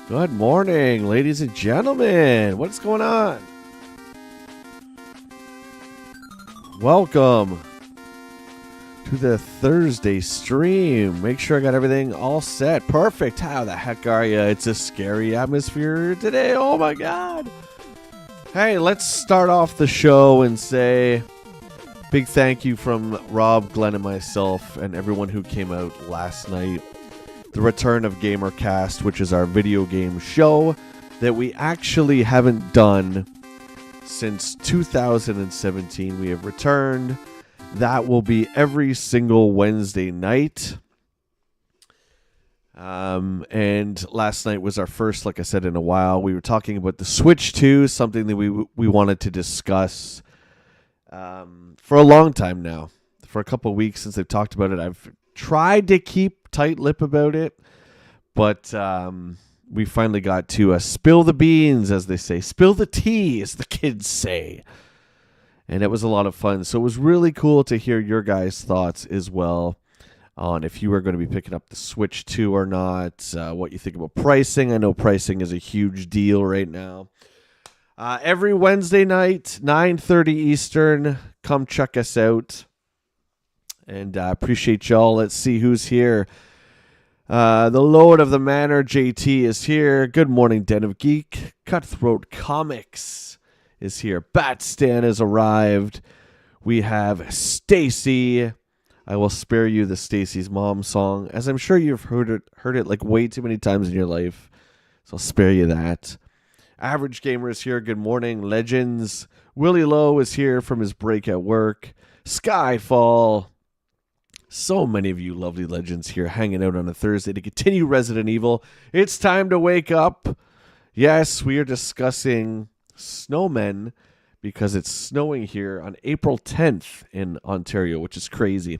Good morning, ladies and gentlemen. What's going on? Welcome to the Thursday stream. Make sure I got everything all set. Perfect. How the heck are you? It's a scary atmosphere today. Oh my God. Hey, let's start off the show and say big thank you from Rob, Glenn, and myself and everyone who came out last night. The return of GamerCast, which is our video game show that we actually haven't done since 2017. We have returned. That will be every single Wednesday night. And last night was our first, like I said, in a while. We were talking about the Switch 2, something that we wanted to discuss for a long time now. For a couple of weeks since they've talked about it. I've tried to keep tight lip about it, but we finally got to spill the beans, as they say, spill the tea, as the kids say, and it was a lot of fun. So it was really cool to hear your guys' thoughts as well on if you were going to be picking up the Switch 2 or not, what you think about pricing. I know pricing is a huge deal right now. Every Wednesday night, 9:30 Eastern, come check us out. And appreciate y'all. Let's see who's here. The Lord of the Manor, JT, is here. Good morning, Den of Geek. Cutthroat Comics is here. Batstan has arrived. We have Stacy. I will spare you the Stacy's Mom song, as I'm sure you've heard it like way too many times in your life. So I'll spare you that. Average Gamer is here. Good morning, Legends. Willie Lowe is here from his break at work. Skyfall. So many of you lovely legends here hanging out on a Thursday to continue Resident Evil. It's time to wake up. Yes, we are discussing snowmen because it's snowing here on April 10th in Ontario, which is crazy.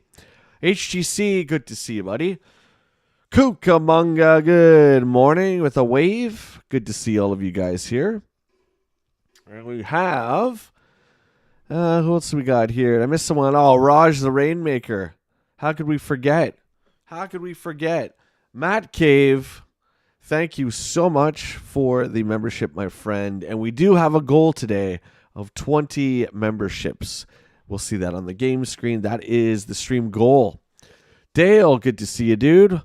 HGC, good to see you, buddy. Cucamonga, good morning with a wave. Good to see all of you guys here. And we have... who else we got here? Did I miss someone? Oh, Raj the Rainmaker. How could we forget? Matt Cave, thank you so much for the membership, my friend. And we do have a goal today of 20 memberships. We'll see that on the game screen. That is the stream goal. Dale, good to see you, dude.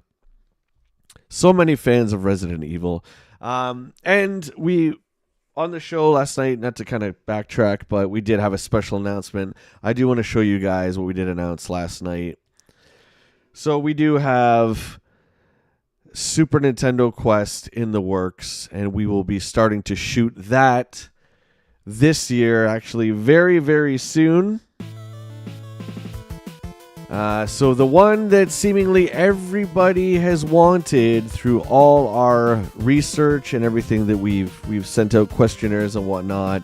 So many fans of Resident Evil. And we... on the show last night, not to kind of backtrack, but we did have a special announcement. I do want to show you guys what we did announce last night. So we do have Super Nintendo Quest in the works, and we will be starting to shoot that this year, actually very, very soon. So the one that seemingly everybody has wanted through all our research and everything that we've sent out questionnaires and whatnot,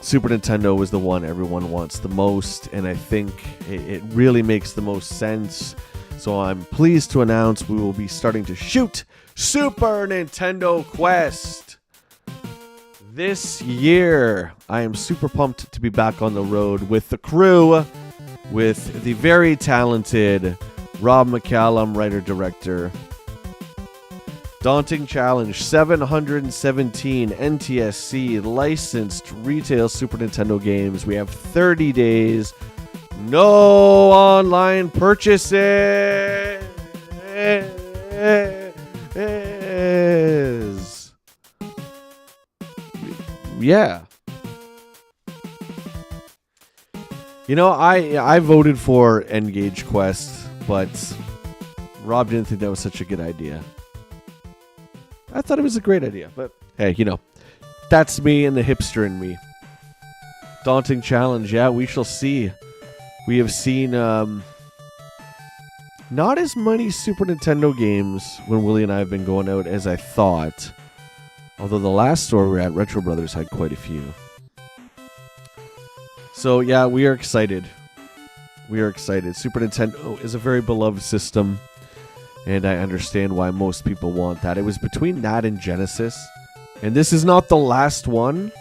Super Nintendo was the one everyone wants the most, and I think it really makes the most sense. So I'm pleased to announce we will be starting to shoot Super Nintendo Quest this year. I am super pumped to be back on the road with the crew, with the very talented Rob McCallum, writer-director. Daunting challenge, 717 NTSC licensed retail Super Nintendo games. We have 30 days. No online purchases. Yeah. You know, I voted for Engage Quest, but Rob didn't think that was such a good idea. I thought it was a great idea, but hey, you know, that's me and the hipster in me. Daunting challenge, yeah, we shall see. We have seen not as many Super Nintendo games when Willie and I have been going out as I thought. Although the last store we were at, Retro Brothers, had quite a few. So yeah, we are excited. Super Nintendo is a very beloved system, and I understand why most people want that. It was between that and Genesis, and this is not the last one.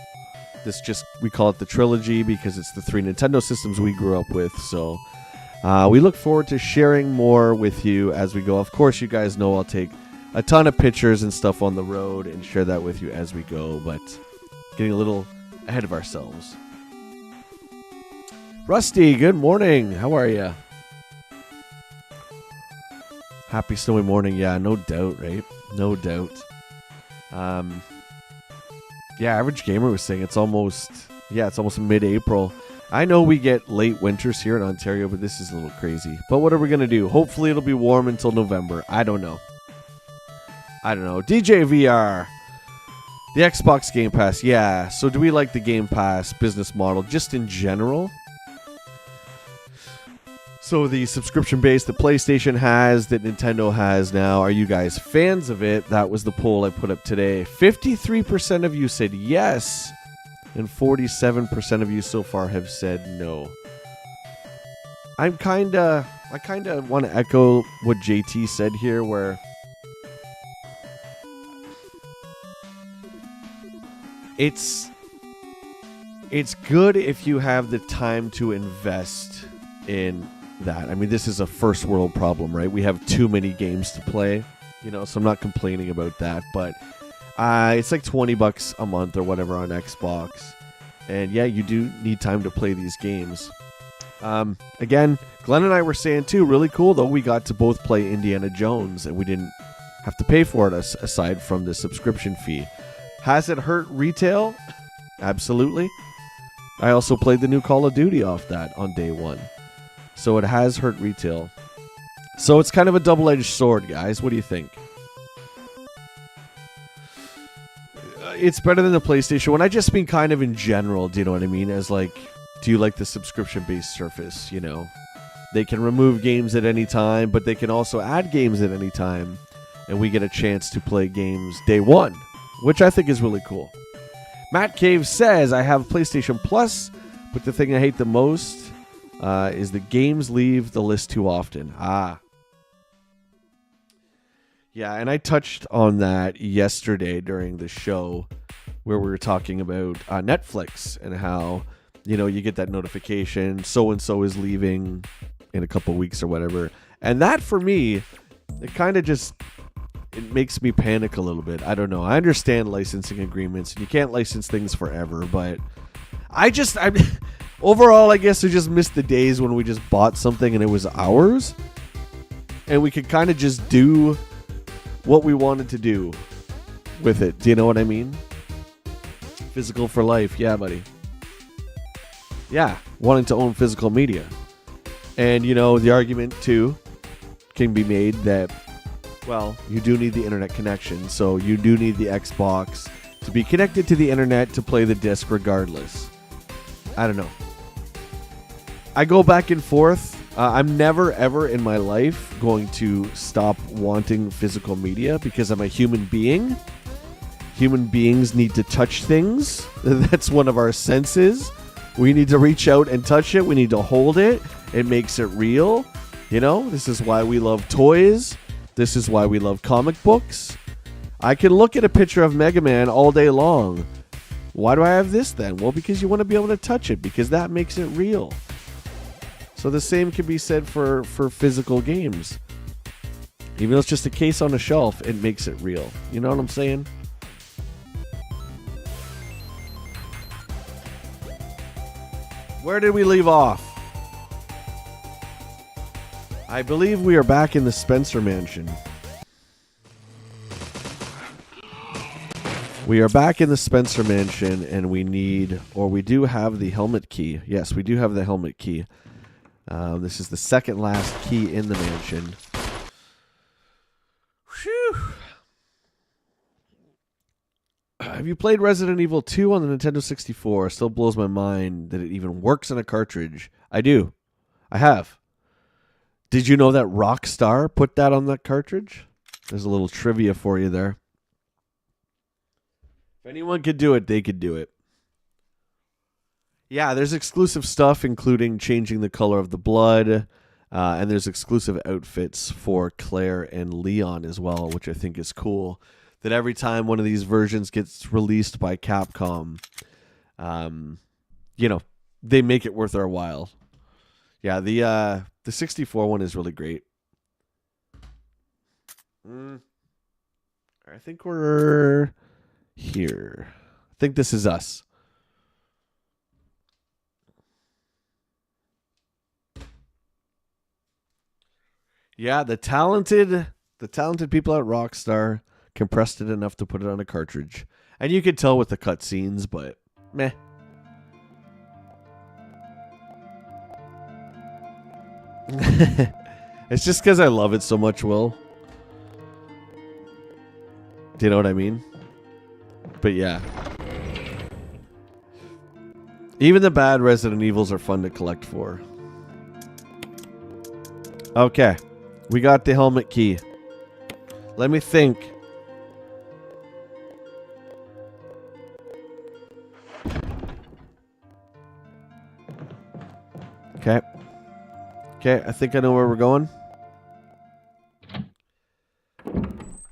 We call it the trilogy because it's the 3 Nintendo systems we grew up with. So we look forward to sharing more with you as we go. Of course, you guys know I'll take a ton of pictures and stuff on the road and share that with you as we go, but getting a little ahead of ourselves. Rusty, good morning. How are you? Happy snowy morning. Yeah, no doubt, right? No doubt. Yeah, Average Gamer was saying it's almost mid-April. I know we get late winters here in Ontario, but this is a little crazy. But what are we going to do? Hopefully it'll be warm until November. I don't know. DJ VR. The Xbox Game Pass. Yeah. So do we like the Game Pass business model just in general? So the subscription base that PlayStation has, that Nintendo has now, are you guys fans of it? That was the poll I put up today. 53% of you said yes, and 47% of you so far have said no. I kind of want to echo what JT said here, where it's good if you have the time to invest in that. I mean, this is a first world problem, right? We have too many games to play, so I'm not complaining about that, but it's like $20 a month or whatever on Xbox. And yeah, you do need time to play these games. Again, Glenn and I were saying too, really cool though, we got to both play Indiana Jones and we didn't have to pay for it aside from the subscription fee. Has it hurt retail? Absolutely. I also played the new Call of Duty off that on day one. So it has hurt retail. So it's kind of a double-edged sword, guys. What do you think? It's better than the PlayStation one. I just mean kind of in general, do you know what I mean? As like, do you like the subscription-based service, They can remove games at any time, but they can also add games at any time. And we get a chance to play games day one, which I think is really cool. Matt Cave says, I have PlayStation Plus, but the thing I hate the most is the games leave the list too often. Yeah, and I touched on that yesterday during the show where we were talking about Netflix and how, you get that notification, so-and-so is leaving in a couple weeks or whatever. And that, for me, it makes me panic a little bit. I don't know. I understand licensing agreements, and you can't license things forever, but overall, I guess I just missed the days when we just bought something and it was ours, and we could kind of just do what we wanted to do with it. Do you know what I mean? Physical for life. Yeah, buddy. Yeah, wanting to own physical media. And, the argument, too, can be made that, well, you do need the internet connection, so you do need the Xbox to be connected to the internet to play the disc regardless. I don't know. I go back and forth. I'm never, ever in my life going to stop wanting physical media because I'm a human being. Human beings need to touch things. That's one of our senses. We need to reach out and touch it. We need to hold it. It makes it real. This is why we love toys. This is why we love comic books. I can look at a picture of Mega Man all day long. Why do I have this then? Well, because you want to be able to touch it, because that makes it real. So the same can be said for physical games. Even though it's just a case on a shelf, it makes it real. You know what I'm saying? Where did we leave off? I believe we are back in the Spencer Mansion. We are back in the Spencer Mansion, and we do have the helmet key. Yes, we do have the helmet key. This is the second last key in the mansion. Whew. Have you played Resident Evil 2 on the Nintendo 64? It still blows my mind that it even works in a cartridge. I do. I have. Did you know that Rockstar put that on that cartridge? There's a little trivia for you there. If anyone could do it, they could do it. Yeah, there's exclusive stuff, including changing the color of the blood, and there's exclusive outfits for Claire and Leon as well, which I think is cool. That every time one of these versions gets released by Capcom, they make it worth our while. Yeah, the 64 one is really great. I think we're here. I think this is us. Yeah, the talented people at Rockstar compressed it enough to put it on a cartridge. And you could tell with the cutscenes, but meh. It's just because I love it so much, Will. Do you know what I mean? But yeah. Even the bad Resident Evils are fun to collect for. Okay. We got the helmet key. Let me think. Okay. Okay, I think I know where we're going.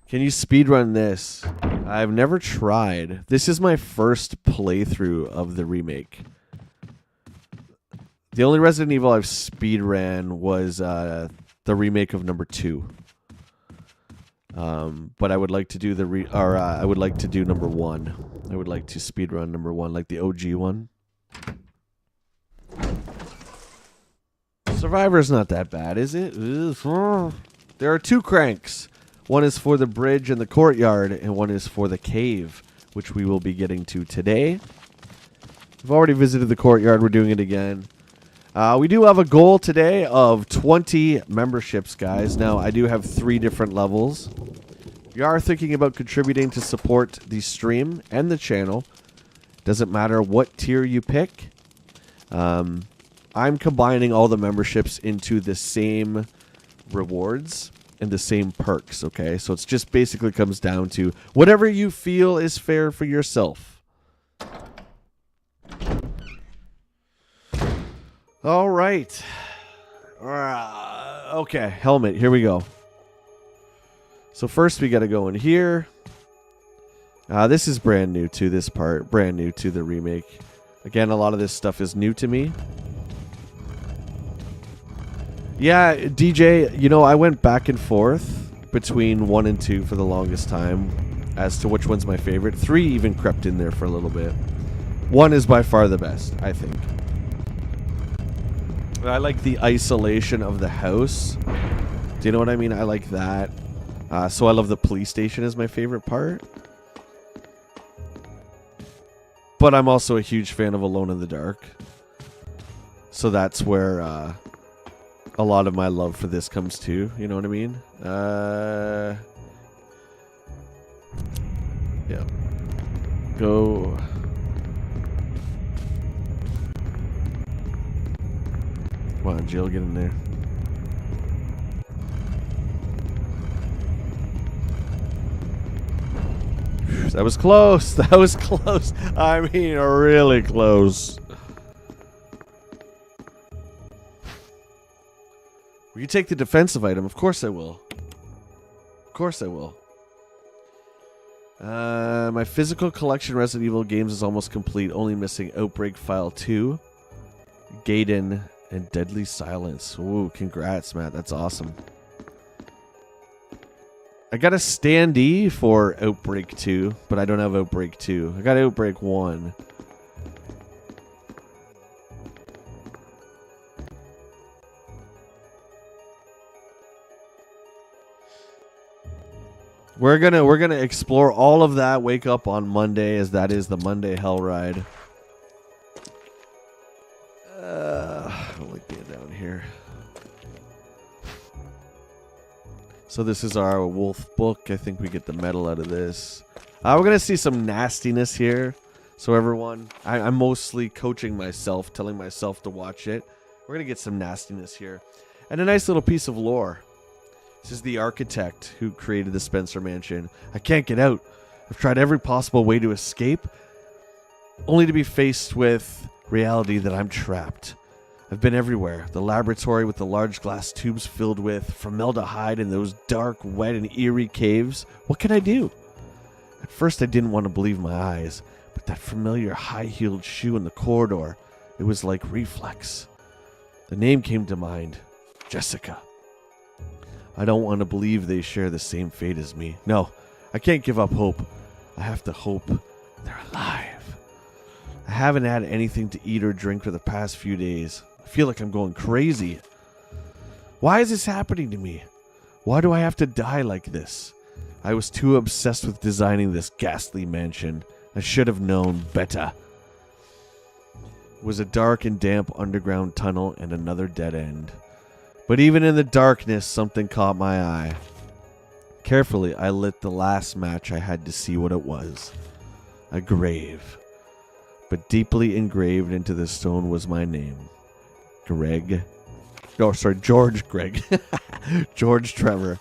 Can you speedrun this? I've never tried. This is my first playthrough of the remake. The only Resident Evil I've speedran was the remake of number 2. But I would like to do I would like to do number 1. I would like to speedrun number 1, like the OG one. Survivor's not that bad, is it? There are 2 cranks. One is for the bridge and the courtyard, and one is for the cave, which we will be getting to today. We've already visited the courtyard. We're doing it again. We do have a goal today of 20 memberships, guys. Now, I do have 3 different levels. If you are thinking about contributing to support the stream and the channel, doesn't matter what tier you pick. I'm combining all the memberships into the same rewards and the same perks, okay? So it's just basically comes down to whatever you feel is fair for yourself. All right. Okay, helmet, here we go. So first we got to go in here. This is brand new to this part, brand new to the remake. Again, a lot of this stuff is new to me. Yeah, DJ, you know, I went back and forth between 1 and 2 for the longest time as to which one's my favorite. 3 even crept in there for a little bit. 1 is by far the best, I think. I like the isolation of the house. Do you know what I mean? I like that. So I love the police station as my favorite part. But I'm also a huge fan of Alone in the Dark. So that's where a lot of my love for this comes to. You know what I mean? Yeah. Go. Come on, Jill, get in there. That was close. That was close. I mean, really close. Will you take the defensive item? Of course I will. Of course I will. My physical collection Resident Evil games is almost complete. Only missing Outbreak File 2, Gaiden, and Deadly Silence. Ooh, congrats, Matt. That's awesome. I got a standee for Outbreak 2, but I don't have Outbreak 2. I got Outbreak 1. We're gonna explore all of that. Wake up on Monday, as that is the Monday Hell Ride. I don't like being down here. So this is our wolf book. I think we get the medal out of this. We're going to see some nastiness here. So everyone, I'm mostly coaching myself, telling myself to watch it. We're going to get some nastiness here. And a nice little piece of lore. This is the architect who created the Spencer Mansion. I can't get out. I've tried every possible way to escape, only to be faced with reality that I'm trapped. I've been everywhere. The laboratory with the large glass tubes filled with formaldehyde and those dark, wet, and eerie caves. What can I do? At first I didn't want to believe my eyes, but that familiar high-heeled shoe in the corridor, it was like reflex. The name came to mind. Jessica. I don't want to believe they share the same fate as me. No, I can't give up hope. I have to hope they're alive. I haven't had anything to eat or drink for the past few days. I feel like I'm going crazy. Why is this happening to me? Why do I have to die like this? I was too obsessed with designing this ghastly mansion. I should have known better. It was a dark and damp underground tunnel and another dead end. But even in the darkness, something caught my eye. Carefully, I lit the last match I had to see what it was. A grave. But deeply engraved into the stone was my name. George Greg. George Trevor.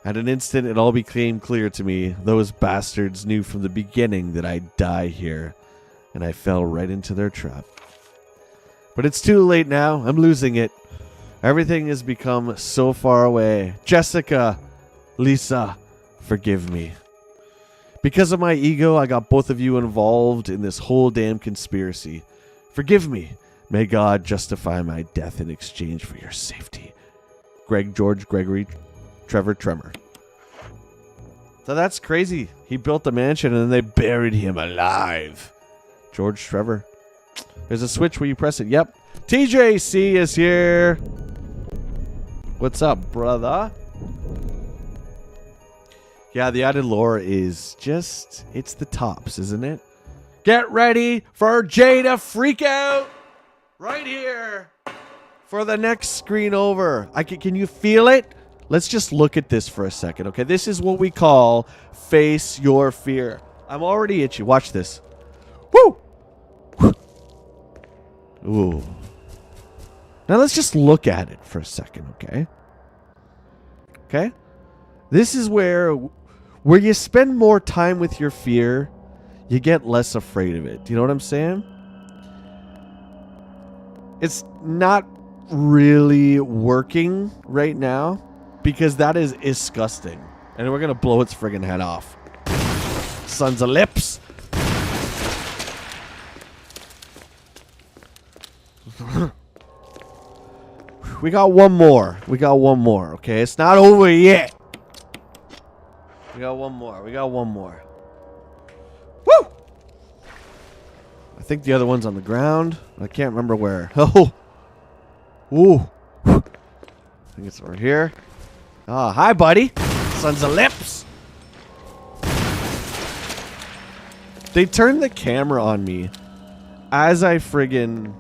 At an instant, it all became clear to me. Those bastards knew from the beginning that I'd die here. And I fell right into their trap. But it's too late now. I'm losing it. Everything has become so far away. Jessica, Lisa, forgive me. Because of my ego, I got both of you involved in this whole damn conspiracy. Forgive me. May God justify my death in exchange for your safety. Greg, George, Gregory, Trevor, Tremor. So that's crazy. He built the mansion and then they buried him alive. George, Trevor. There's a switch where you press it. Yep. TJC is here. What's up, brother? Yeah, the added lore is just, it's the tops, isn't it? Get ready for Jay to freak out right here for the next screen over. Can you feel it? Let's just look at this for a second, okay? This is what we call face your fear. I'm already itchy. Watch this. Woo! Ooh. Now let's just look at it for a second, okay? Okay? This is where you spend more time with your fear, you get less afraid of it. Do you know what I'm saying? It's not really working right now because that is disgusting. And we're going to blow its friggin' head off. Sons of lips. We got one more. Okay? It's not over yet. We got one more. Woo! I think the other one's on the ground. I can't remember where. Oh! Ooh! I think it's over here. Ah, hi, buddy! Sons of lips! They turned the camera on me as I friggin'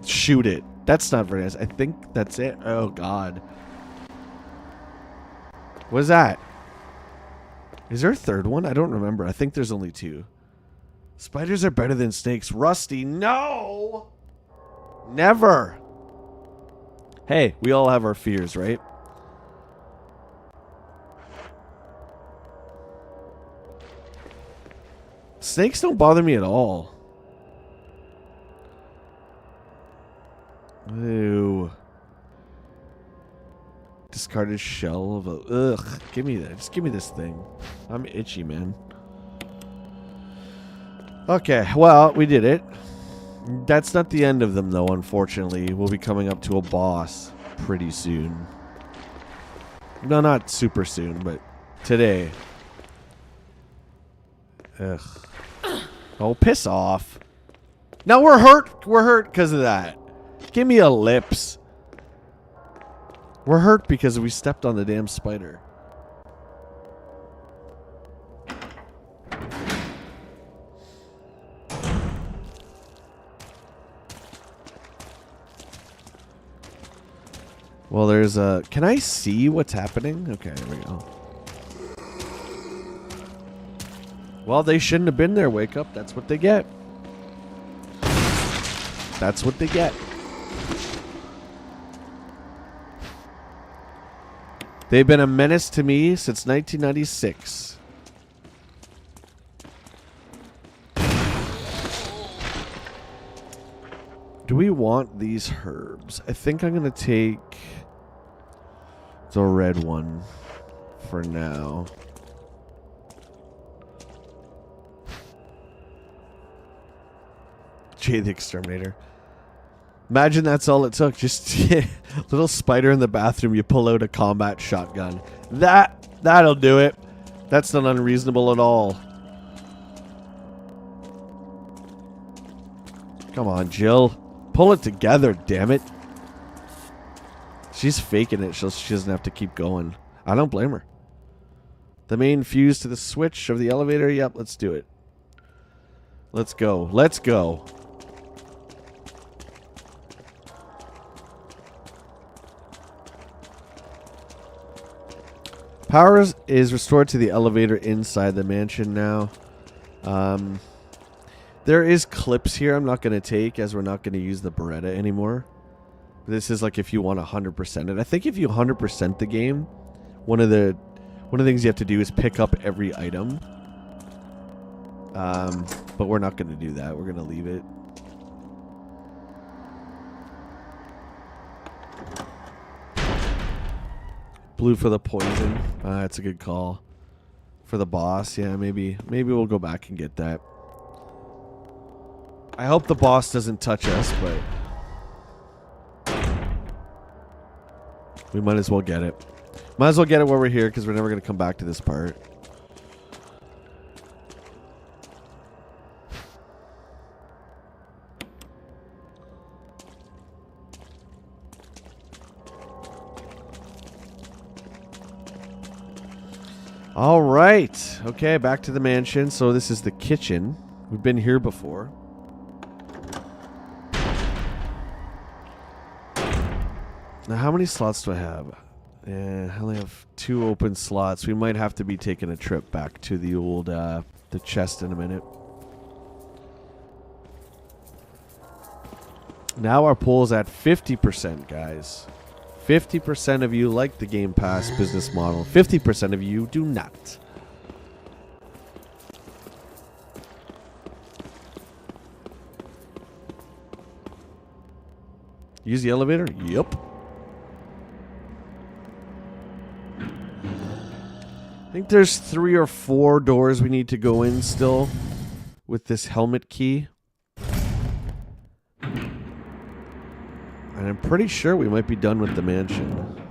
shoot it. That's not very nice. I think that's it. Oh, God. What is that? Is there a third one? I don't remember. I think there's only two. Spiders are better than snakes. Rusty, no! Never! Hey, we all have our fears, right? Snakes don't bother me at all. Ew. Discarded shell of a... Ugh. Give me that. Just give me this thing. I'm itchy, man. Okay. Well, we did it. That's not the end of them, though, unfortunately. We'll be coming up to a boss pretty soon. No, not super soon, but today. Ugh. Oh, piss off. Now we're hurt. We're hurt because of that. Give me a lips. We're hurt because we stepped on the damn spider. Well, there's a... Can I see what's happening? Okay, there we go. Well, they shouldn't have been there. Wake up. That's what they get. That's what they get. They've been a menace to me since 1996. Do we want these herbs? I think I'm going to take the red one for now. Jay the Exterminator. Imagine that's all it took. Just little spider in the bathroom. You pull out a combat shotgun. That'll do it. That's not unreasonable at all. Come on, Jill. Pull it together, damn it. She's faking it so she doesn't have to keep going. I don't blame her. The main fuse to the switch of the elevator. Yep, let's do it. Let's go. Let's go. Power is restored to the elevator inside the mansion now. There is clips here I'm not going to take as we're not going to use the Beretta anymore. This is like if you want 100% it. I think if you 100% the game, one of the things you have to do is pick up every item. But we're not going to do that. We're going to leave it. Blue for the poison. That's a good call. For the boss, yeah, maybe we'll go back and get that. I hope the boss doesn't touch us, but we might as well get it. Might as well get it while we're here because we're never going to come back to this part. All right. Okay, back to the mansion. So this is the kitchen. We've been here before. Now, how many slots do I have? I only have 2 open slots. We might have to be taking a trip back to the old the chest in a minute. Now our poll is at 50%, guys. 50% of you like the Game Pass business model. 50% of you do not. Use the elevator? Yep. I think there's 3 or 4 doors we need to go in still with this helmet key. And I'm pretty sure we might be done with the mansion.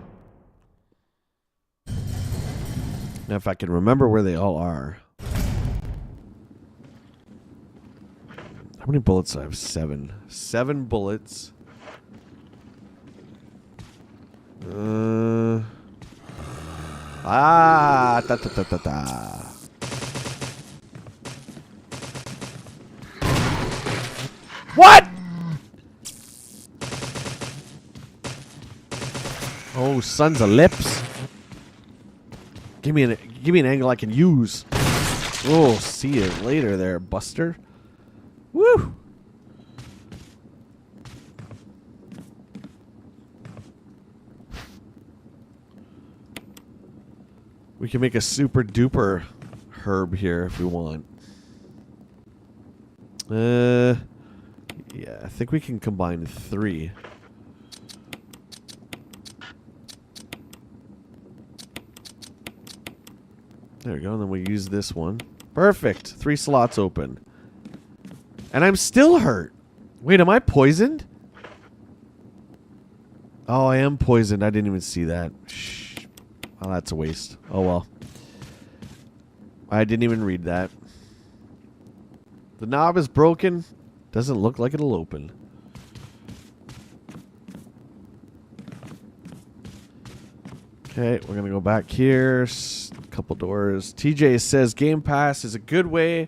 Now, if I can remember where they all are. How many bullets do I have? 7. 7 bullets. Da, da, da, da, da. What? Oh, sons of lips. Give me an angle I can use. Oh, see you later there, Buster. Woo! We can make a super duper herb here if we want. Yeah, I think we can combine 3. There we go, and then we use this one. Perfect. 3 slots open. And I'm still hurt. Wait, am I poisoned? Oh, I am poisoned. I didn't even see that. Shh. Oh, that's a waste. Oh, well. I didn't even read that. The knob is broken. Doesn't look like it'll open. Okay, we're going to go back here. A couple doors. TJ says Game Pass is a good way.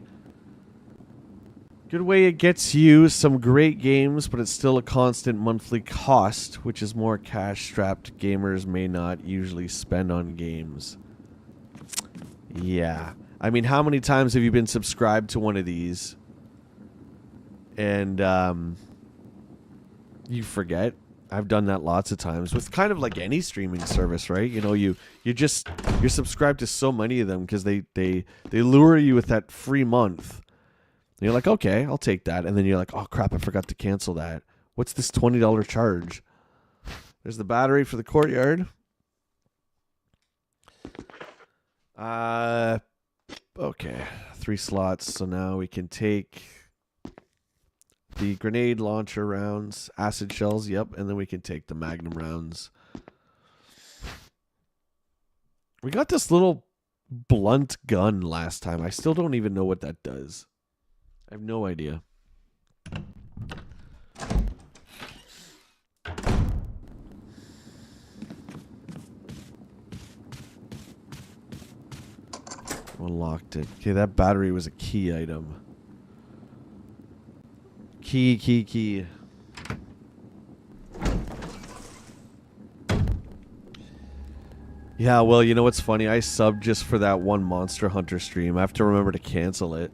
Good way it gets you some great games, but it's still a constant monthly cost, which is more cash-strapped gamers may not usually spend on games. Yeah. I mean, how many times have you been subscribed to one of these and you forget? I've done that lots of times with kind of like any streaming service, right? You know, you're subscribed to so many of them because they lure you with that free month. And you're like, okay, I'll take that. And then you're like, oh crap, I forgot to cancel that. What's this $20 charge? There's the battery for the courtyard. Okay, 3 slots. So now we can take the grenade launcher rounds, acid shells, yep, and then we can take the magnum rounds. We got this little blunt gun last time. I still don't even know what that does. I have no idea. Unlocked it. Okay, that battery was a key item. Key. Yeah, well, you know what's funny? I subbed just for that one Monster Hunter stream. I have to remember to cancel it.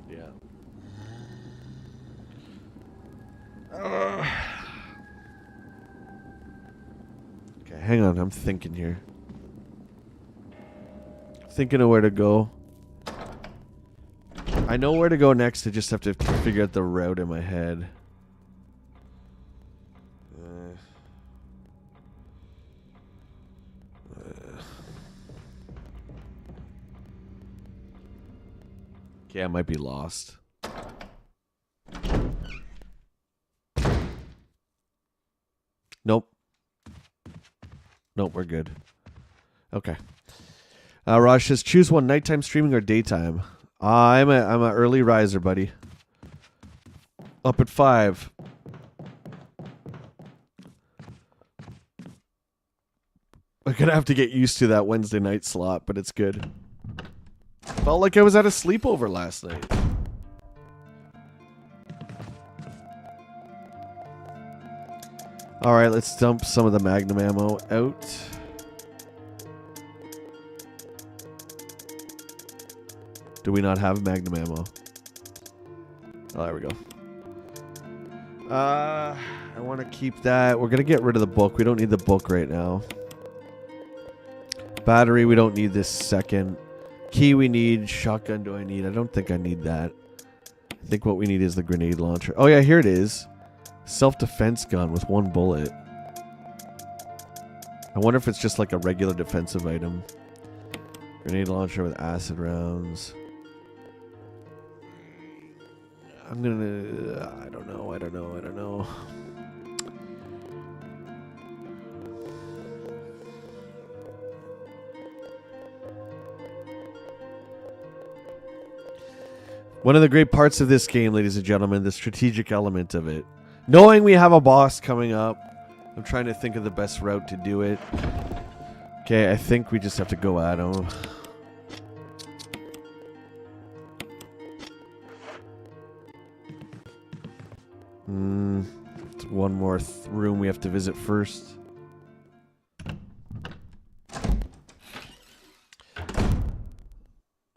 Yeah. Okay, hang on. I'm thinking here. Thinking of where to go. I know where to go next. I just have to figure out the route in my head. Okay, I might be lost. Nope. Nope, we're good. Okay. Raj says, choose one, nighttime streaming or daytime. I'm a early riser, buddy. Up at 5. I'm gonna have to get used to that Wednesday night slot, but it's good. Felt like I was at a sleepover last night. Alright, let's dump some of the Magnum ammo out. Do we not have Magnum ammo? Oh, there we go. I want to keep that. We're going to get rid of the book. We don't need the book right now. Battery, we don't need this second. Key we need. Shotgun do I need? I don't think I need that. I think what we need is the grenade launcher. Oh yeah, here it is. Self-defense gun with 1 bullet. I wonder if it's just like a regular defensive item. Grenade launcher with acid rounds. I'm gonna... I don't know. One of the great parts of this game, ladies and gentlemen, the strategic element of it. Knowing we have a boss coming up, I'm trying to think of the best route to do it. Okay, I think we just have to go at him. It's one more room we have to visit first.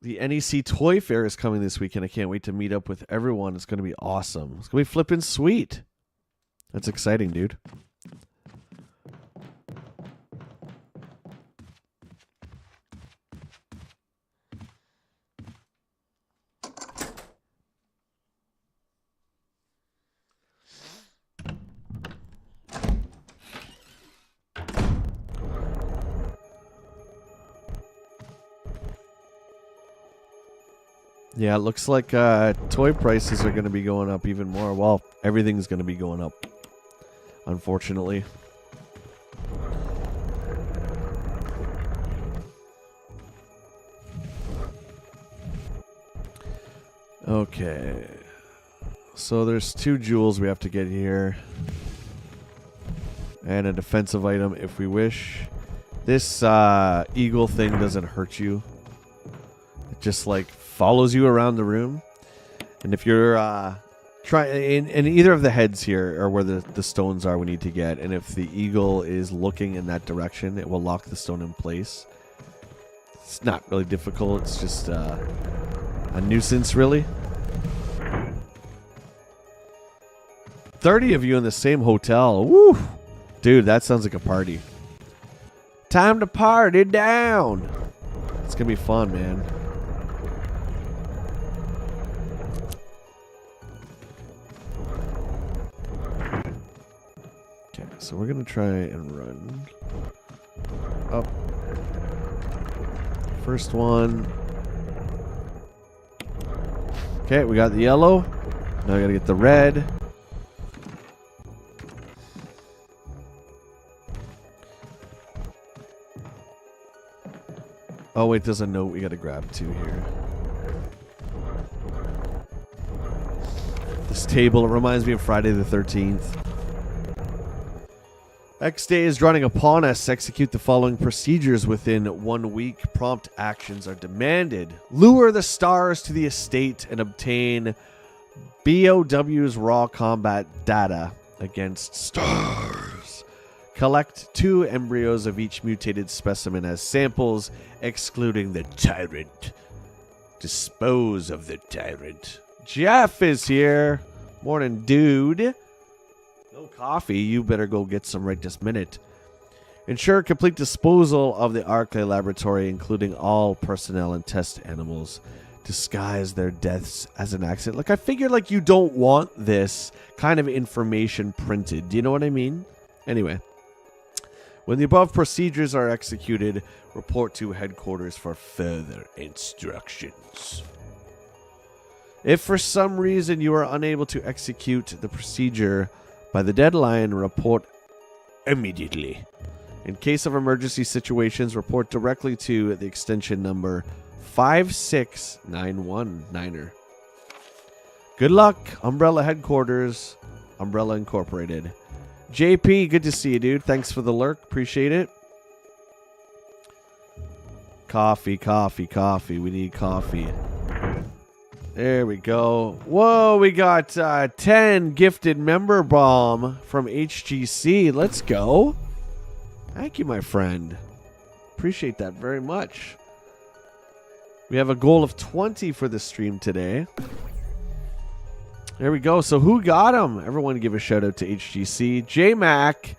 The NEC Toy Fair is coming this weekend. I can't wait to meet up with everyone. It's going to be awesome. It's going to be flipping sweet. That's exciting, dude. Yeah, it looks like toy prices are going to be going up even more. Well, everything's going to be going up, unfortunately. Okay. So there's 2 jewels we have to get here. And a defensive item if we wish. This eagle thing doesn't hurt you. It just like follows you around the room. And if you're in either of the heads here are where the stones are we need to get. And if the eagle is looking in that direction, it will lock the stone in place. It's not really difficult. It's just a nuisance, really. 30 of you in the same hotel. Woo! Dude, that sounds like a party. Time to party down. It's going to be fun, man. Okay, so we're going to try and run up. First one. Okay, we got the yellow. Now we got to get the red. Oh, wait, there's a note we gotta grab too here. This table, it reminds me of Friday the 13th. X day is drawing upon us. Execute the following procedures within 1 week. Prompt actions are demanded. Lure the stars to the estate and obtain BOW's raw combat data against stars. Collect 2 embryos of each mutated specimen as samples, excluding the tyrant. Dispose of the tyrant. Jeff is here. Morning, dude. No coffee. You better go get some right this minute. Ensure complete disposal of the Arclay laboratory, including all personnel and test animals. Disguise their deaths as an accident. Like, I figured, like, you don't want this kind of information printed. Do you know what I mean? Anyway. When the above procedures are executed, report to headquarters for further instructions. If for some reason you are unable to execute the procedure by the deadline, report immediately. In case of emergency situations, report directly to the extension number 56919er. Good luck, Umbrella Headquarters, Umbrella Incorporated. JP, good to see you, dude. Thanks for the lurk. Appreciate it. Coffee, coffee, coffee. We need coffee. There we go. Whoa, we got 10 gifted member bomb from HGC. Let's go. Thank you, my friend. Appreciate that very much. We have a goal of 20 for the stream today. There we go. So who got him? Everyone give a shout out to HGC. J-Mac,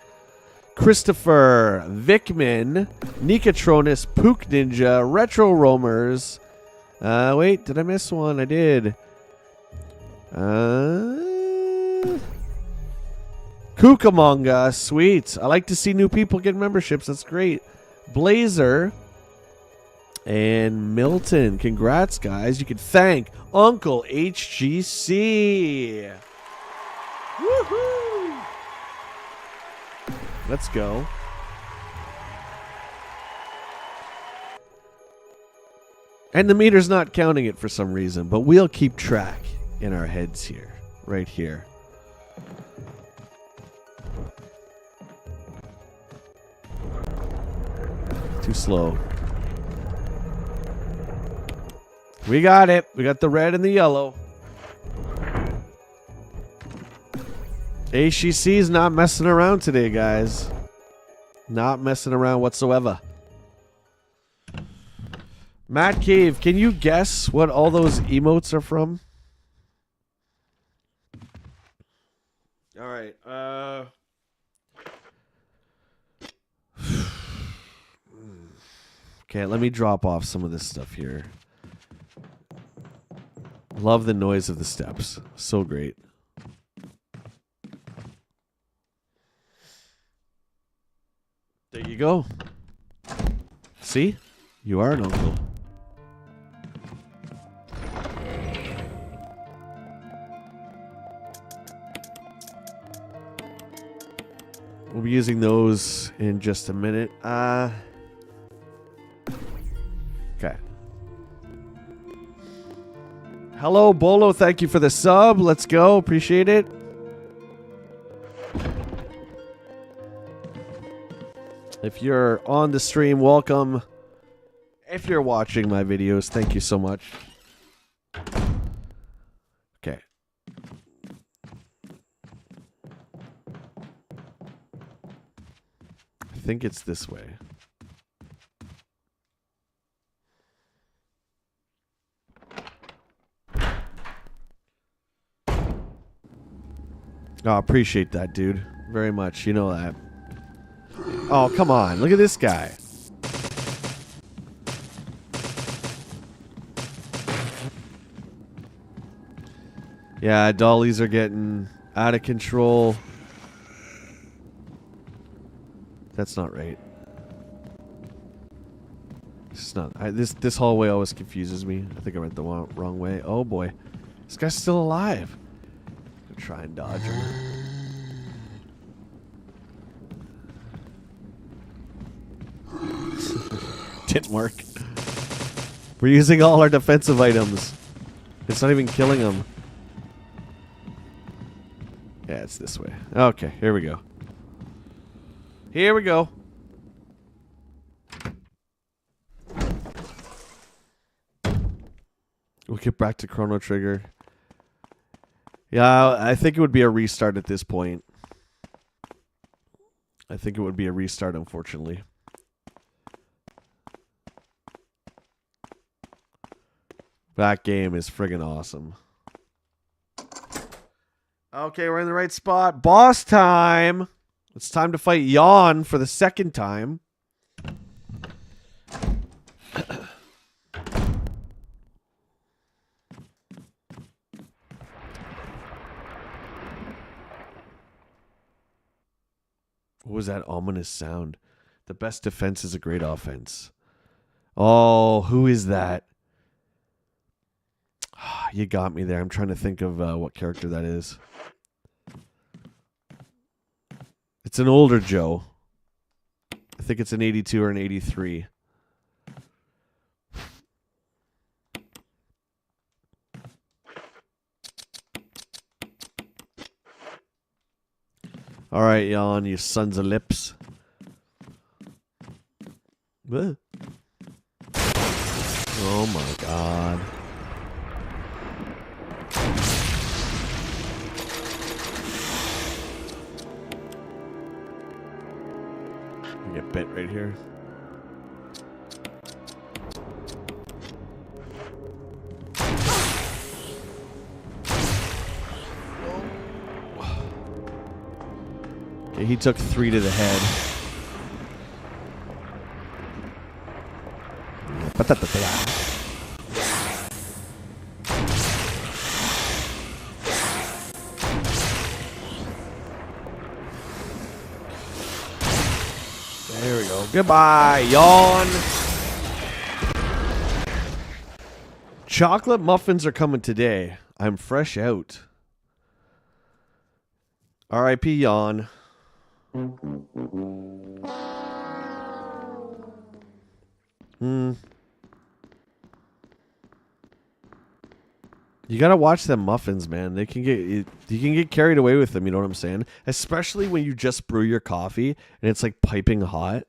Christopher, Vickman, Nikatronus, Pook Ninja, Retro Roamers. Wait, did I miss one? I did. Cucamonga, sweet. I like to see new people get memberships. That's great. Blazer and Milton. Congrats, guys. You can thank Uncle HGC. Woohoo! Let's go. And the meter's not counting it for some reason, but we'll keep track in our heads here. Right here. Too slow. We got it. We got the red and the yellow. HGC's not messing around today, guys. Not messing around whatsoever. Matt Cave, can you guess what all those emotes are from? All right. Okay, let me drop off some of this stuff here. Love the noise of the steps. So great. There you go. See? You are an uncle. We'll be using those in just a minute. Okay. Hello, Bolo. Thank you for the sub. Let's go. Appreciate it. If you're on the stream, welcome. If you're watching my videos, thank you so much. Okay. I think it's this way. Oh, appreciate that, dude. Very much. You know that. Oh, come on. Look at this guy. Yeah, dollies are getting out of control. That's not right. It's not. This hallway always confuses me. I think I went the wrong way. Oh boy, this guy's still alive. I'll try and dodge him. Didn't work. We're using all our defensive items. It's not even killing them. Yeah, it's this way. Okay, here we go. Here we go. We'll get back to Chrono Trigger. Yeah, I think it would be a restart at this point. I think it would be a restart, unfortunately. That game is friggin' awesome. Okay, we're in the right spot. Boss time! It's time to fight Yawn for the second time. What was that ominous sound? The best defense is a great offense. Oh, who is that? You got me there. I'm trying to think of what character that is. It's an older Joe. I think it's an 82 or an 83. All right, Yawn, you sons of lips. Oh my god. Get bit right here. Okay, he took 3 to the head. There we go. Goodbye, Yawn. Chocolate muffins are coming today. I'm fresh out. R.I.P. Yawn. You gotta watch them muffins, man. They can you can get carried away with them. You know what I'm saying? Especially when you just brew your coffee and it's like piping hot.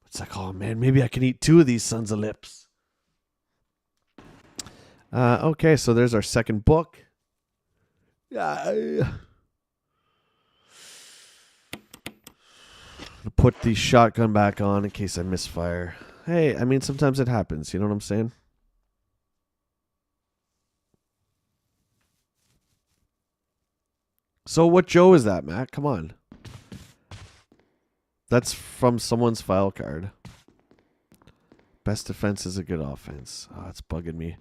It's like, oh man, maybe I can eat 2 of these sons of lips. Okay, so there's our second book. Put the shotgun back on in case I misfire. Hey, I mean, sometimes it happens. You know what I'm saying? So what Joe is that, Matt? Come on. That's from someone's file card. Best defense is a good offense. Oh, it's bugging me.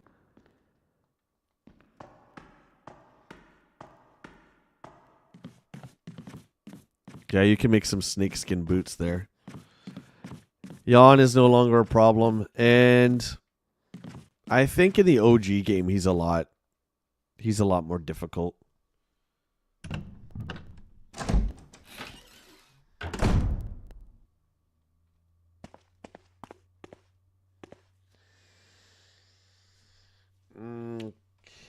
Yeah, you can make some snakeskin boots there. Yawn is no longer a problem. And I think in the OG game, he's a lot more difficult.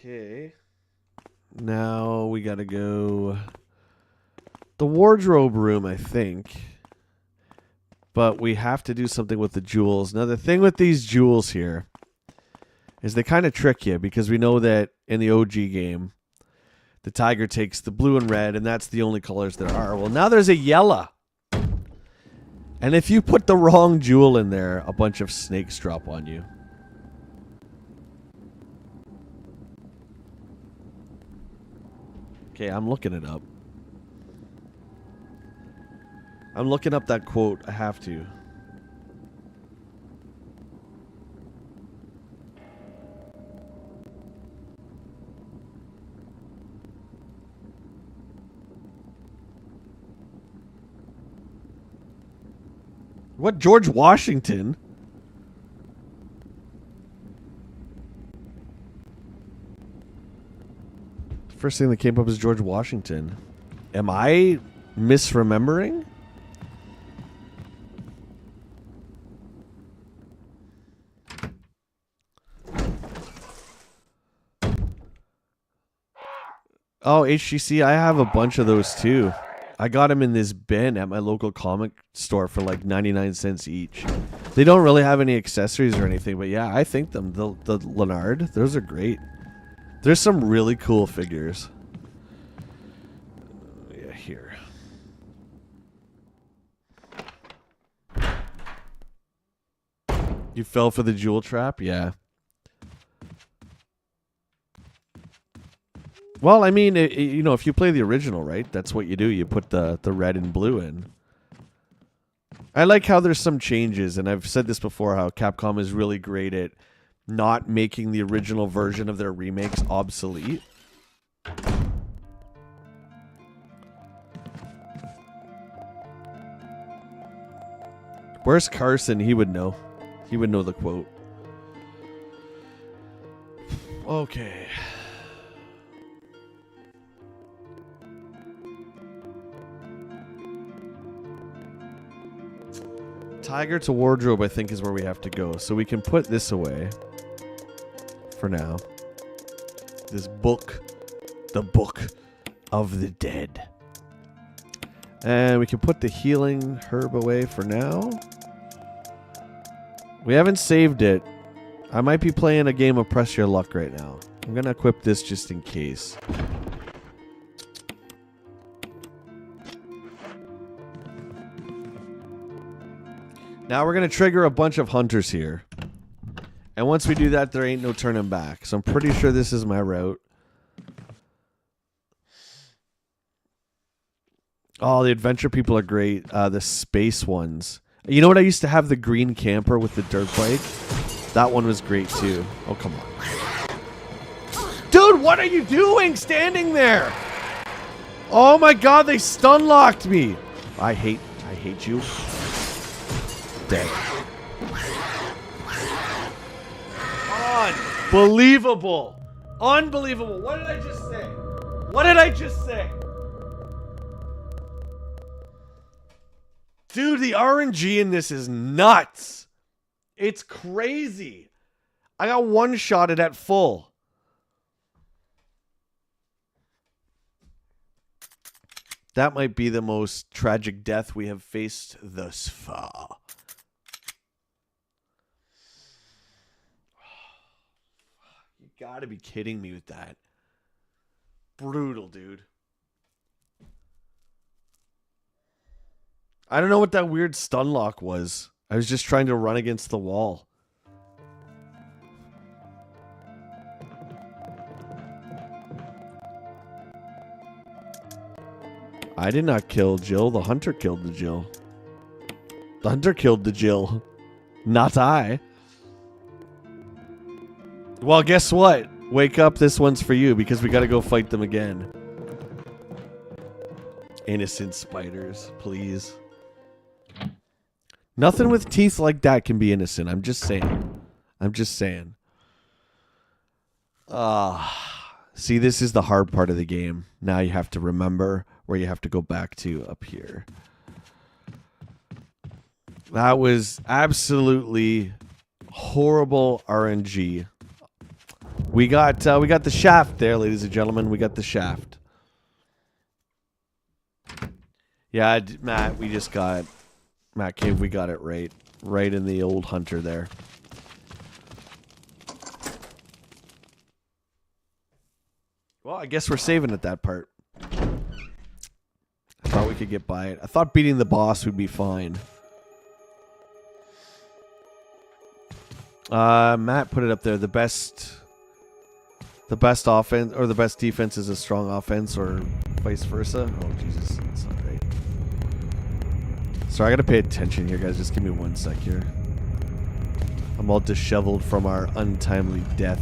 Okay. Now we gotta go the wardrobe room, I think. But we have to do something with the jewels. Now, the thing with these jewels here is they kind of trick you because we know that in the OG game, the tiger takes the blue and red, and that's the only colors there are. Well, now there's a yellow. And if you put the wrong jewel in there, a bunch of snakes drop on you. Okay, I'm looking it up. I'm looking up that quote. I have to. What, George Washington? First thing that came up is George Washington. Am I misremembering? Oh, HGC, I have a bunch of those too. I got them in this bin at my local comic store for like 99 cents each. They don't really have any accessories or anything, but yeah, I think them. The Leonard, those are great. There's some really cool figures. Yeah, here. You fell for the jewel trap? Yeah. Well, I mean, you know, if you play the original, right? That's what you do. You put the red and blue in. I like how there's some changes, and I've said this before, how Capcom is really great at not making the original version of their remakes obsolete. Where's Carson? He would know. He would know the quote. Okay. Tiger to wardrobe, I think, is where we have to go. So we can put this away for now. This book. The Book of the Dead. And we can put the healing herb away for now. We haven't saved it. I might be playing a game of Press Your Luck right now. I'm going to equip this just in case. Now we're going to trigger a bunch of hunters here. And once we do that, there ain't no turning back. So I'm pretty sure this is my route. Oh, the adventure people are great. The space ones. You know what? I used to have the green camper with the dirt bike. That one was great too. Oh, come on. Dude, what are you doing standing there? Oh my god, they stun locked me. I hate you. Dead. Unbelievable. Unbelievable. What did I just say? What did I just say? Dude, the RNG in this is nuts. It's crazy. I got one-shotted at full. That might be the most tragic death we have faced thus far. You gotta be kidding me with that. Brutal, dude. I don't know what that weird stun lock was. I was just trying to run against the wall. I did not kill Jill. The hunter killed the Jill. The hunter killed the Jill. Not I. Well, guess what? Wake up, this one's for you because we gotta go fight them again. Innocent spiders, please. Nothing with teeth like that can be innocent. I'm just saying. I'm just saying. See, this is the hard part of the game. Now you have to remember where you have to go back to up here. That was absolutely horrible RNG. We got the shaft there, ladies and gentlemen. We got the shaft. Yeah, Matt, we just got... Matt Cave, we got it right. Right in the old hunter there. Well, I guess we're saving at that part. I thought we could get by it. I thought beating the boss would be fine. Matt put it up there. The best offense or the best defense is a strong offense, or vice versa. Oh Jesus, that's not right. Sorry, I gotta pay attention here, guys. Just give me 1 sec here. I'm all disheveled from our untimely death.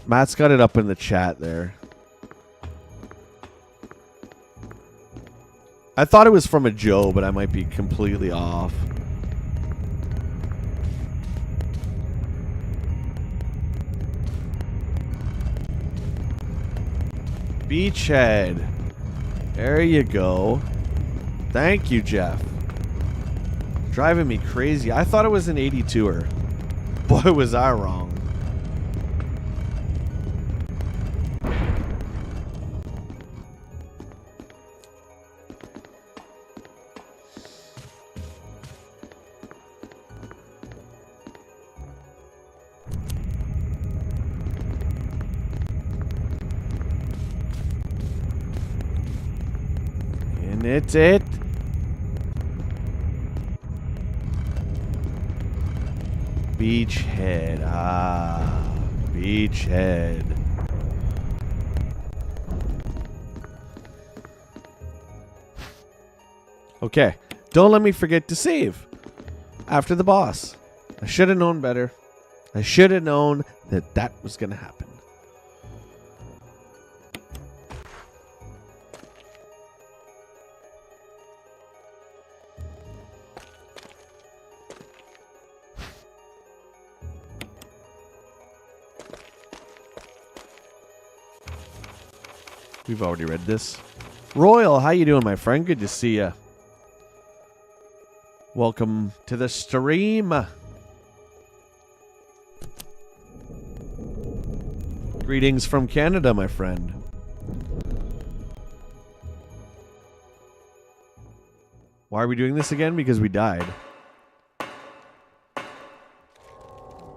Matt's got it up in the chat there. I thought it was from a Joe, but I might be completely off. Beachhead. There you go. Thank you, Jeff. Driving me crazy. I thought it was an 82er. Boy, was I wrong. It's it. Beachhead. Ah, beachhead. Okay. Don't let me forget to save after the boss. I should have known better. I should have known that that was going to happen. We've already read this. Royal, how you doing, my friend? Good to see ya. Welcome to the stream. Greetings from Canada, my friend. Why are we doing this again? Because we died.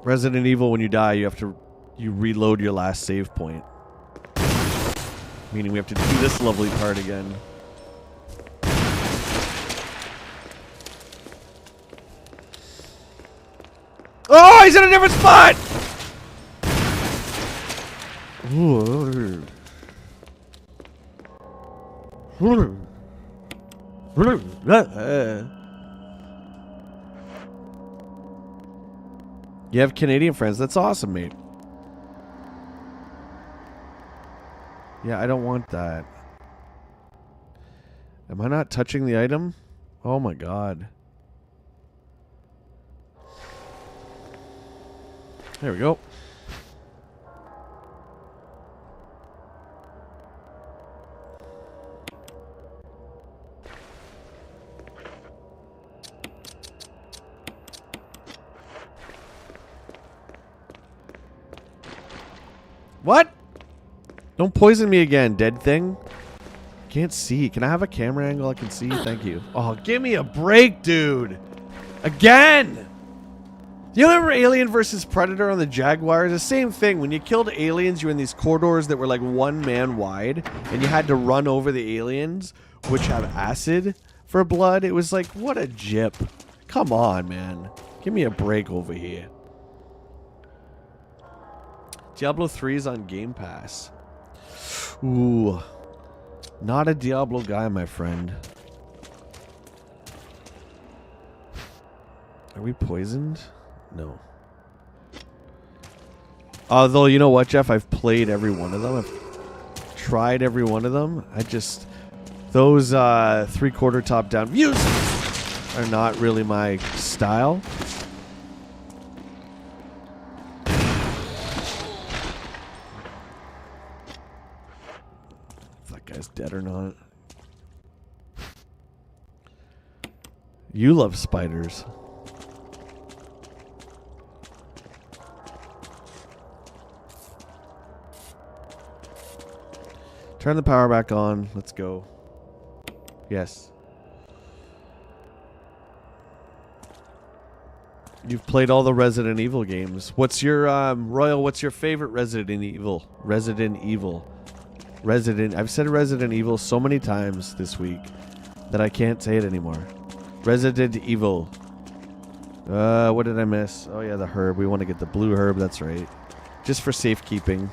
Resident Evil, when you die, you reload your last save point. Meaning we have to do this lovely part again. Oh, he's in a different spot! You have Canadian friends. That's awesome, mate. Yeah, I don't want that. Am I not touching the item? Oh my god. There we go. What? Don't poison me again, dead thing. Can't see. Can I have a camera angle I can see? Thank you. Oh, give me a break, dude. Again! You remember Alien versus Predator on the Jaguars? The same thing. When you killed aliens, you were in these corridors that were like 1 man wide, and you had to run over the aliens, which have acid for blood. It was like, what a jip. Come on, man. Give me a break over here. Diablo 3 is on Game Pass. Ooh. Not a Diablo guy, my friend. Are we poisoned? No. Although, you know what, Jeff? I've played every one of them. I've tried every one of them. Those 3/4 top-down views are not really my style. Guy's dead or not. You love spiders. Turn the power back on. Let's go. Yes. You've played all the Resident Evil games. What's your Royal, what's your favorite Resident Evil? I've said Resident Evil so many times this week that I can't say it anymore. Resident Evil. What did I miss? Oh yeah, the herb. We want to get the blue herb, that's right. Just for safekeeping.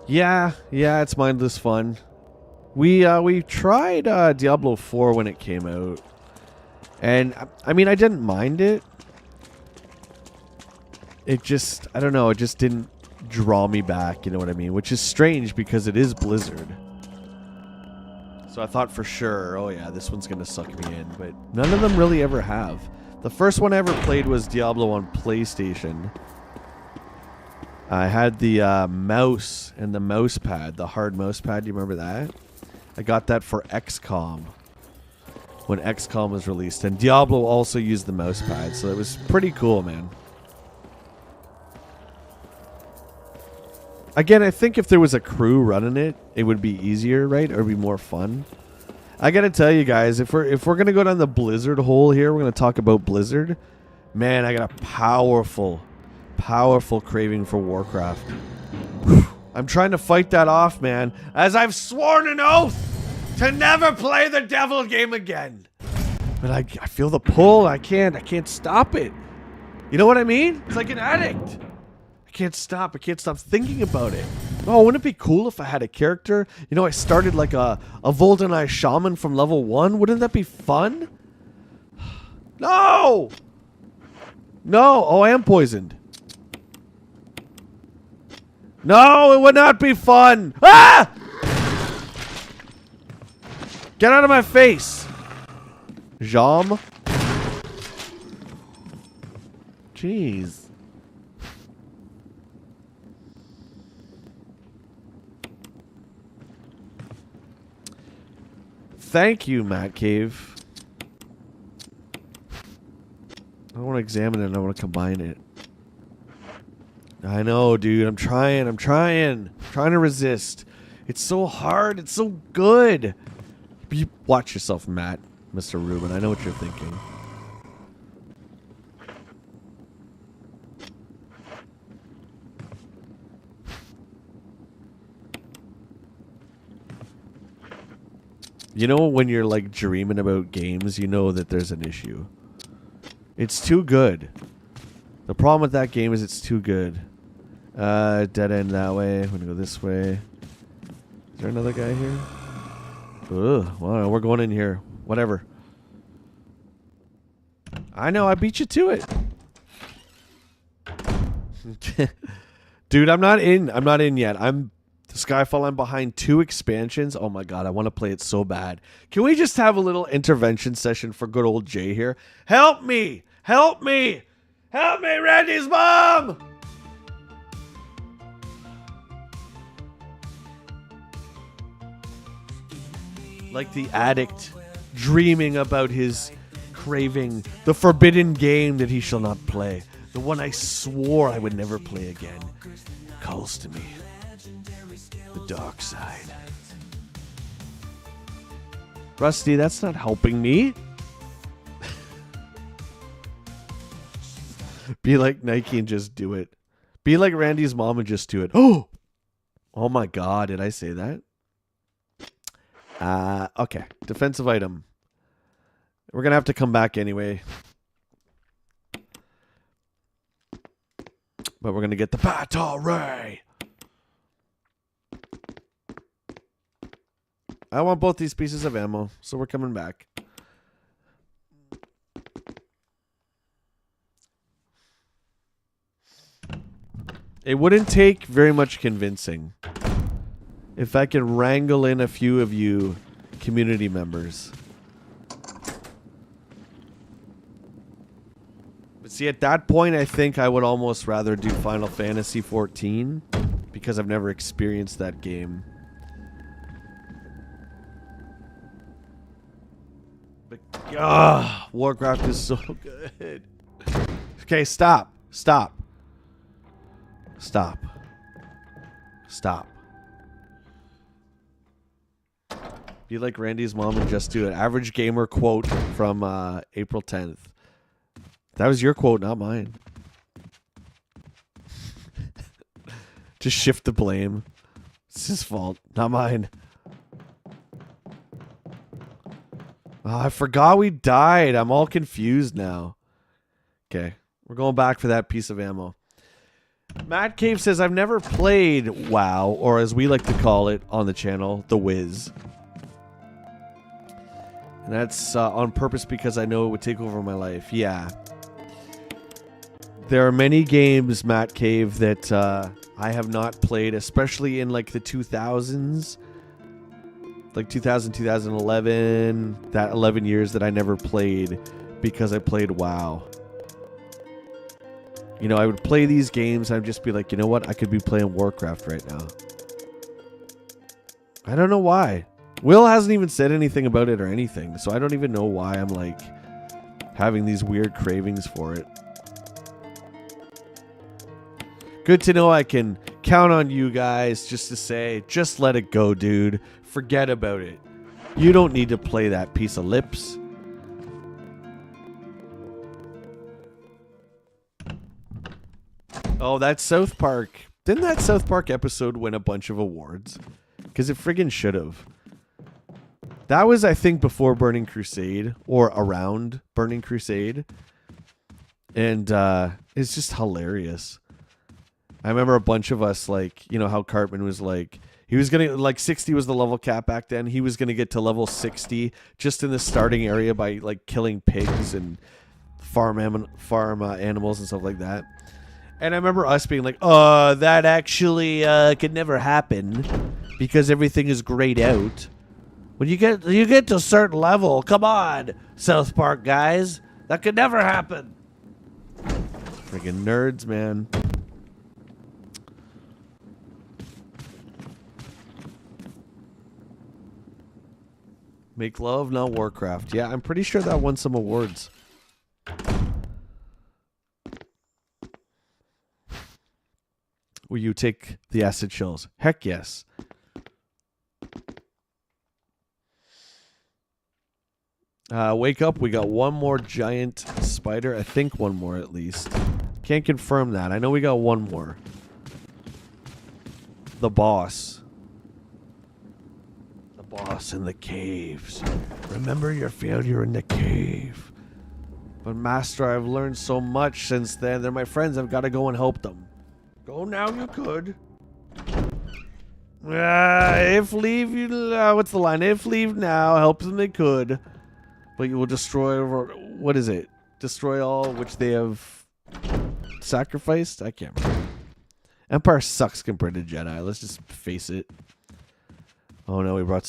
Yeah, it's mindless fun. We tried Diablo 4 when it came out. And, I mean, I didn't mind it. It just, I don't know, it just didn't draw me back, you know what I mean? Which is strange because it is Blizzard. So I thought for sure, oh yeah, this one's going to suck me in. But none of them really ever have. The first one I ever played was Diablo on PlayStation. I had the mouse and the mouse pad, the hard mouse pad. Do you remember that? I got that for XCOM when XCOM was released. And Diablo also used the mouse pad, so it was pretty cool, man. Again, I think if there was a crew running it, it would be easier, right? Or be more fun. I gotta tell you guys, if we're gonna go down the Blizzard hole here, we're gonna talk about Blizzard. Man, I got a powerful craving for Warcraft. I'm trying to fight that off, man, as I've sworn an oath to never play the devil game again. But I feel the pull. I can't stop it. You know what I mean? It's like an addict. I can't stop thinking about it. Oh, wouldn't it be cool if I had a character? You know, I started like a Voldenai shaman from level 1. Wouldn't that be fun? No! No! Oh, I am poisoned. No, it would not be fun. Ah! Get out of my face. Jam. Jeez. Thank you, Matt Cave. I don't want to examine it. I want to combine it. I know, dude. I'm trying to resist. It's so hard. It's so good. You watch yourself, Matt. Mr. Rubin. I know what you're thinking. You know when you're like dreaming about games, you know that there's an issue. It's too good. The problem with that game is it's too good. Dead end that way. I'm gonna go this way. Is there another guy here? Ugh, well, we're going in here. Whatever. I know, I beat you to it. Dude, I'm not in yet. Skyfall, I'm behind 2 expansions. Oh my god, I want to play it so bad. Can we just have a little intervention session for good old Jay here? Help me! Help me! Help me, Randy's mom! Like the addict dreaming about his craving, the forbidden game that he shall not play, the one I swore I would never play again, calls to me. The dark side. Rusty, that's not helping me. Be like Nike and just do it. Be like Randy's mom and just do it. Oh! Oh my god, did I say that? Okay. Defensive item. We're gonna have to come back anyway. But we're gonna get the battle ray. I want both these pieces of ammo, so we're coming back. It wouldn't take very much convincing if I could wrangle in a few of you community members. But see, at that point, I think I would almost rather do Final Fantasy XIV because I've never experienced that game. But, Warcraft is so good. Okay, stop. Stop. Stop. Stop. Be like Randy's mom and just do it. Average gamer quote from April 10th. That was your quote, not mine. Just shift the blame. It's his fault, not mine. Oh, I forgot we died. I'm all confused now. Okay, we're going back for that piece of ammo. Matt Cave says, I've never played WoW, or as we like to call it on the channel, The Wiz. And that's on purpose because I know it would take over my life. Yeah. There are many games, Matt Cave, that I have not played, especially in like the 2000s. Like 2000, 2011, that 11 years that I never played because I played WoW. You know, I would play these games and I'd just be like, you know what? I could be playing Warcraft right now. I don't know why. Will hasn't even said anything about it or anything, so I don't even know why I'm like having these weird cravings for it. Good to know I can count on you guys just to say, just let it go, dude. Forget about it. You don't need to play that piece of lips. Oh, that's South Park. Didn't that South Park episode win a bunch of awards? Because it friggin' should have. That was, I think, before Burning Crusade, or around Burning Crusade. And it's just hilarious. I remember a bunch of us, like, you know how Cartman was like, he was going to, like, 60 was the level cap back then. He was going to get to level 60 just in the starting area by, like, killing pigs and farm animals and stuff like that. And I remember us being like, that actually could never happen because everything is grayed out. When you get to a certain level, come on, South Park guys. That could never happen. Freaking nerds, man. Make love, not Warcraft. Yeah, I'm pretty sure that won some awards. Will you take the acid shells? Heck yes. Wake up. We got one more giant spider. I think one more at least. Can't confirm that. I know we got one more. The boss. The boss in the caves. Remember your failure in the cave. But Master, I've learned so much since then. They're my friends. I've got to go and help them. Go now, you could. If leave you... what's the line? If leave now, help them they could. But you will destroy... What is it? Destroy all which they have sacrificed? I can't remember. Empire sucks compared to Jedi. Let's just face it. Oh no, he brought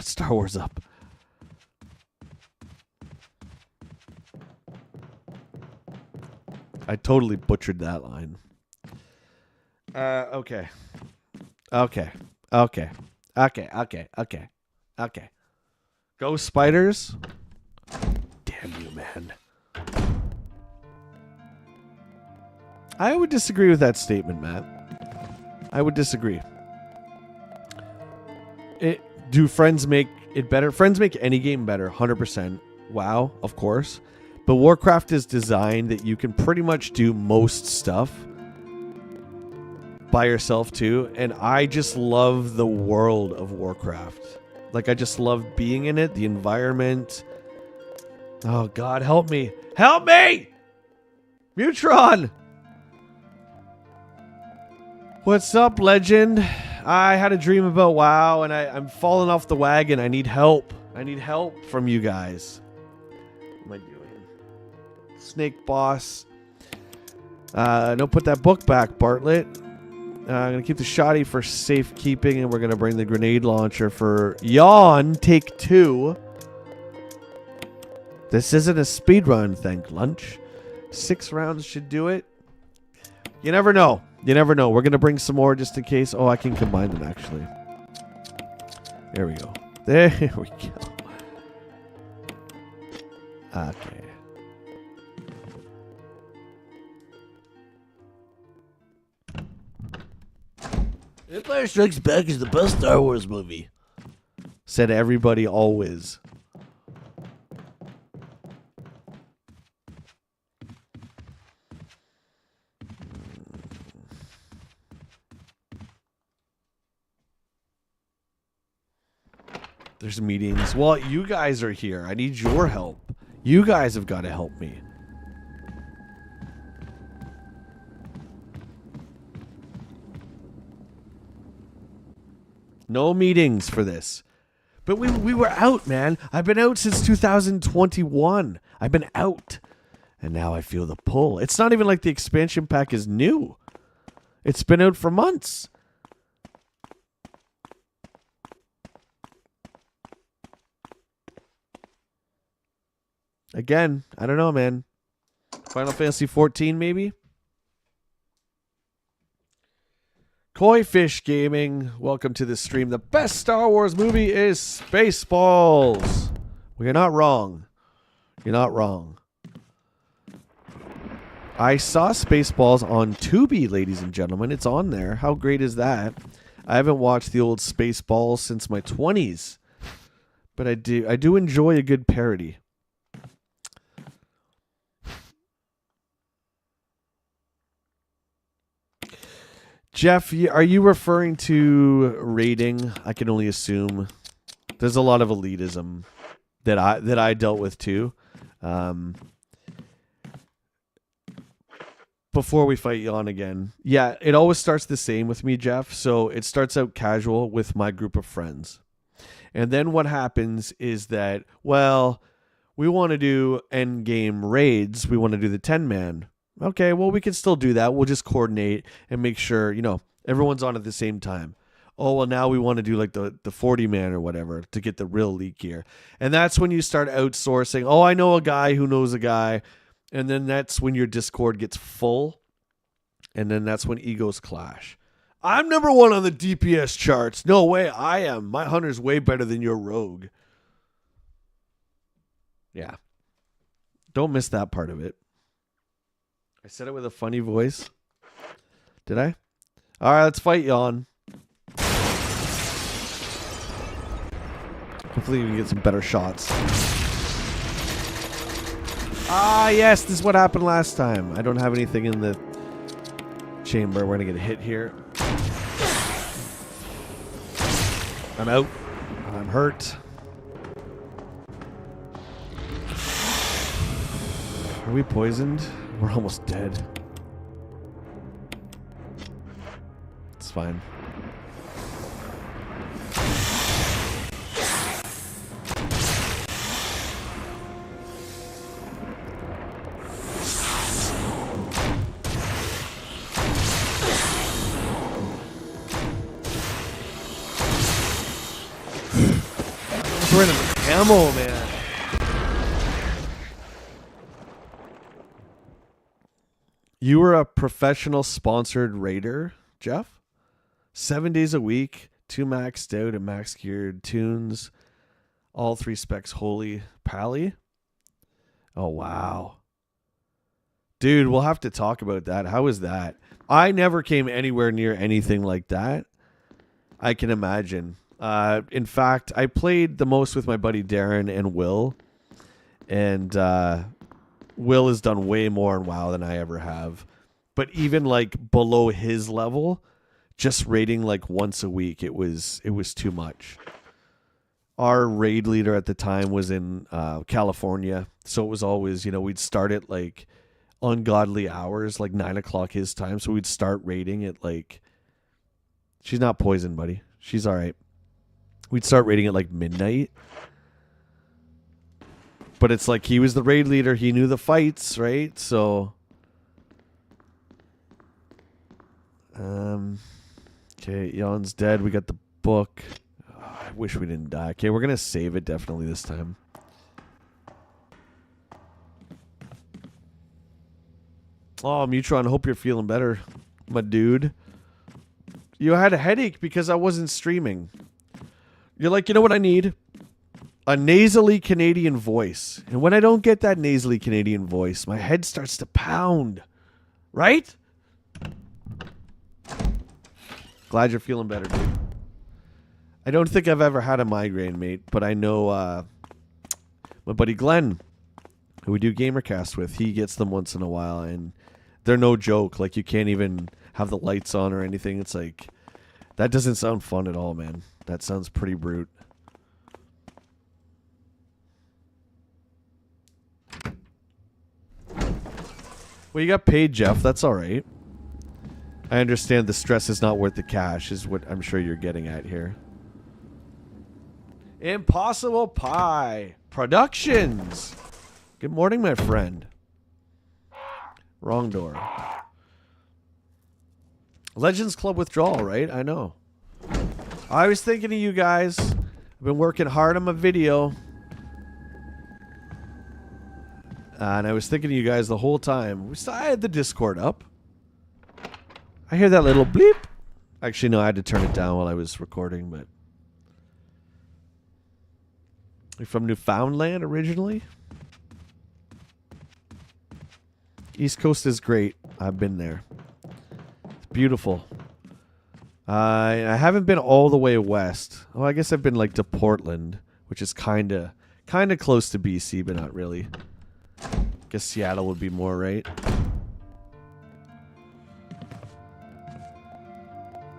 Star Wars up. I totally butchered that line. Okay. Go spiders. Damn you, man. I would disagree with that statement, Matt. I would disagree. Do friends make it better? Friends make any game better, 100%. WoW, of course. But Warcraft is designed that you can pretty much do most stuff by yourself too, and I just love the world of Warcraft. Like, I just love being in it, the environment. Oh God, help me. Help me! Mutron! What's up, legend? I had a dream about WoW, and I'm falling off the wagon. I need help. I need help from you guys. What am I doing? Snake boss. No, put that book back, Bartlett. I'm going to keep the shoddy for safekeeping, and we're going to bring the grenade launcher for Yawn. Take 2. This isn't a speed run, thank lunch. 6 rounds should do it. You never know. You never know. We're going to bring some more just in case. Oh, I can combine them, actually. There we go. There we go. Okay. Empire Strikes Back is the best Star Wars movie. Said everybody always. There's meetings. Well, you guys are here. I need your help. You guys have got to help me. No meetings for this. But we were out, man. I've been out since 2021. I've been out. And now I feel the pull. It's not even like the expansion pack is new. It's been out for months. Again, I don't know, man. Final Fantasy 14, maybe? Koi Fish Gaming, welcome to the stream. The best Star Wars movie is Spaceballs. Well, you're not wrong. You're not wrong. I saw Spaceballs on Tubi, ladies and gentlemen. It's on there. How great is that? I haven't watched the old Spaceballs since my 20s. But I do enjoy a good parody. Jeff, are you referring to rating? I can only assume. There's a lot of elitism that I dealt with too. Before we fight you on again, yeah, it always starts the same with me, Jeff. So it starts out casual with my group of friends, and then what happens is that, well, we want to do end game raids. We want to do the 10-man. Okay, well, we can still do that. We'll just coordinate and make sure, everyone's on at the same time. Oh, well, now we want to do like the 40-man or whatever to get the real leak gear. And that's when you start outsourcing. Oh, I know a guy who knows a guy. And then that's when your Discord gets full. And then that's when egos clash. I'm number one on the DPS charts. No way, I am. My hunter's way better than your rogue. Yeah. Don't miss that part of it. I said it with a funny voice. Did I? All right, let's fight, Jan. Hopefully we can get some better shots. Ah, yes, this is what happened last time. I don't have anything in the chamber. We're going to get a hit here. I'm out. I'm hurt. Are we poisoned? We're almost dead. It's fine. We're in ammo, man. You were a professional sponsored raider, Jeff? 7 days a week, 2 maxed out and max geared tunes, all 3 specs holy pally. Oh, wow. Dude, we'll have to talk about that. How is that? I never came anywhere near anything like that. I can imagine. In fact, I played the most with my buddy Darren and Will. And Will has done way more in WoW than I ever have. But even like below his level, just raiding like once a week, it was too much. Our raid leader at the time was in California. So it was always, we'd start at like ungodly hours, like 9 o'clock his time. So we'd start raiding at like, she's not poisoned, buddy. She's all right. We'd start raiding at like midnight. But it's like he was the raid leader. He knew the fights, right? So, okay, Jan's dead. We got the book. Oh, I wish we didn't die. Okay, we're going to save it definitely this time. Oh, Mutron, hope you're feeling better, my dude. You had a headache because I wasn't streaming. You're like, you know what I need? A nasally Canadian voice. And when I don't get that nasally Canadian voice, my head starts to pound. Right? Glad you're feeling better, dude. I don't think I've ever had a migraine, mate, but I know my buddy Glenn, who we do Gamercast with, he gets them once in a while, and they're no joke. Like, you can't even have the lights on or anything. It's like, that doesn't sound fun at all, man. That sounds pretty brute. Well, you got paid, Jeff. That's all right. I understand the stress is not worth the cash, is what I'm sure you're getting at here. Impossible Pie Productions. Good morning, my friend. Wrong door. Legends Club withdrawal, right? I know. I was thinking of you guys. I've been working hard on my video. And I was thinking of you guys the whole time. I had the Discord up. I hear that little bleep. Actually, no, I had to turn it down while I was recording, but... You're from Newfoundland originally? East Coast is great. I've been there. It's beautiful. I haven't been all the way west. Oh, I guess I've been like to Portland, which is kind of close to BC, but not really. Guess Seattle would be more, right?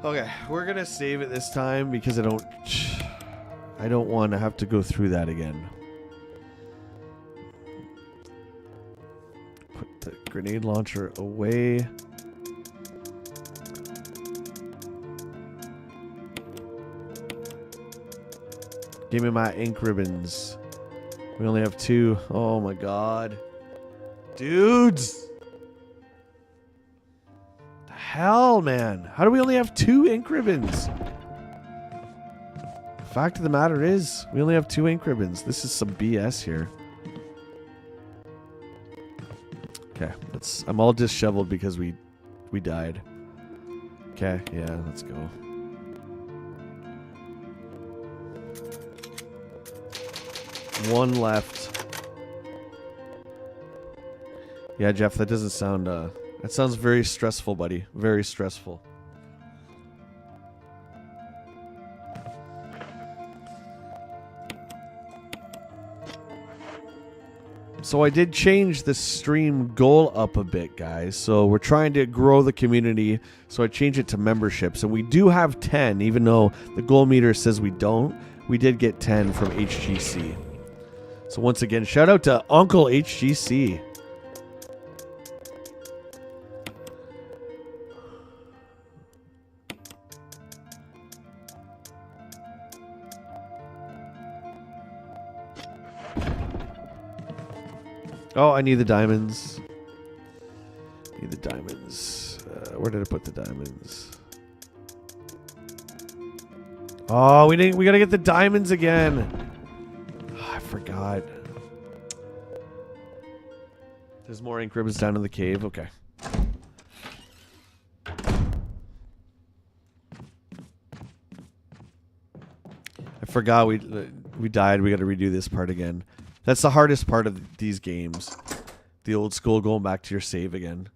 Okay, we're gonna save it this time because I don't want to have to go through that again. Put the grenade launcher away. Give me my ink ribbons. We only have 2. Oh my god. Dudes! The hell, man? How do we only have 2 ink ribbons? The fact of the matter is, we only have 2 ink ribbons. This is some BS here. Okay, I'm all disheveled because we died. Okay, yeah, let's go. One left. Yeah, Jeff, that doesn't sound, that sounds very stressful, buddy. Very stressful. So I did change the stream goal up a bit, guys. So we're trying to grow the community. So I changed it to memberships. And we do have 10, even though the goal meter says we don't. We did get 10 from HGC. So once again, shout out to Uncle HGC. Oh, I need the diamonds. Need the diamonds. Where did I put the diamonds? Oh, we gotta get the diamonds again. Oh, I forgot. There's more ink ribbons down in the cave. Okay. I forgot we died. We got to redo this part again. That's the hardest part of these games. The old school, going back to your save again.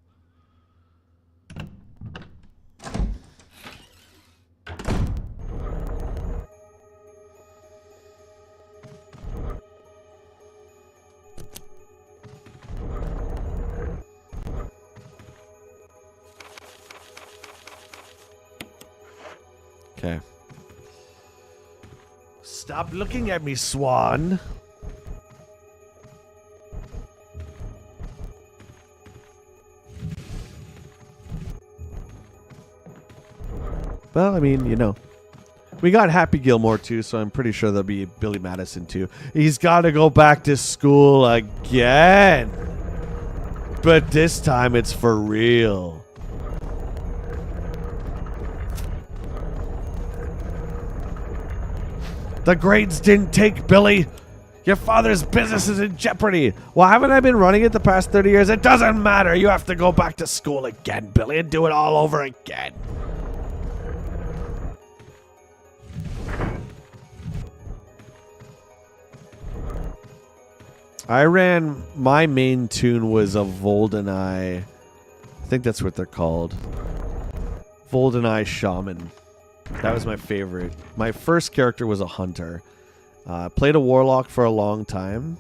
Okay. Stop looking at me, Swan. Well, I mean, you know. We got Happy Gilmore too, so I'm pretty sure there'll be Billy Madison too. He's got to go back to school again. But this time it's for real. The grades didn't take, Billy. Your father's business is in jeopardy. Well, haven't I been running it the past 30 years? It doesn't matter. You have to go back to school again, Billy, and do it all over again. My main tune was a Voldenai. I think that's what they're called. Voldenai Shaman. That was my favorite. My first character was a hunter. Played a warlock for a long time.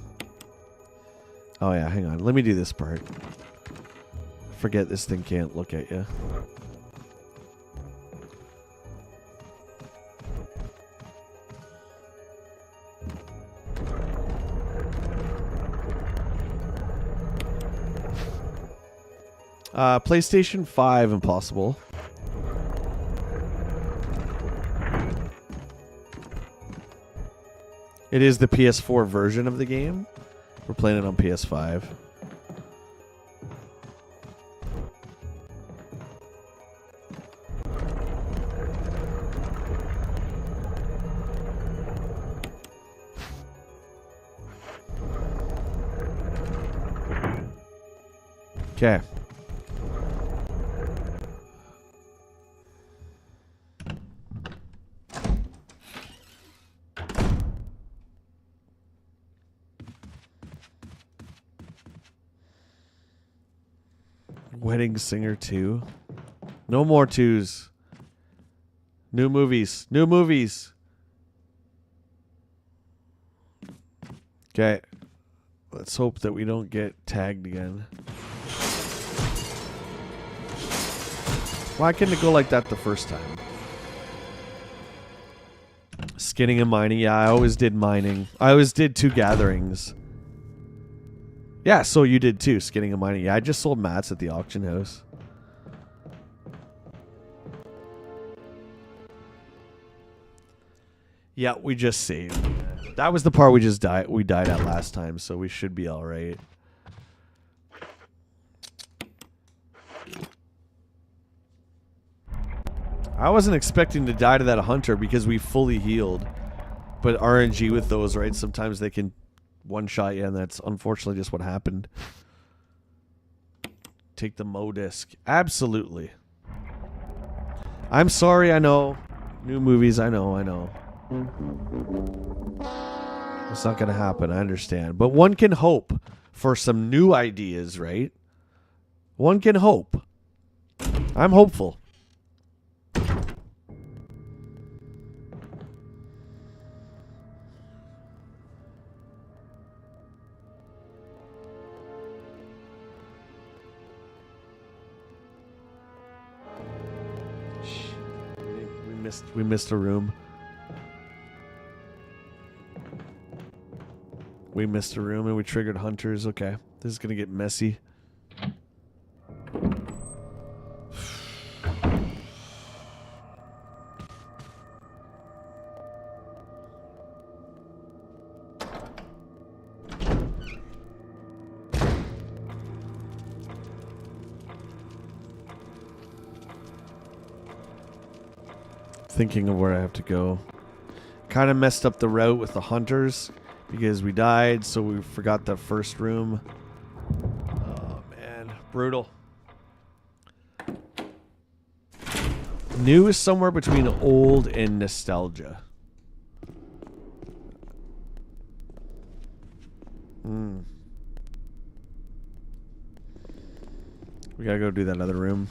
Oh yeah, hang on. Let me do this part. Forget this thing can't look at you. PlayStation 5 Impossible. It is the PS4 version of the game. We're playing it on PS5. Okay. Wedding Singer 2. No more 2s. New movies. New movies. Okay. Let's hope that we don't get tagged again. Why couldn't it go like that the first time? Skinning and mining. Yeah, I always did mining. I always did 2 gatherings. Yeah, so you did too, skinning and mining. Yeah, I just sold mats at the auction house. Yeah, we just saved. That was the part we just died. We died at last time, so we should be all right. I wasn't expecting to die to that hunter because we fully healed. But RNG with those, right? Sometimes they can one-shot you, and that's unfortunately just what happened. Take the Mo disc. Absolutely. I'm sorry, I know. New movies, I know. It's not going to happen, I understand. But one can hope for some new ideas, right? One can hope. I'm hopeful. We missed a room. We missed a room and we triggered hunters. Okay. This is going to get messy. Thinking of where I have to go. Kind of messed up the route with the hunters because we died, so we forgot the first room. Oh man, brutal. New is somewhere between old and nostalgia. We gotta go do that other room.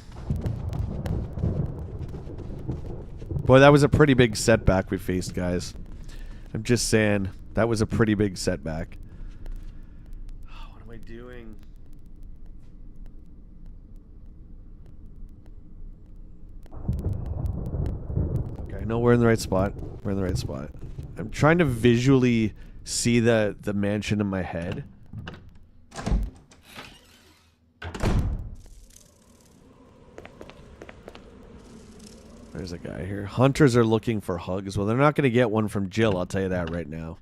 Boy, that was a pretty big setback we faced, guys. I'm just saying, that was a pretty big setback. Oh, what am I doing? Okay, no, we're in the right spot. We're in the right spot. I'm trying to visually see the mansion in my head. There's a guy here. Hunters are looking for hugs. Well, they're not going to get one from Jill, I'll tell you that right now.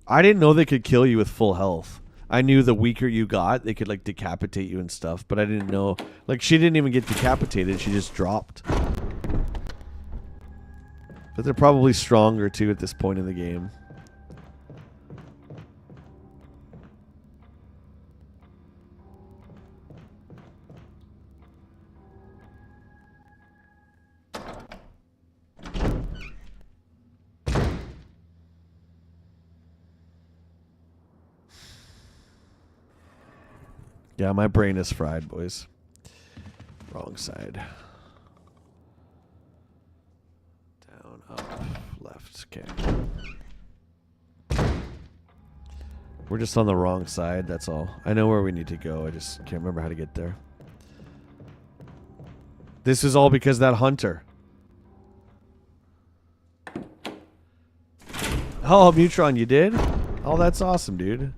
I didn't know they could kill you with full health. I knew the weaker you got, they could, like, decapitate you and stuff, but I didn't know. Like, she didn't even get decapitated. She just dropped. But they're probably stronger, too, at this point in the game. Yeah, my brain is fried, boys. Wrong side. Down, up, left. Okay. We're just on the wrong side, that's all. I know where we need to go. I just can't remember how to get there. This is all because of that hunter. Oh, Mutron, you did? Oh, that's awesome, dude.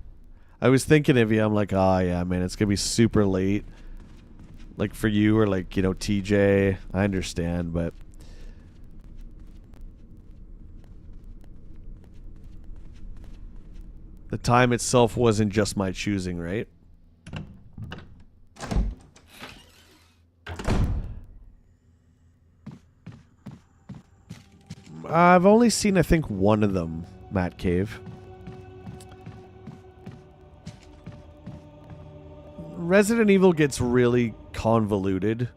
I was thinking of you. I'm like, oh, yeah, man, it's going to be super late. Like, for you or, like, you know, TJ. I understand, but... the time itself wasn't just my choosing, right? I've only seen, I think, one of them, Matt Cave. Resident Evil gets really convoluted.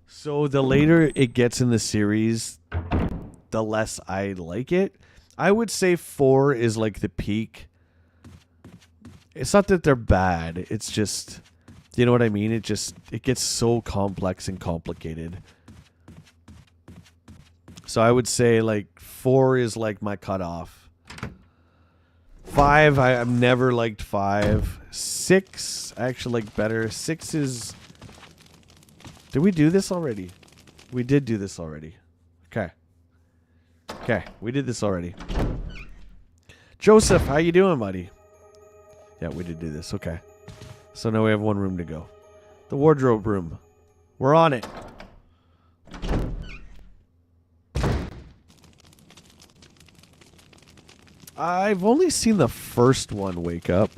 So the later it gets in the series, the less I like it. I would say 4 is like the peak. It's not that they're bad. It's just, you know what I mean? It gets so complex and complicated. So I would say like 4 is like my cutoff. 5, I've never liked 5. 6, I actually like better. 6 is... Did we do this already? We did do this already. Okay. Okay, we did this already. Joseph, how you doing, buddy? Yeah, we did do this. Okay. So now we have 1 room to go. The wardrobe room. We're on it. I've only seen the first one wake up.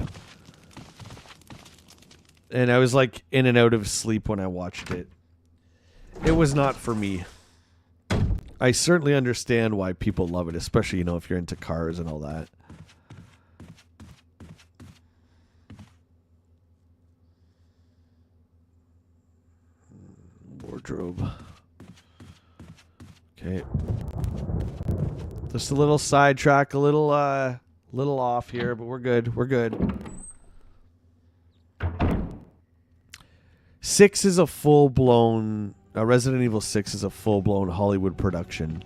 And I was like in and out of sleep when I watched it. It was not for me. I certainly understand why people love it, especially, you know, if you're into cars and all that. Wardrobe. Okay. Just a little sidetrack, a little off here, but we're good. We're good. 6 is a full-blown... Resident Evil 6 is a full-blown Hollywood production.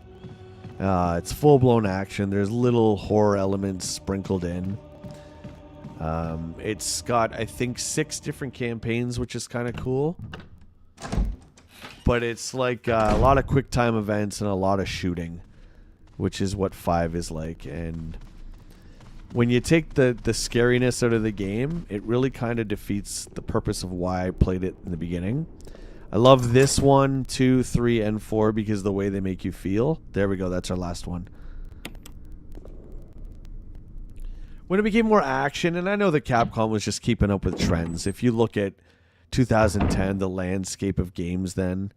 It's full-blown action. There's little horror elements sprinkled in. It's got, I think, 6 different campaigns, which is kind of cool. But it's like a lot of quick-time events and a lot of shooting, which is what 5 is like. And when you take the scariness out of the game, it really kind of defeats the purpose of why I played it in the beginning. I love this 1, 2, 3, and 4 because the way they make you feel. There we go. That's our last one. When it became more action, and I know that Capcom was just keeping up with trends. If you look at 2010, the landscape of games then,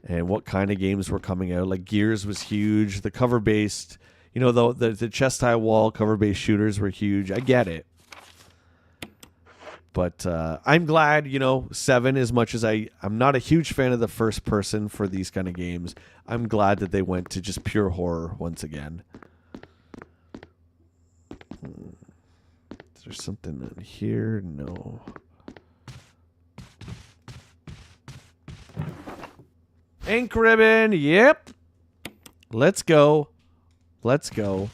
and what kind of games were coming out. Like Gears was huge. The cover-based, you know, the chest-high wall cover-based shooters were huge. I get it. But I'm glad, you know, 7, as much as I'm not a huge fan of the first person for these kind of games, I'm glad that they went to just pure horror once again. Is there something in here? No. Ink ribbon, yep. Let's go. Let's go.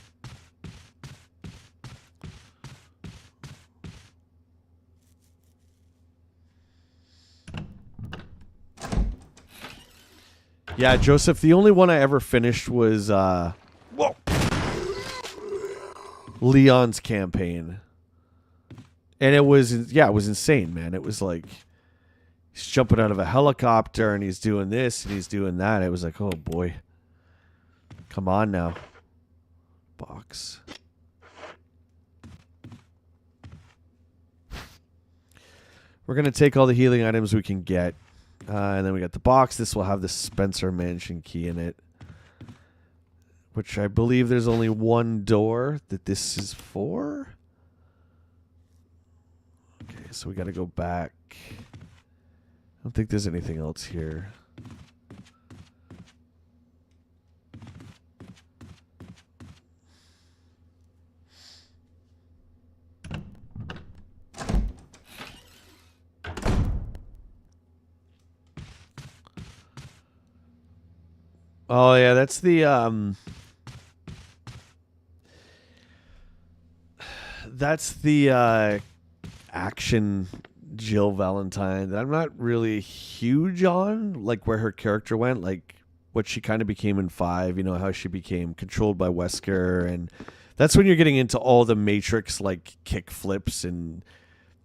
Yeah, Joseph, the only one I ever finished was Leon's campaign. And it was, yeah, it was insane, man. It was like he's jumping out of a helicopter and he's doing this and he's doing that. It was like, oh boy. Come on now. Box. We're going to take all the healing items we can get. And then we got the box. This will have the Spencer Mansion key in it. Which I believe there's only one door that this is for. Okay, so we got to go back. I don't think there's anything else here. Oh yeah, that's the action Jill Valentine that I'm not really huge on, like where her character went, like what she kind of became in 5, you know, how she became controlled by Wesker, and that's when you're getting into all the Matrix like kick flips and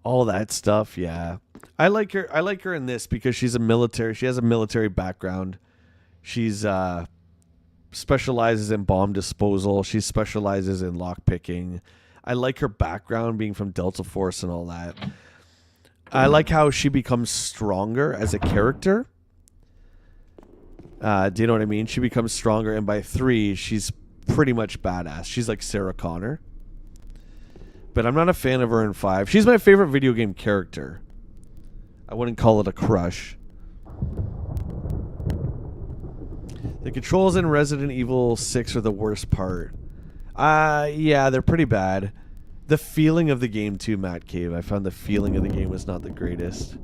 all that stuff. Yeah. I like her in this because she has a military background. She's specializes in bomb disposal. She specializes in lockpicking. I like her background being from Delta Force and all that. I like how she becomes stronger as a character. Do you know what I mean? She becomes stronger, and by 3, she's pretty much badass. She's like Sarah Connor. But I'm not a fan of her in 5. She's my favorite video game character. I wouldn't call it a crush. The controls in Resident Evil 6 are the worst part. Yeah, they're pretty bad. The feeling of the game too, Matt Cave. I found the feeling of the game was not the greatest.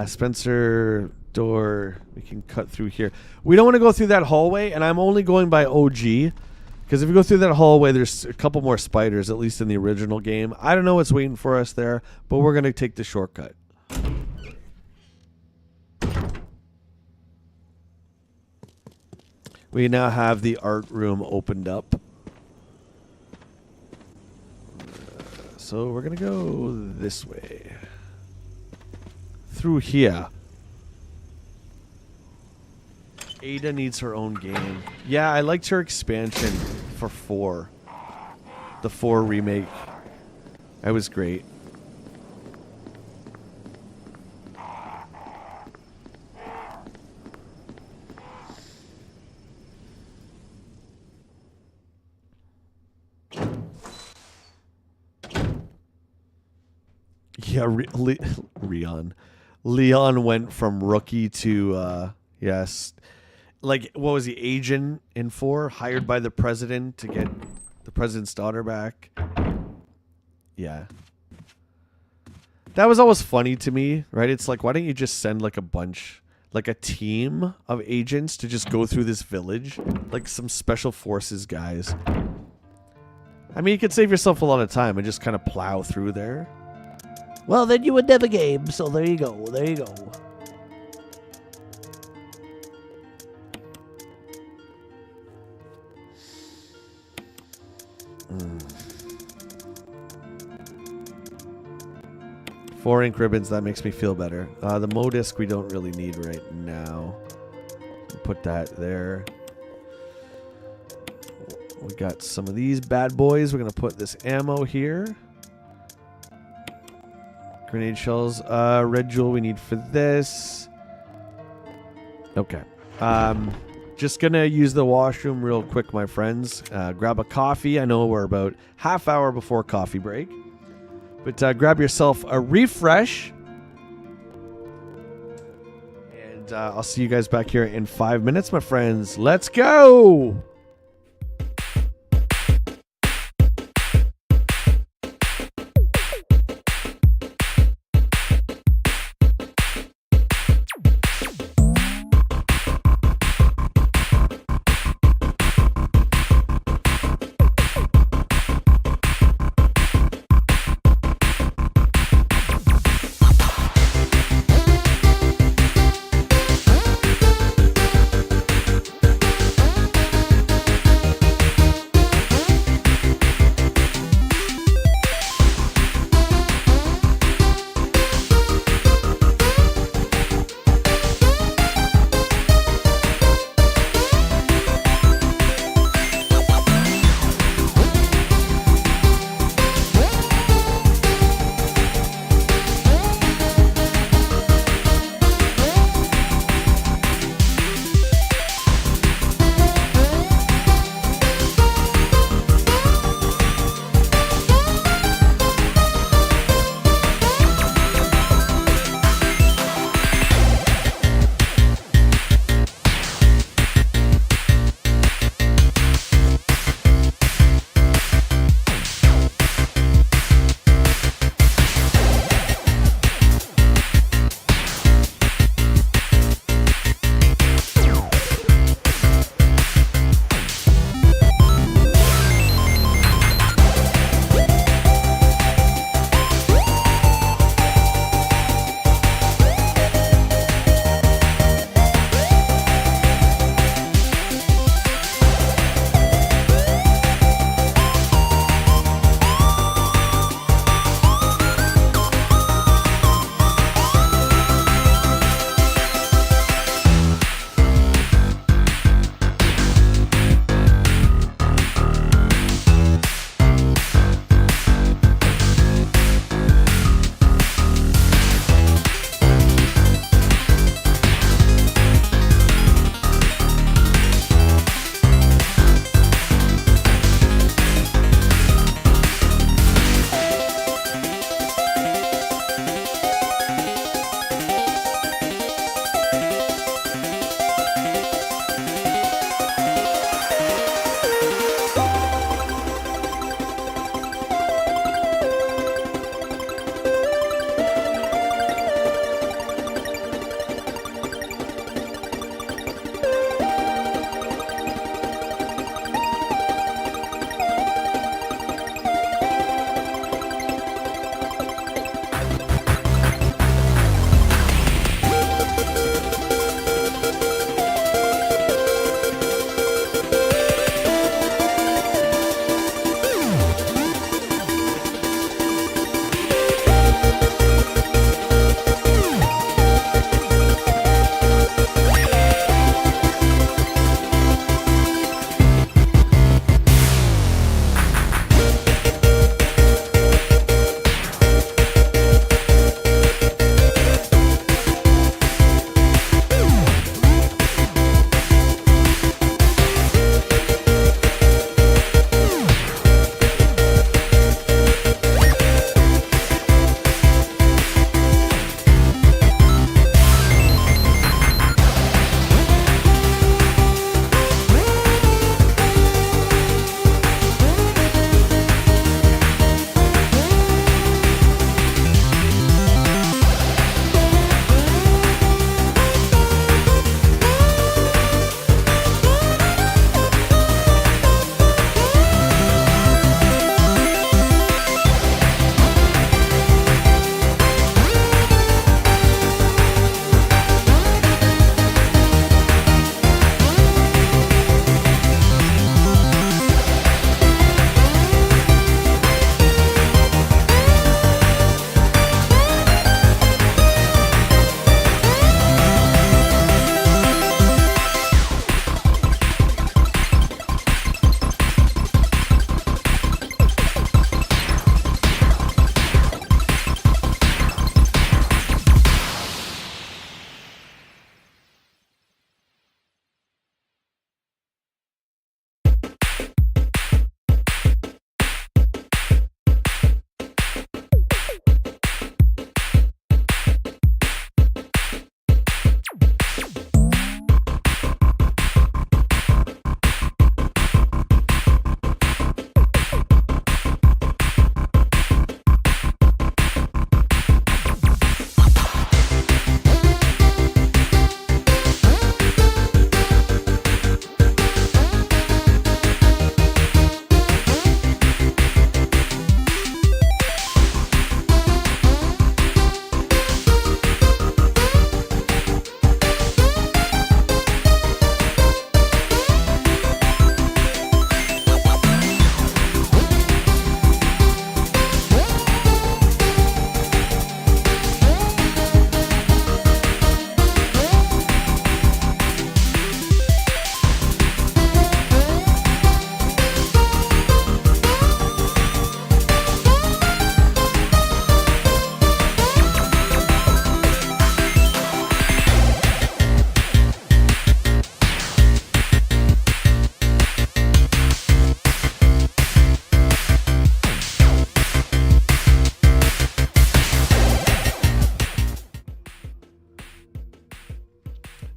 Spencer door. We can cut through here. We don't want to go through that hallway, and I'm only going by OG. Because if you go through that hallway, there's a couple more spiders, at least in the original game. I don't know what's waiting for us there, but we're going to take the shortcut. We now have the art room opened up. So we're going to go this way. Through here. Ada needs her own game. Yeah, I liked her expansion for 4. The 4 remake. That was great. Yeah, Leon went from rookie to, yes. Like, what was he, agent in 4? Hired by the president to get the president's daughter back. Yeah. That was always funny to me, right? It's like, why don't you just send like a bunch, like a team of agents to just go through this village? Like some special forces guys. I mean, you could save yourself a lot of time and just kind of plow through there. Well, then you would never game, so there you go, there you go. Four ink ribbons, that makes me feel better. The Modisc we don't really need right now. Put that there. We got some of these bad boys. We're going to put this ammo here. Grenade shells. Red jewel we need for this. Okay. Just going to use the washroom real quick, my friends. Grab a coffee. I know we're about half hour before coffee break. But grab yourself a refresh. And I'll see you guys back here in 5 minutes, my friends. Let's go!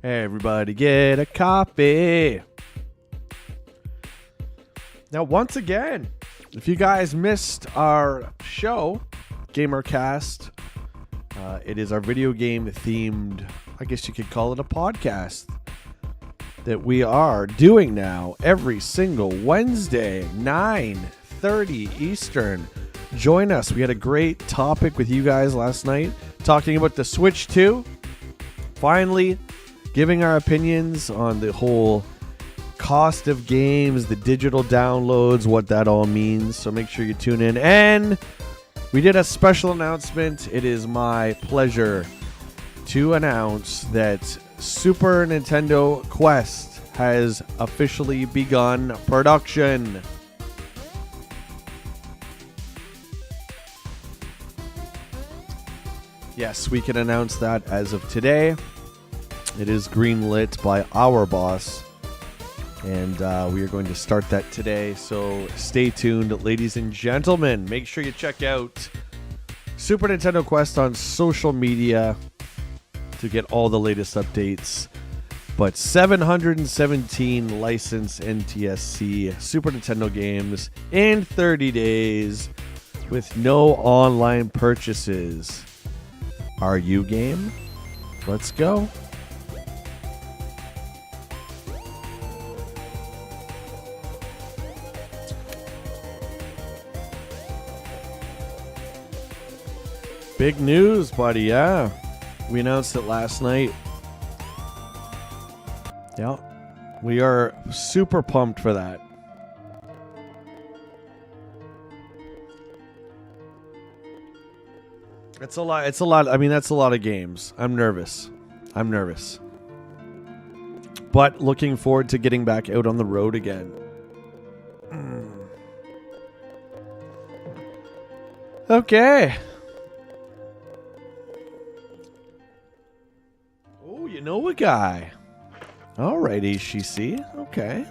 Hey, everybody, get a copy. Now, once again, if you guys missed our show, Gamercast, it is our video game themed, I guess you could call it a podcast, that we are doing now every single Wednesday, 9:30 Eastern. Join us. We had a great topic with you guys last night, talking about the Switch 2. Finally, giving our opinions on the whole cost of games, the digital downloads, what that all means. So make sure you tune in. And we did a special announcement. It is my pleasure to announce that Super Nintendo Quest has officially begun production. Yes, we can announce that as of today. It is greenlit by our boss, and we are going to start that today. So stay tuned, ladies and gentlemen. Make sure you check out Super Nintendo Quest on social media to get all the latest updates. But 717 licensed NTSC Super Nintendo games in 30 days with no online purchases. Are you game? Let's go. Big news, buddy, yeah. We announced it last night. Yeah. We are super pumped for that. It's a lot. I mean, that's a lot of games. I'm nervous. But looking forward to getting back out on the road again. Okay. Oh, you know a guy. All right, HCC. Okay.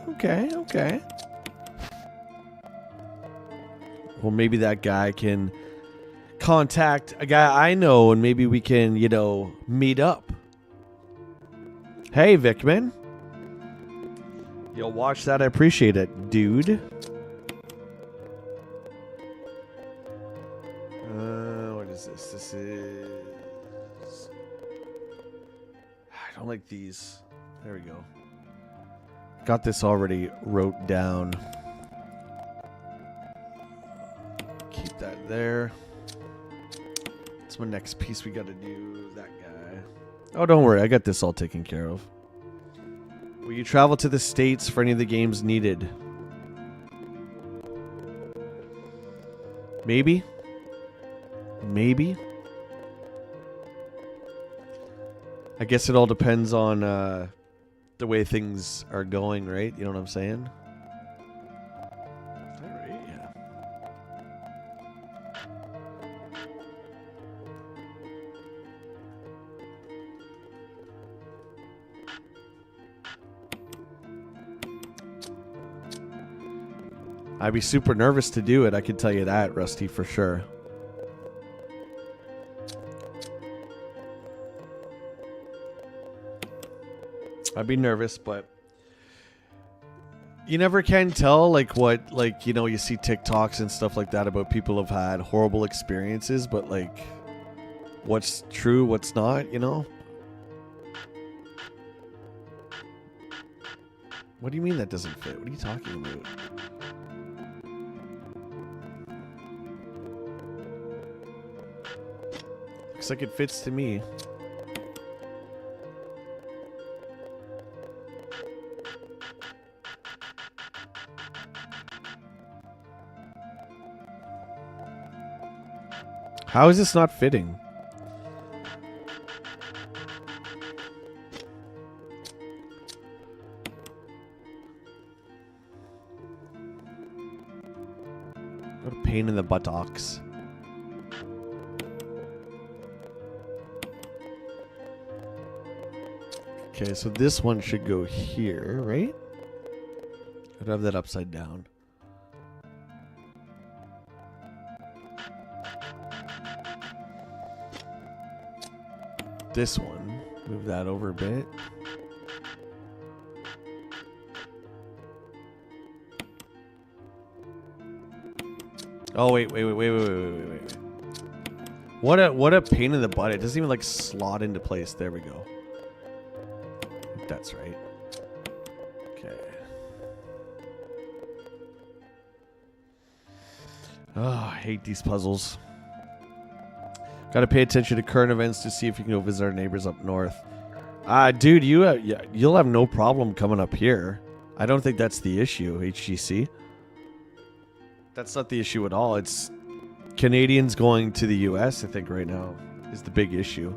Well, maybe that guy can contact a guy I know, and maybe we can, meet up. Hey, Vickman. You'll watch that. I appreciate it, dude. What is this? This is... I don't like these. There we go. Got this already wrote down. Keep that there. That's my next piece we got to do. That guy. Oh, don't worry. I got this all taken care of. Will you travel to the States for any of the games needed? Maybe. I guess it all depends on the way things are going, right? You know what I'm saying? All right, yeah. I'd be super nervous to do it. I can tell you that, Rusty, for sure. I'd be nervous, but you never can tell, you see TikToks and stuff like that about people who've had horrible experiences, but, what's true, what's not, What do you mean that doesn't fit? What are you talking about? Looks like it fits to me. How is this not fitting? What a pain in the buttocks. Okay, so this one should go here, right? I'd have that upside down. This one, move that over a bit. Oh, wait. What a pain in the butt. It doesn't even, like, slot into place. There we go. That's right. Okay. Oh, I hate these puzzles. Gotta pay attention to current events to see if you can go visit our neighbors up north. Dude, you'll have no problem coming up here. I don't think that's the issue, HGC. That's not the issue at all. It's Canadians going to the US, I think, right now is the big issue.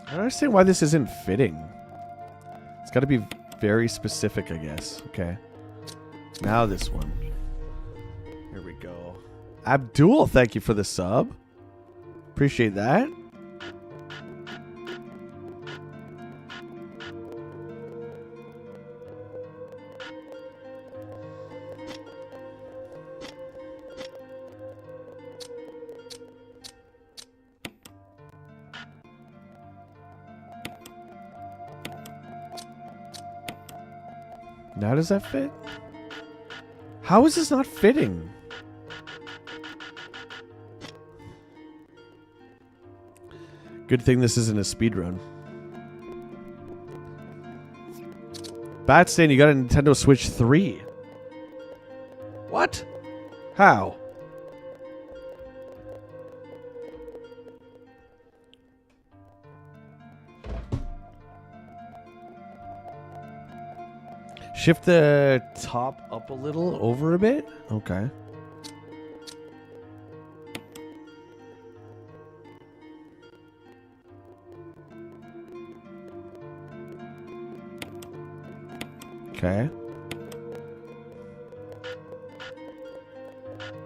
I don't understand why this isn't fitting. It's got to be very specific, I guess. Okay. Now this one. Here we go. Abdul, thank you for the sub. Appreciate that. Now does that fit? How is this not fitting? Good thing this isn't a speedrun. Batstain, you got a Nintendo Switch 3. What? How? Shift the top up a little, over a bit? Okay. Okay.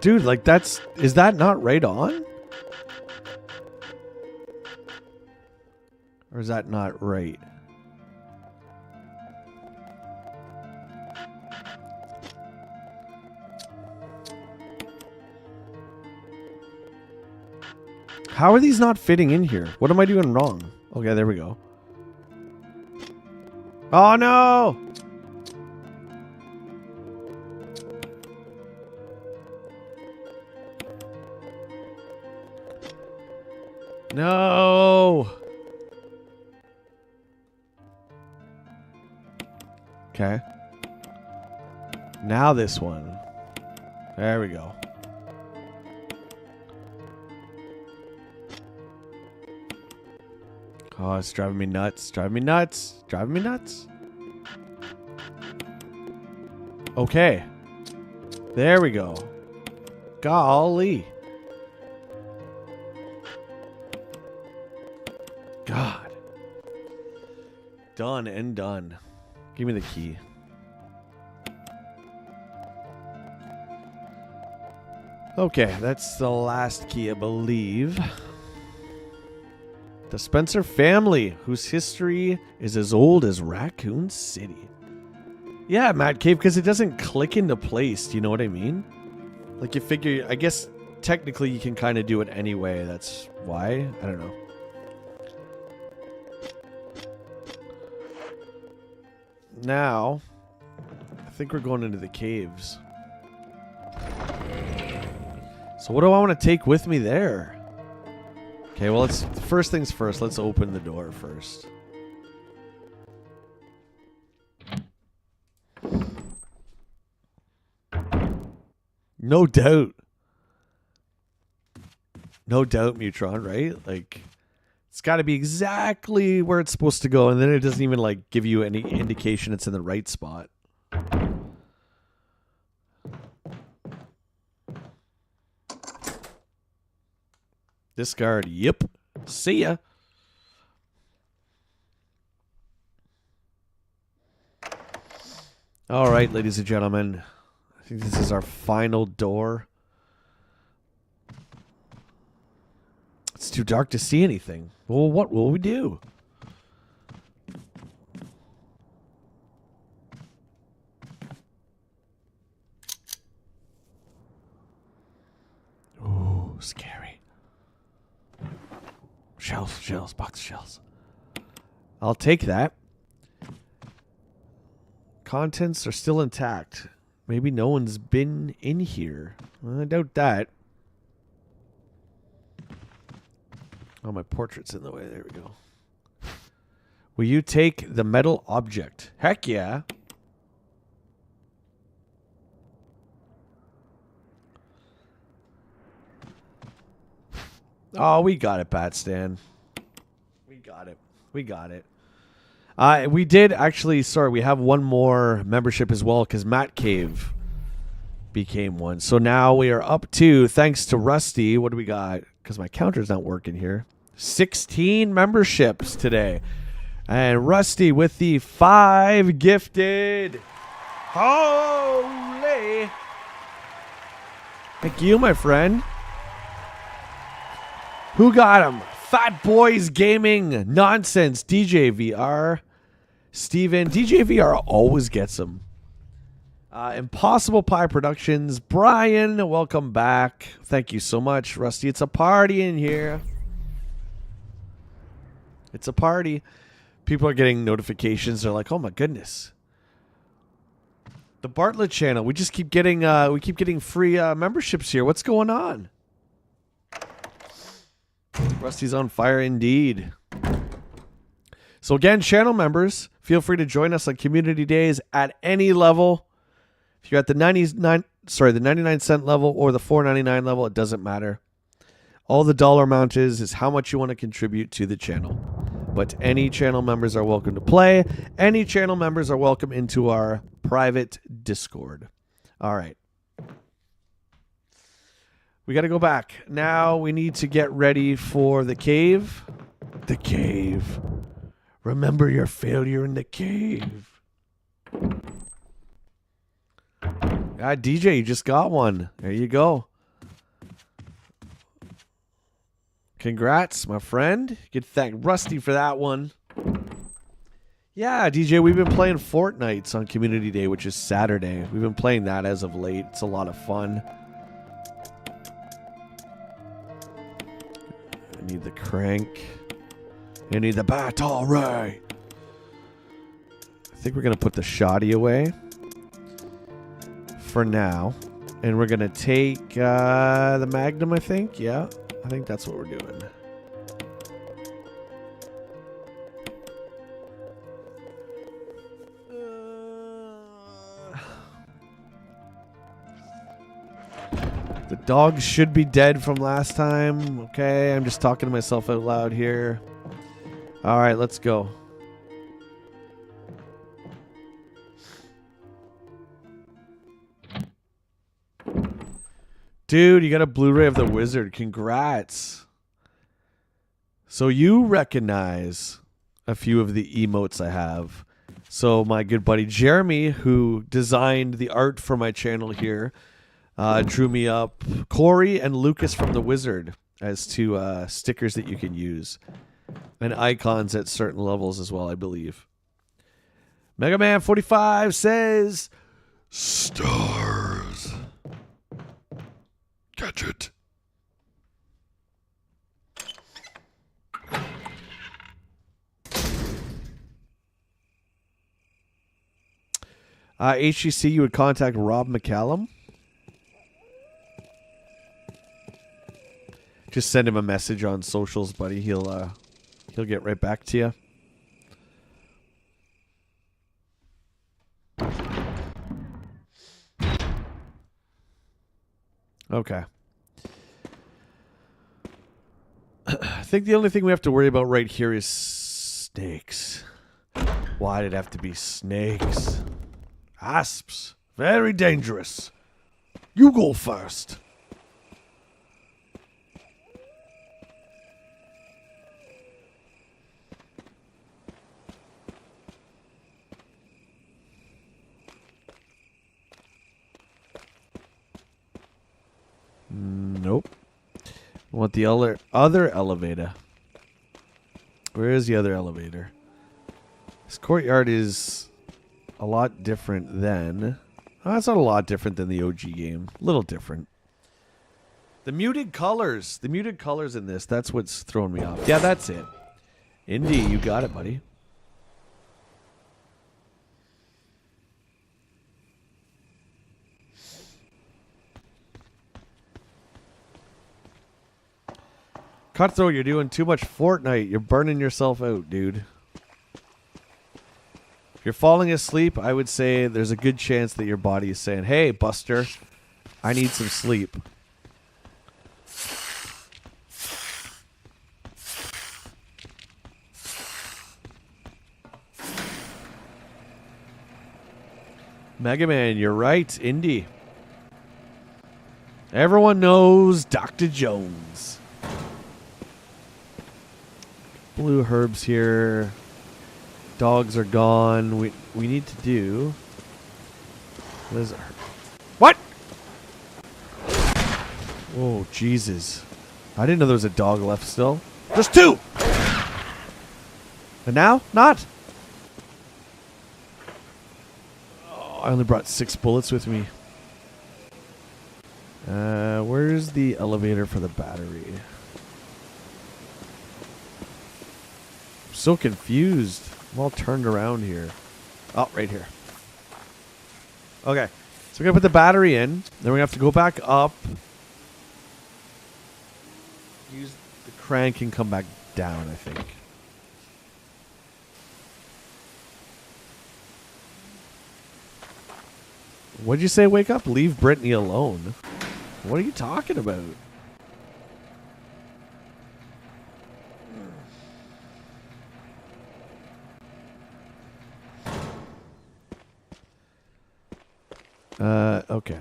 Dude, like is that not right on? Or is that not right? How are these not fitting in here? What am I doing wrong? Okay, there we go. Oh no! No! Okay. Now this one. There we go. Oh, it's driving me nuts. Driving me nuts. Driving me nuts. Okay. There we go. Golly. God. Done and done. Give me the key. Okay, that's the last key, I believe. The Spencer family, whose history is as old as Raccoon City. Yeah, Matt Cave, because it doesn't click into place. Do you know what I mean? Like, you figure, I guess, technically you can kind of do it anyway. That's why. I don't know. Now, I think we're going into the caves. So what do I want to take with me there? Okay, well, let's first things first. Let's open the door first. No doubt. No doubt, Mutron, right? Like, it's got to be exactly where it's supposed to go, and then it doesn't even, like, give you any indication it's in the right spot. Discard. Yep. See ya. All right, ladies and gentlemen. I think this is our final door. It's too dark to see anything. Well, what will we do? Ooh, scary. Shells, box of shells. I'll take that. Contents are still intact. Maybe no one's been in here. I doubt that. Oh, my portrait's in the way. There we go. Will you take the metal object? Heck yeah. Oh, we got it, Bat Stan. We got it. We got it. We did actually, sorry, we have one more membership as well because Matt Cave became one. So now we are up to, thanks to Rusty, what do we got? Because my counter's not working here. 16 memberships today. And Rusty with the 5 gifted. Holy. Thank you, my friend. Who got him? Fat Boys Gaming Nonsense. DJ VR. Steven. DJ VR always gets him. Impossible Pie Productions. Brian, welcome back. Thank you so much, Rusty. It's a party in here. It's a party. People are getting notifications. They're like, oh my goodness. The Bartlett channel. We just keep getting free memberships here. What's going on? Rusty's on fire indeed. So again, channel members, feel free to join us on community days at any level. If you're at the 99 cent level or the $4.99 level, it doesn't matter. All the dollar amount is how much you want to contribute to the channel. But any channel members are welcome to play. Any channel members are welcome into our private Discord. All right. We got to go back. Now we need to get ready for the cave. The cave. Remember your failure in the cave. DJ, you just got one. There you go. Congrats, my friend. You can thank Rusty for that one. Yeah, DJ, we've been playing Fortnite on Community Day, which is Saturday. We've been playing that as of late. It's a lot of fun. I need the crank. I need the battle ray. I think we're going to put the shoddy away for now. And we're going to take the Magnum, I think. Yeah, I think that's what we're doing. The dog should be dead from last time. Okay, I'm just talking to myself out loud here. All right, let's go. Dude, you got a Blu-ray of The Wizard. Congrats. So you recognize a few of the emotes I have. So my good buddy Jeremy, who designed the art for my channel here, drew me up Corey and Lucas from The Wizard as two stickers that you can use. And icons at certain levels as well, I believe. Mega Man 45 says, stars. Catch it. HGC, you would contact Rob McCallum. Just send him a message on socials, buddy. He'll get right back to you. Okay. I think the only thing we have to worry about right here is snakes. Why did it have to be snakes? Asps. Very dangerous. You go first. Nope. I want the other elevator. Where is the other elevator? This courtyard is a lot different than... Oh, it's not a lot different than the OG game. A little different. The muted colors. The muted colors in this. That's what's throwing me off. Yeah, that's it. Indy, you got it, buddy. Cutthroat, you're doing too much Fortnite. You're burning yourself out, dude. If you're falling asleep, I would say there's a good chance that your body is saying, hey, Buster, I need some sleep. Mega Man, you're right. Indy. Everyone knows Dr. Jones. Blue herbs here. Dogs are gone. We need to do. What? Oh Jesus! I didn't know there was a dog left still. There's 2. And now not. Oh, I only brought 6 bullets with me. Where's the elevator for the battery? I'm so confused. I'm all turned around here. Oh, right here. Okay. So we're going to put the battery in. Then we're going to have to go back up. Use the crank and come back down, I think. What'd you say, wake up? Leave Brittany alone. What are you talking about? Okay.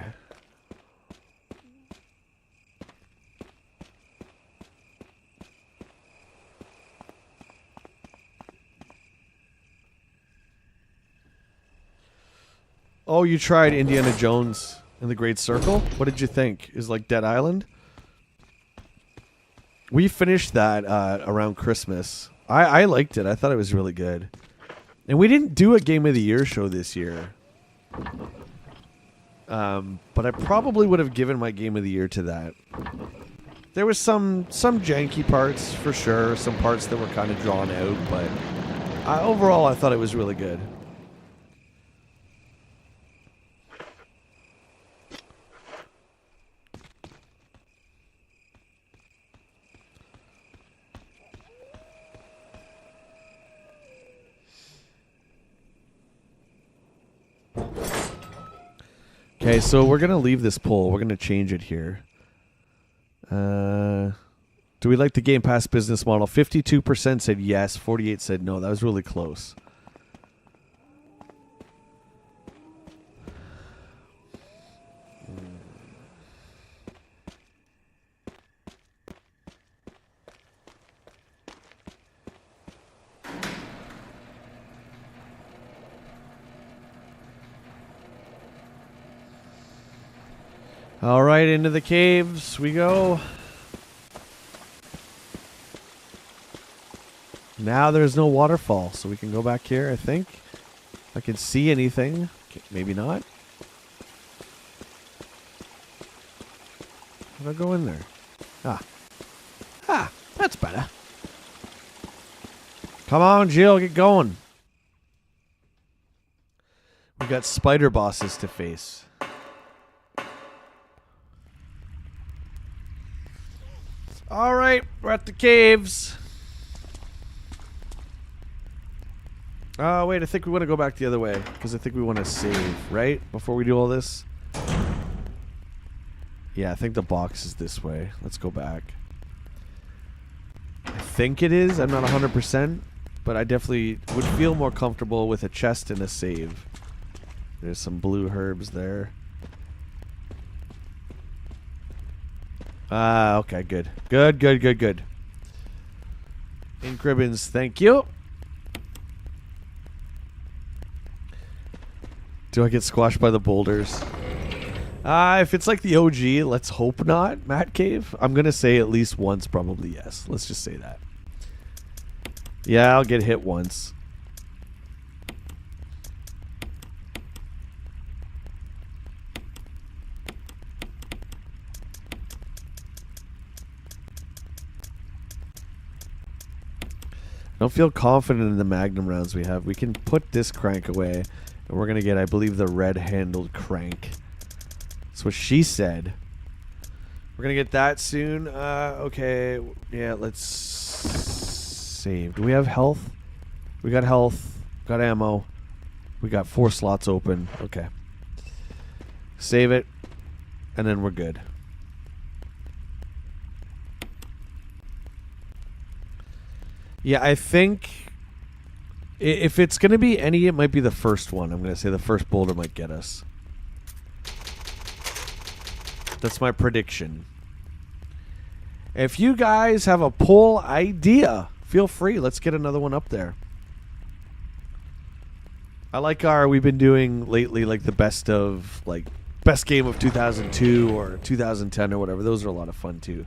Oh, you tried Indiana Jones and the Great Circle? What did you think? Is like Dead Island? We finished that around Christmas. I liked it. I thought it was really good. And we didn't do a Game of the Year show this year. But I probably would have given my Game of the Year to that. There was some janky parts, for sure. Some parts that were kind of drawn out. But overall, I thought it was really good. Okay, so we're going to leave this poll. We're going to change it here. Do we like the Game Pass business model? 52% said yes. 48% said no. That was really close. All right, into the caves we go. Now there's no waterfall, so we can go back here, I think. If I can see anything. Okay, maybe not. How do I go in there? Ah, that's better. Come on, Jill, get going. We got spider bosses to face. All right, we're at the caves. Oh, wait, I think we want to go back the other way because I think we want to save, right? Before we do all this. Yeah, I think the box is this way. Let's go back. I think it is. I'm not 100%, but I definitely would feel more comfortable with a chest and a save. There's some blue herbs there. Okay, good. Good. Ink ribbons, thank you. Do I get squashed by the boulders? If it's like the OG, let's hope not, Matt Cave. I'm going to say at least once, probably yes. Let's just say that. Yeah, I'll get hit once. don't feel confident in the Magnum rounds we have. We can put this crank away, and we're going to get, I believe, the red-handled crank. That's what she said. We're going to get that soon. Okay. Yeah, let's save. Do we have health? We got health. Got ammo. We got 4 slots open. Okay. Save it, and then we're good. Yeah, I think if it's going to be any, it might be the first one. I'm going to say the first boulder might get us. That's my prediction. If you guys have a poll idea, feel free. Let's get another one up there. I like we've been doing lately, like the best game of 2002 or 2010 or whatever. Those are a lot of fun too.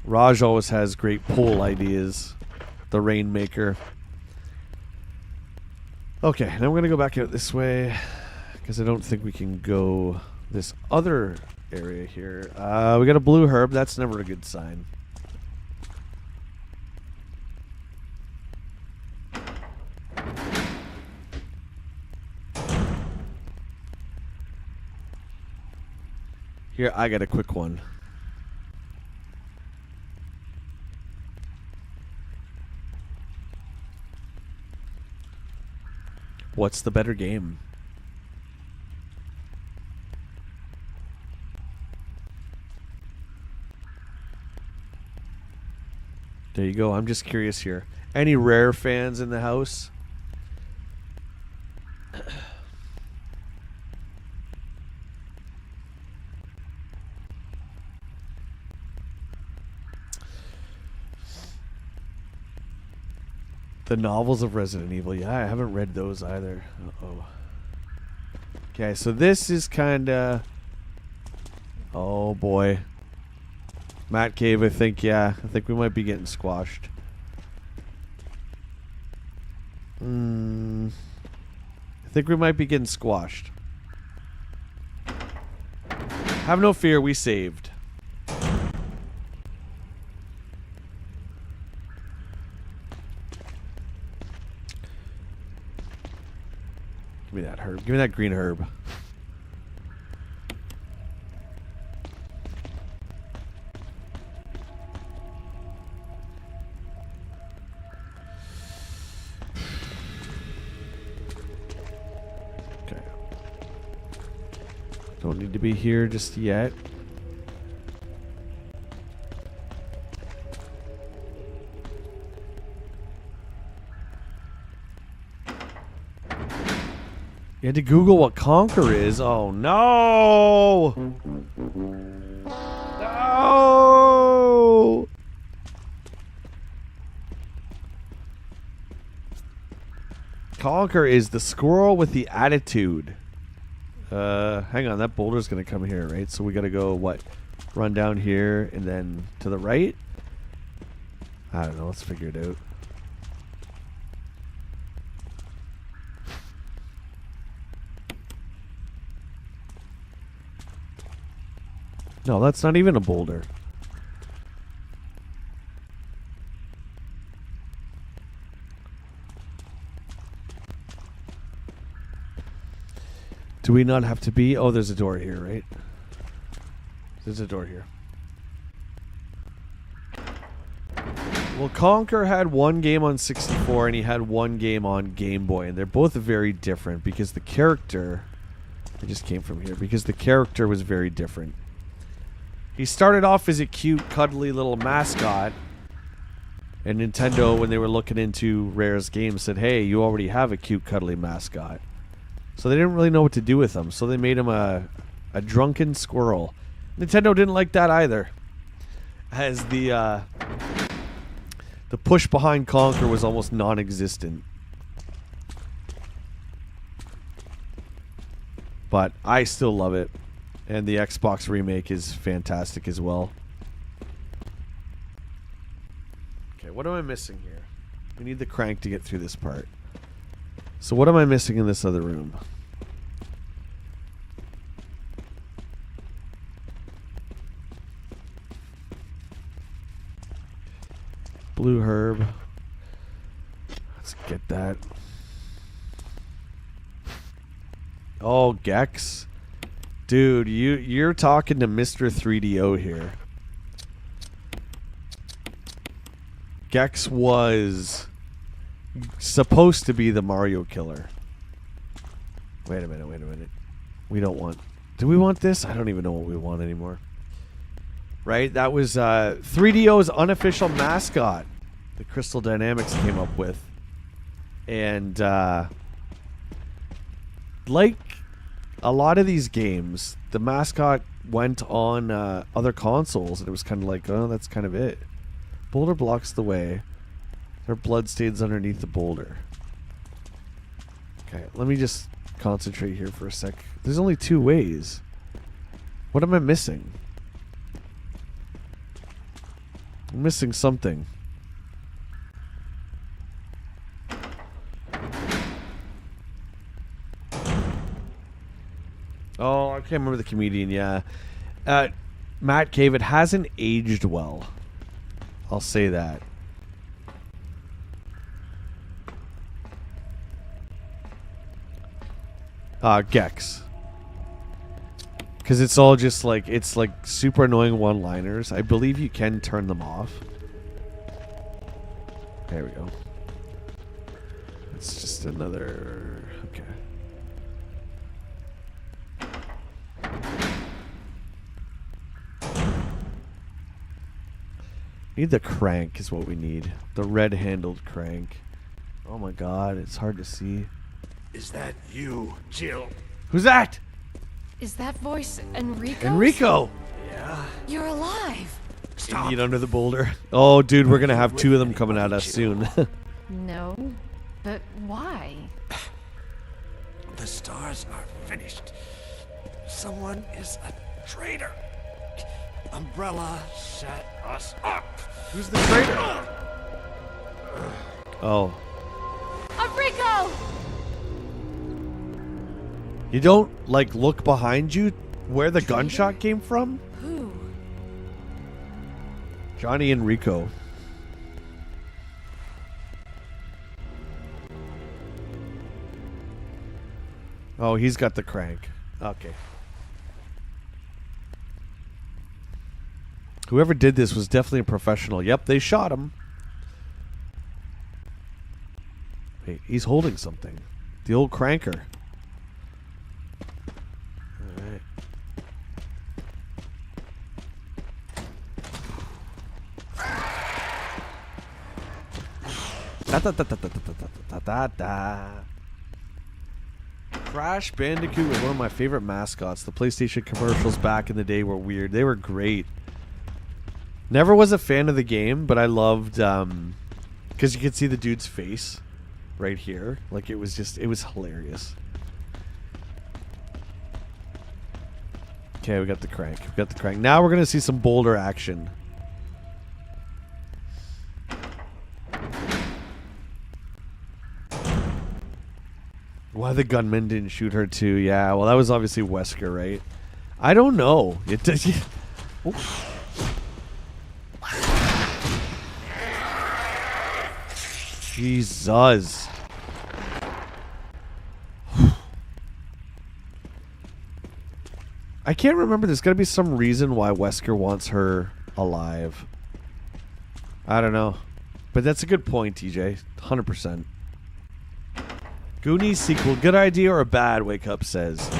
Raj always has great poll ideas. The Rainmaker. Okay, now we're going to go back out this way because I don't think we can go this other area here. We got a blue herb. That's never a good sign. Here, I got a quick one. What's the better game? There you go. I'm just curious here. Any Rare fans in the house? The novels of Resident Evil. Yeah, I haven't read those either. Uh-oh. Okay, so this is kind of... Oh, boy. Matt Cave, I think, yeah. I think we might be getting squashed. I think we might be getting squashed. Have no fear, we saved. Give me that herb. Give me that green herb. Okay. Don't need to be here just yet. You had to Google what Conquer is. Oh, no! No! Conquer is the squirrel with the attitude. Hang on, that boulder's going to come here, right? So we got to go, what? Run down here and then to the right? I don't know. Let's figure it out. No, that's not even a boulder. Do we not have to be? Oh, there's a door here, right? There's a door here. Well, Conker had one game on 64 and he had one game on Game Boy, and they're both very different because the character... I just came from here. Because the character was very different. He started off as a cute, cuddly little mascot. And Nintendo, when they were looking into Rare's games, said, hey, you already have a cute, cuddly mascot. So they didn't really know what to do with him. So they made him a drunken squirrel. Nintendo didn't like that either. As the push behind Conker was almost non-existent. But I still love it. And the Xbox remake is fantastic as well. Okay, what am I missing here? We need the crank to get through this part. So what am I missing in this other room? Blue herb. Let's get that. Oh, Gex. Dude, you're talking to Mr. 3DO here. Gex was supposed to be the Mario killer. Wait a minute. We don't want... Do we want this? I don't even know what we want anymore. Right? That was 3DO's unofficial mascot that Crystal Dynamics came up with. And like a lot of these games, the mascot went on other consoles, and it was kind of like, oh, that's kind of it. Boulder blocks the way. There are bloodstains underneath the boulder. Okay, let me just concentrate here for a sec. There's only 2 ways. What am I missing? I'm missing something. Oh, I can't remember the comedian, yeah. Matt Cave, it hasn't aged well. I'll say that. Gex. Because it's all just like, it's like super annoying one-liners. I believe you can turn them off. There we go. It's just another... Okay. Need the crank is what we need. The red-handled crank. Oh my god, it's hard to see. Is that you, Jill? Who's that? Is that voice Enrico? Enrico! Yeah. You're alive. Stop. Eat under the boulder. Oh, dude, we're gonna have 2 of them coming at us soon. No, but why? The stars are finished. Someone is a traitor. Umbrella set us up. Who's the traitor? Oh. Enrico! You don't, like, look behind you where the gunshot came from? Who? Johnny Enrico. Oh, he's got the crank. Okay. Whoever did this was definitely a professional. Yep, they shot him. Wait, he's holding something. The old cranker. Alright. Crash Bandicoot was one of my favorite mascots. The PlayStation commercials back in the day were weird. They were great. Never was a fan of the game, but I loved because you could see the dude's face right here. Like it was hilarious. Okay, we got the crank. We got the crank. Now we're gonna see some boulder action. Why the gunman didn't shoot her too? Yeah, well that was obviously Wesker, right? I don't know. It does. Oh. Jesus. I can't remember. There's got to be some reason why Wesker wants her alive. I don't know. But that's a good point, TJ. 100%. Goonies sequel, good idea or a bad, Wake Up says.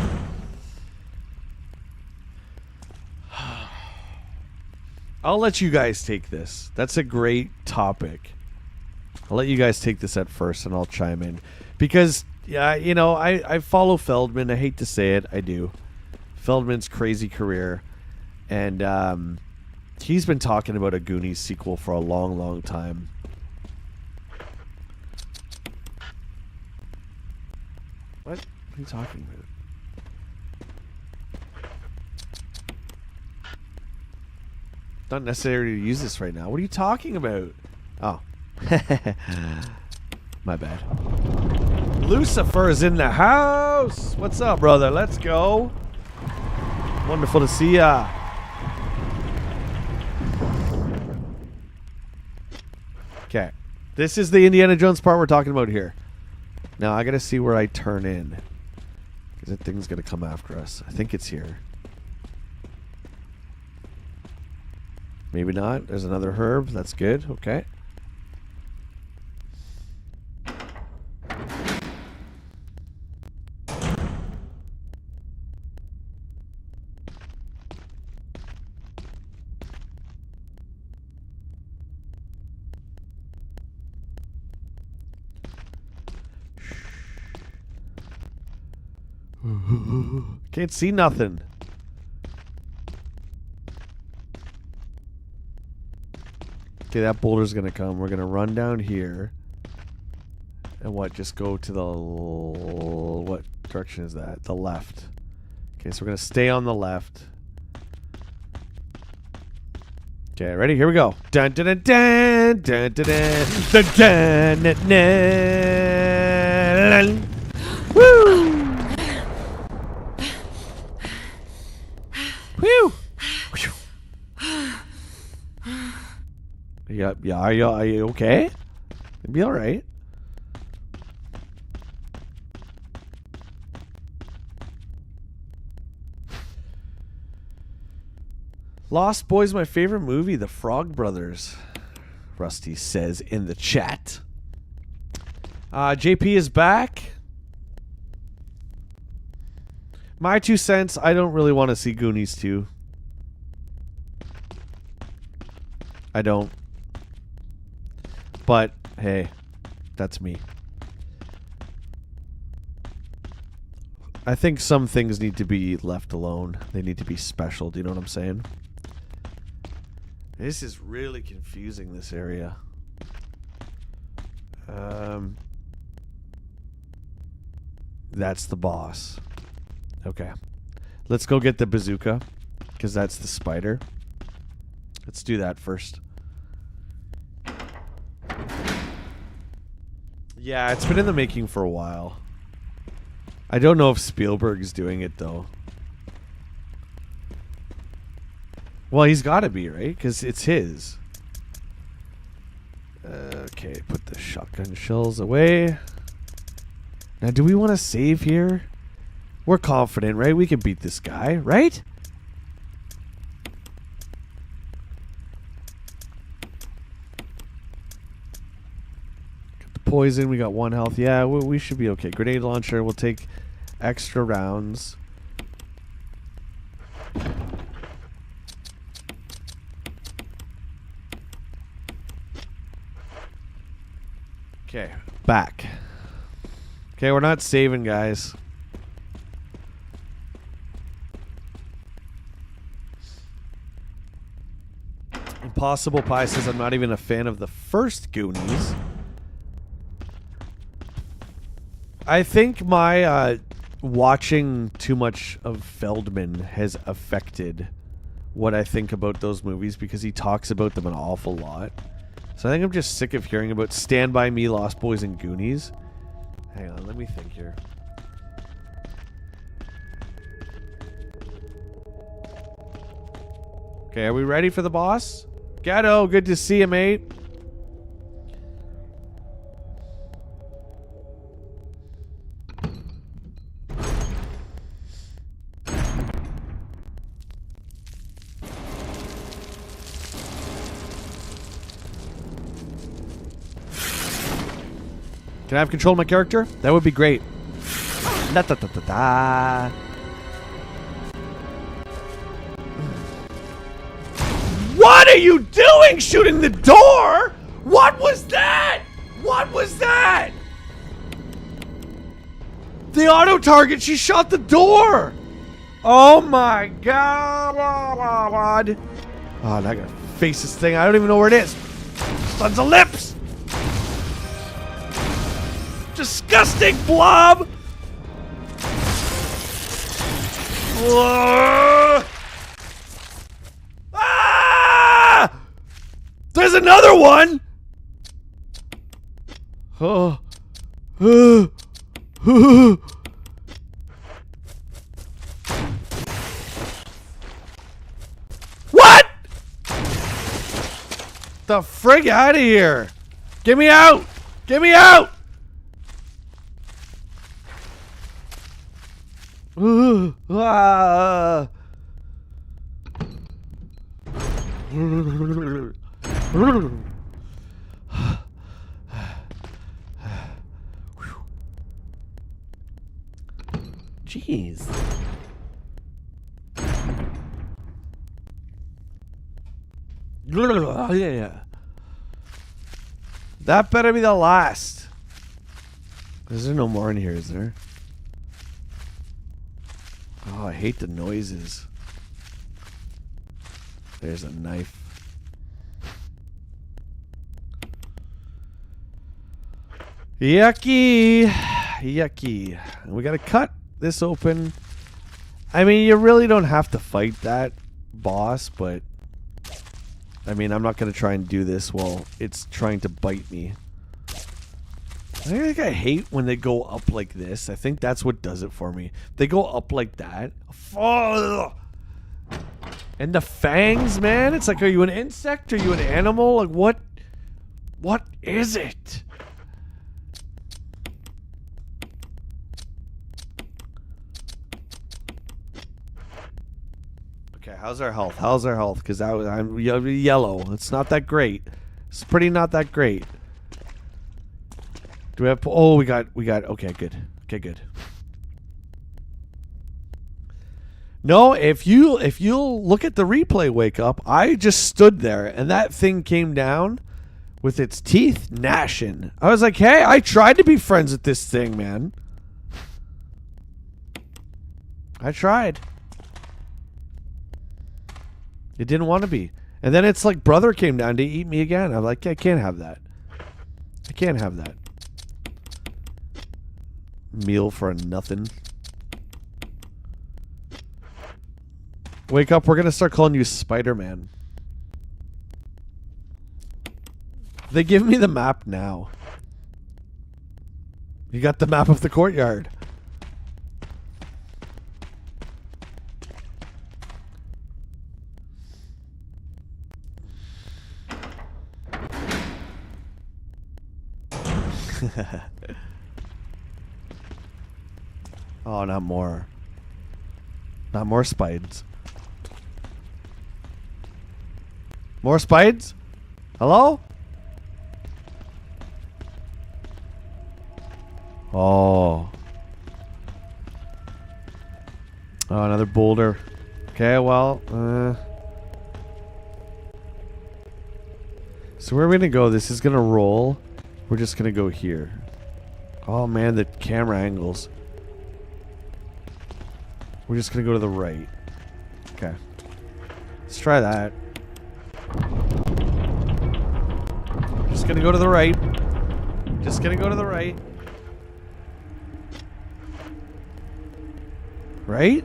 I'll let you guys take this. That's a great topic. I'll let you guys take this at first and I'll chime in. Because, yeah, you know, I follow Feldman. I hate to say it. I do. Feldman's crazy career. And he's been talking about a Goonies sequel for a long, long time. What are you talking about? Not necessary to use this right now. What are you talking about? Oh. My bad. Lucifer is in the house. What's up, brother? Let's go. Wonderful to see ya. Okay. This is the Indiana Jones part we're talking about here. Now, I gotta see where I turn in. Because that thing's gonna come after us. I think it's here. Maybe not. There's another herb. That's good. Okay. Can't see nothing. Okay, that boulder's gonna come. We're gonna run down here. And what? Just go to the... What direction is that? The left. Okay, so we're gonna stay on the left. Okay, ready? Here we go. Dun dun dun dun dun dun dun dun dun dun dun. Woo! Whew! Yeah, are you okay? You'll be alright. Lost Boys, my favorite movie, The Frog Brothers, Rusty says in the chat. JP is back. My 2 cents, I don't really want to see Goonies 2. I don't. But, hey, that's me. I think some things need to be left alone. They need to be special. Do you know what I'm saying? This is really confusing, this area. That's the boss. Okay. Let's go get the bazooka, because that's the spider. Let's do that first. Yeah, it's been in the making for a while. I don't know if Spielberg's doing it, though. Well, he's got to be, right? Because it's his. Okay, put the shotgun shells away. Now, do we want to save here? We're confident, right? We can beat this guy, right? Got the poison. We got 1 health. Yeah, we should be okay. Grenade launcher. We'll take extra rounds. Okay, back. Okay, we're not saving, guys. Impossible Pie says I'm not even a fan of the first Goonies. I think my watching too much of Feldman has affected what I think about those movies because he talks about them an awful lot. So I think I'm just sick of hearing about Stand By Me, Lost Boys, and Goonies. Hang on, let me think here. Okay, are we ready for the boss? Gatto, good to see you, mate. Can I have control of my character? That would be great. Da, da, da, da, da. What are you doing shooting the door? What was that? What was that? The auto target, she shot the door. Oh my god. Oh, I gotta face this thing. I don't even know where it is. Tons of lips. Disgusting blob. Ah! There's another one. What? The frig out of here. Get me out! Get me out! Ah. Jeez. Yeah. That better be the last. Is there no more in here, is there? Oh, I hate the noises. There's a knife. Yucky. Yucky. We gotta cut this open. I mean, you really don't have to fight that boss, but I mean, I'm not gonna try and do this while it's trying to bite me. I think I hate when they go up like this. I think that's what does it for me. They go up like that. Oh, and the fangs, man. It's like, are you an insect? Are you an animal? Like, what? What is it? Okay, how's our health? How's our health? Because I'm yellow. It's not that great. It's pretty not that great. Do we have? Oh, we got. Okay, good. Okay, good. No, if you look at the replay, wake up. I just stood there, and that thing came down with its teeth gnashing. I was like, hey, I tried to be friends with this thing, man. I tried. It didn't want to be. And then its like brother came down to eat me again. I'm like, I can't have that. I can't have that. Meal for nothing. Wake up, we're gonna start calling you Spider-Man. They give me the map now. You got the map of the courtyard. Oh, not more. Not more spiders. More spiders? Hello? Oh. Oh, another boulder. Okay, well, so where are we gonna go? This is gonna roll. We're just gonna go here. Oh man, the camera angles. We're just gonna go to the right. Okay. Let's try that. Just gonna go to the right. Just gonna go to the right. Right?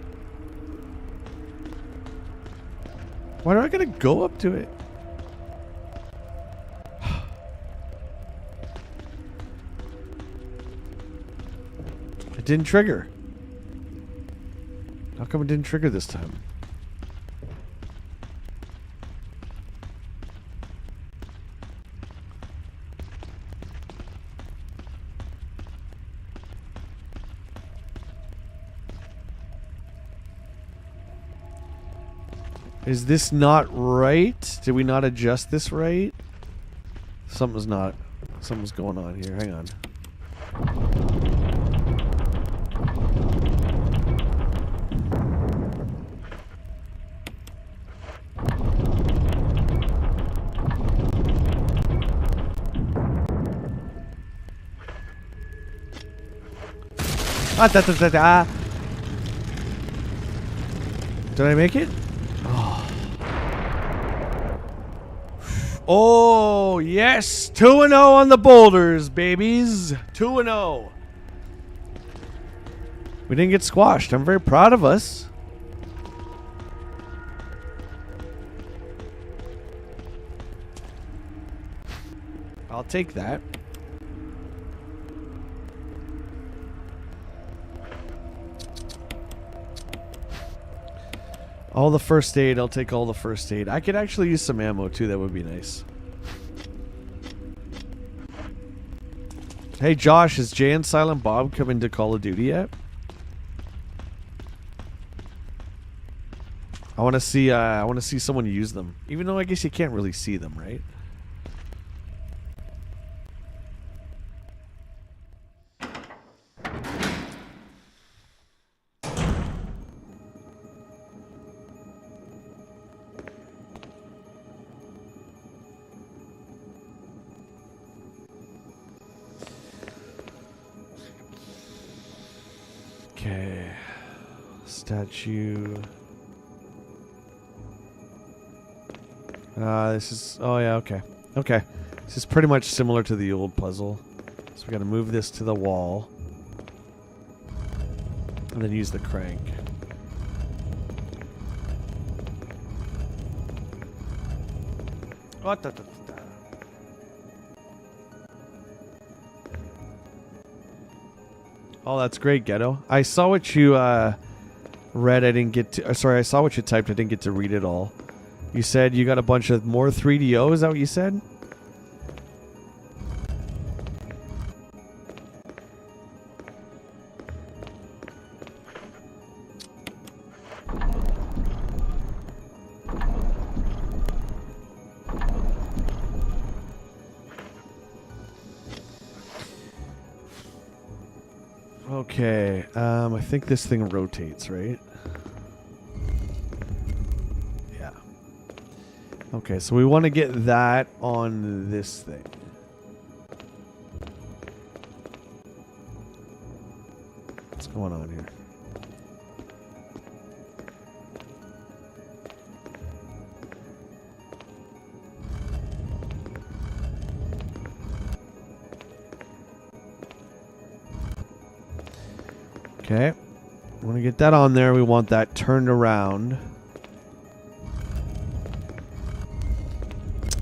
Why do I gotta go up to it? It didn't trigger. How come it didn't trigger this time? Is this not right? Did we not adjust this right? Something's going on here. Hang on. Did I make it? Oh, yes. 2-0 on the boulders, babies. 2-0. We didn't get squashed. I'm very proud of us. I'll take that. All the first aid. I'll take all the first aid. I could actually use some ammo too. That would be nice. Hey Josh, is Jay and Silent Bob coming to Call of Duty yet? I want to see someone use them. Even though I guess you can't really see them, right? Okay. Statue. This is... Oh, yeah, okay. Okay. This is pretty much similar to the old puzzle. So we gotta move this to the wall. And then use the crank. What the... Oh, that's great, Ghetto. I saw what you read. I didn't get to... sorry, I saw what you typed. I didn't get to read it all. You said you got a bunch of more 3DO. Is that what you said? Okay, I think this thing rotates, right? Yeah. Okay, so we want to get that on this thing. What's going on here? Okay, we want to get that on there. We want that turned around.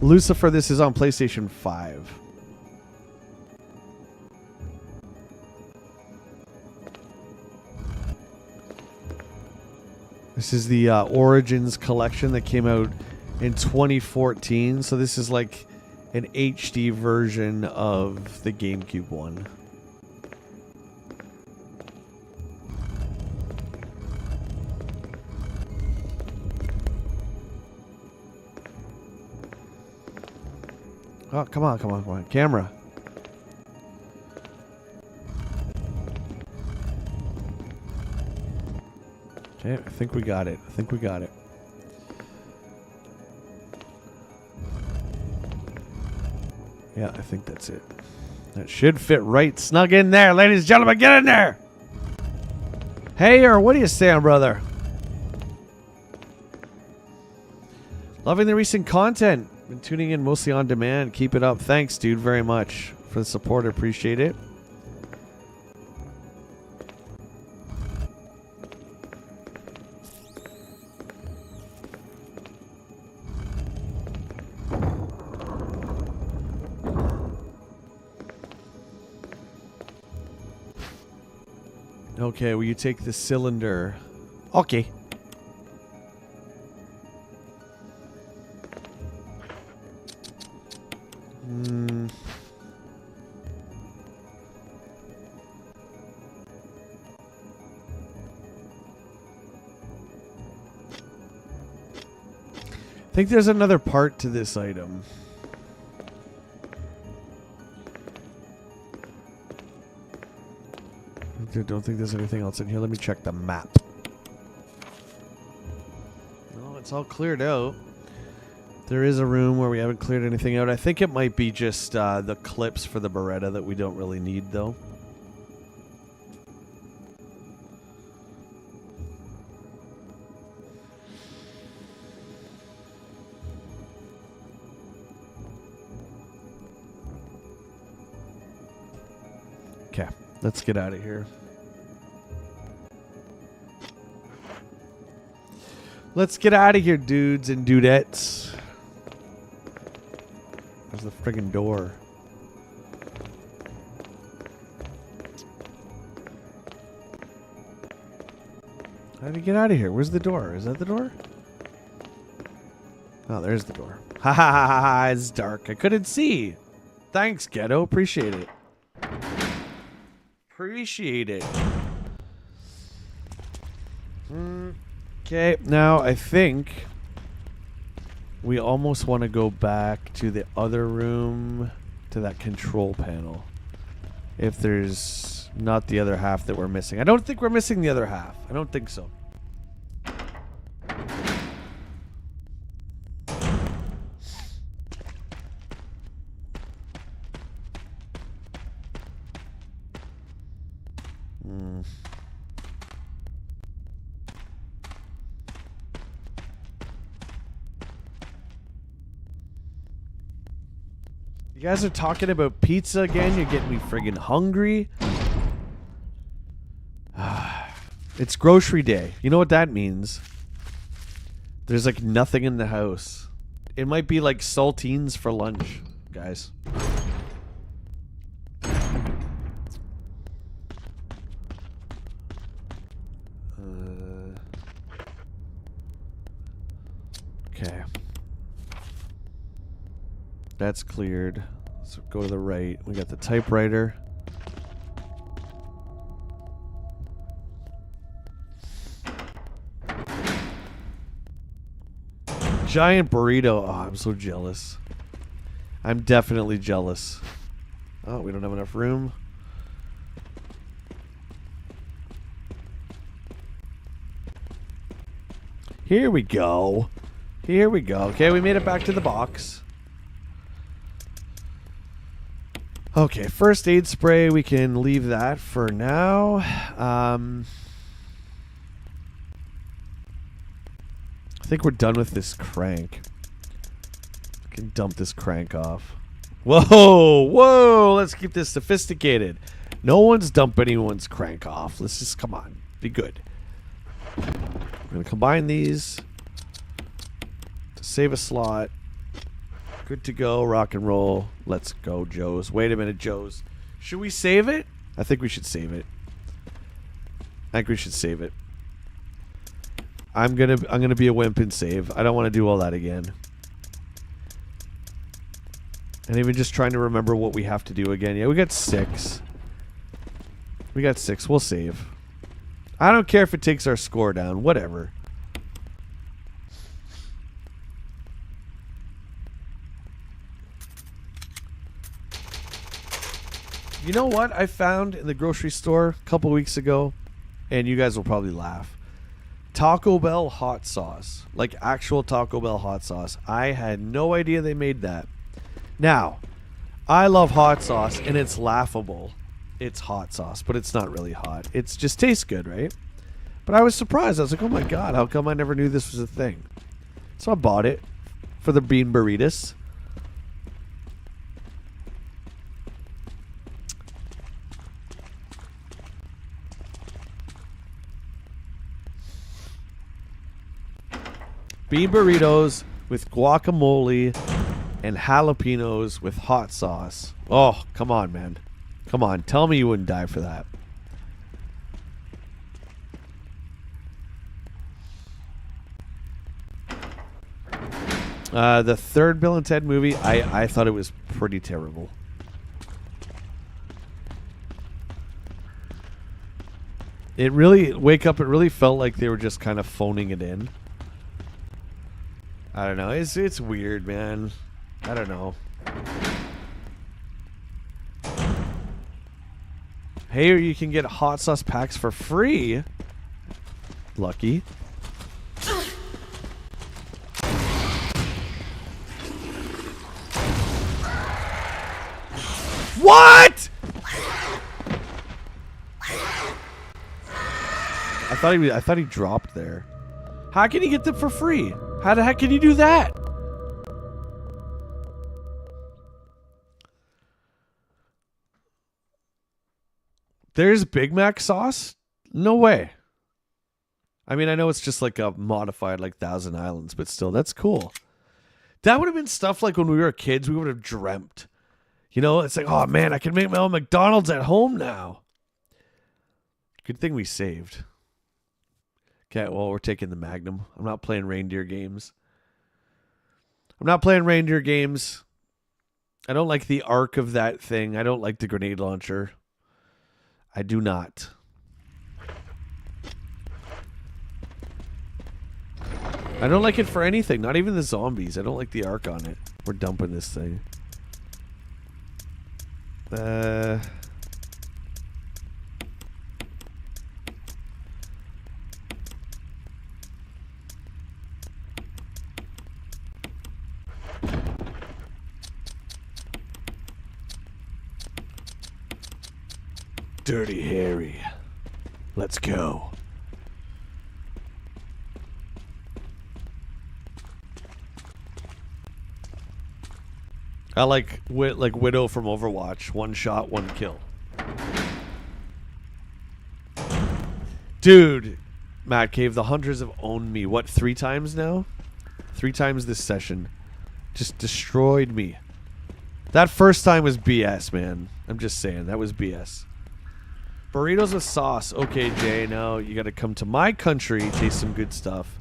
Lucifer, this is on PlayStation 5. This is the Origins collection that came out in 2014. So this is like an HD version of the GameCube one. Oh, come on, come on, come on. Camera. Okay, I think we got it. I think we got it. Yeah, I think that's it. That should fit right snug in there. Ladies and gentlemen, get in there! Hey, or what are you saying, brother? Loving the recent content. Been tuning in mostly on demand. Keep it up. Thanks, dude, very much for the support. I appreciate it. Okay, will you take the cylinder? Okay. I think there's another part to this item. I don't think there's anything else in here. Let me check the map. No, it's all cleared out. There is a room where we haven't cleared anything out. I think it might be just the clips for the Beretta that we don't really need, though. Okay, let's get out of here. Let's get out of here, dudes and dudettes. There's the friggin' door. How did he get out of here? Where's the door? Is that the door? Oh, there's the door. Ha ha ha ha! It's dark. I couldn't see. Thanks, Ghetto. Appreciate it. Appreciate it. Okay, now I think we almost want to go back to the other room, to that control panel. If there's not the other half that we're missing. I don't think we're missing the other half. I don't think so. You guys are talking about pizza again? You're getting me friggin' hungry. It's grocery day. You know what that means? There's like nothing in the house. It might be like saltines for lunch, guys. Okay. That's cleared. So go to the right. We got the typewriter. Giant burrito. Oh, I'm so jealous. I'm definitely jealous. Oh, we don't have enough room. Here we go. Here we go. Okay, we made it back to the box. Okay, first aid spray, we can leave that for now. I think we're done with this crank. We can dump this crank off. Whoa, whoa, let's keep this sophisticated. No one's dumping anyone's crank off. Let's just, come on, be good. We're going to combine these to save a slot. Good to go, rock and roll. Let's go, Joes. Wait a minute, Joes. Should we save it? I think we should save it. I think we should save it. I'm gonna be a wimp and save. I don't want to do all that again. And even just trying to remember what we have to do again. Yeah, we got 6. We got 6. We'll save. I don't care if it takes our score down. Whatever. You know what I found in the grocery store a couple weeks ago? And you guys will probably laugh. Taco Bell hot sauce. Like actual Taco Bell hot sauce. I had no idea they made that. Now, I love hot sauce and it's laughable. It's hot sauce, but it's not really hot. It just tastes good, right? But I was surprised. I was like, oh my god, how come I never knew this was a thing? So I bought it for the bean burritos. Bean burritos with guacamole and jalapenos with hot sauce. Oh, come on, man. Come on. Tell me you wouldn't die for that. The third Bill and Ted movie, I thought it was pretty terrible. It really felt like they were just kind of phoning it in. I don't know. It's weird, man. I don't know. Hey, you can get hot sauce packs for free. Lucky. What? I thought he dropped there. How can you get them for free? How the heck can you do that? There's Big Mac sauce? No way. I mean, I know it's just like a modified like Thousand Islands, but still, that's cool. That would have been stuff like when we were kids, we would have dreamt. You know, it's like, oh man, I can make my own McDonald's at home now. Good thing we saved. Okay, well, we're taking the Magnum. I'm not playing reindeer games. I don't like the arc of that thing. I don't like the grenade launcher. I do not. I don't like it for anything, not even the zombies. I don't like the arc on it. We're dumping this thing. Dirty Harry. Let's go. I like Widow from Overwatch. One shot, one kill. Dude, Matt Cave, the Hunters have owned me. What, 3 times now? 3 times this session. Just destroyed me. That first time was BS, man. I'm just saying, that was BS. Burritos with sauce. Okay, Jay, now you gotta come to my country, taste some good stuff.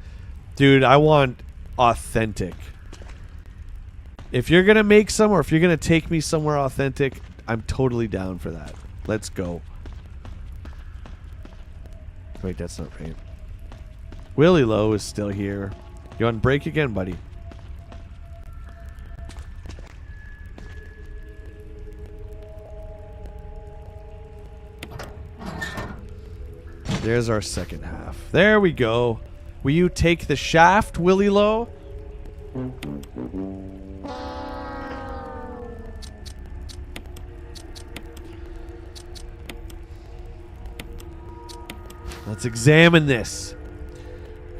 Dude, I want authentic. If you're gonna make some, or if you're gonna take me somewhere authentic, I'm totally down for that. Let's go. Wait, that's not right. Willie Lowe is still here. You on break again, buddy? There's our second half. There we go. Will you take the shaft, Willie Lowe? Let's examine this.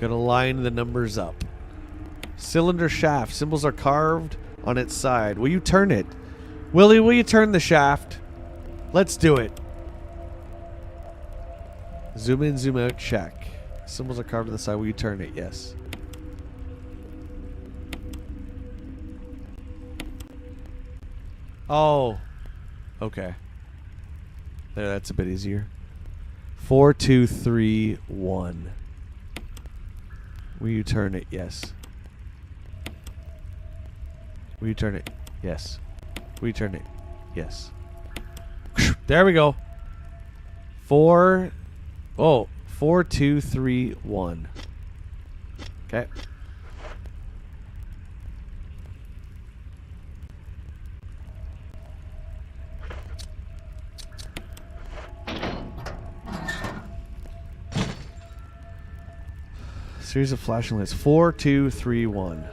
Gotta line the numbers up. Cylinder shaft. Symbols are carved on its side. Will you turn it? Willie, will you turn the shaft? Let's do it. Zoom in, zoom out, check. Symbols are carved on the side. Will you turn it? Yes. Oh. Okay. There, that's a bit easier. 4, 2, 3, 1. Will you turn it? Yes. Will you turn it? Yes. Will you turn it? Yes. There we go. 4. Oh, 4, 2, 3, 1. Okay. Series of flashing lights. 4, 2, 3, 1.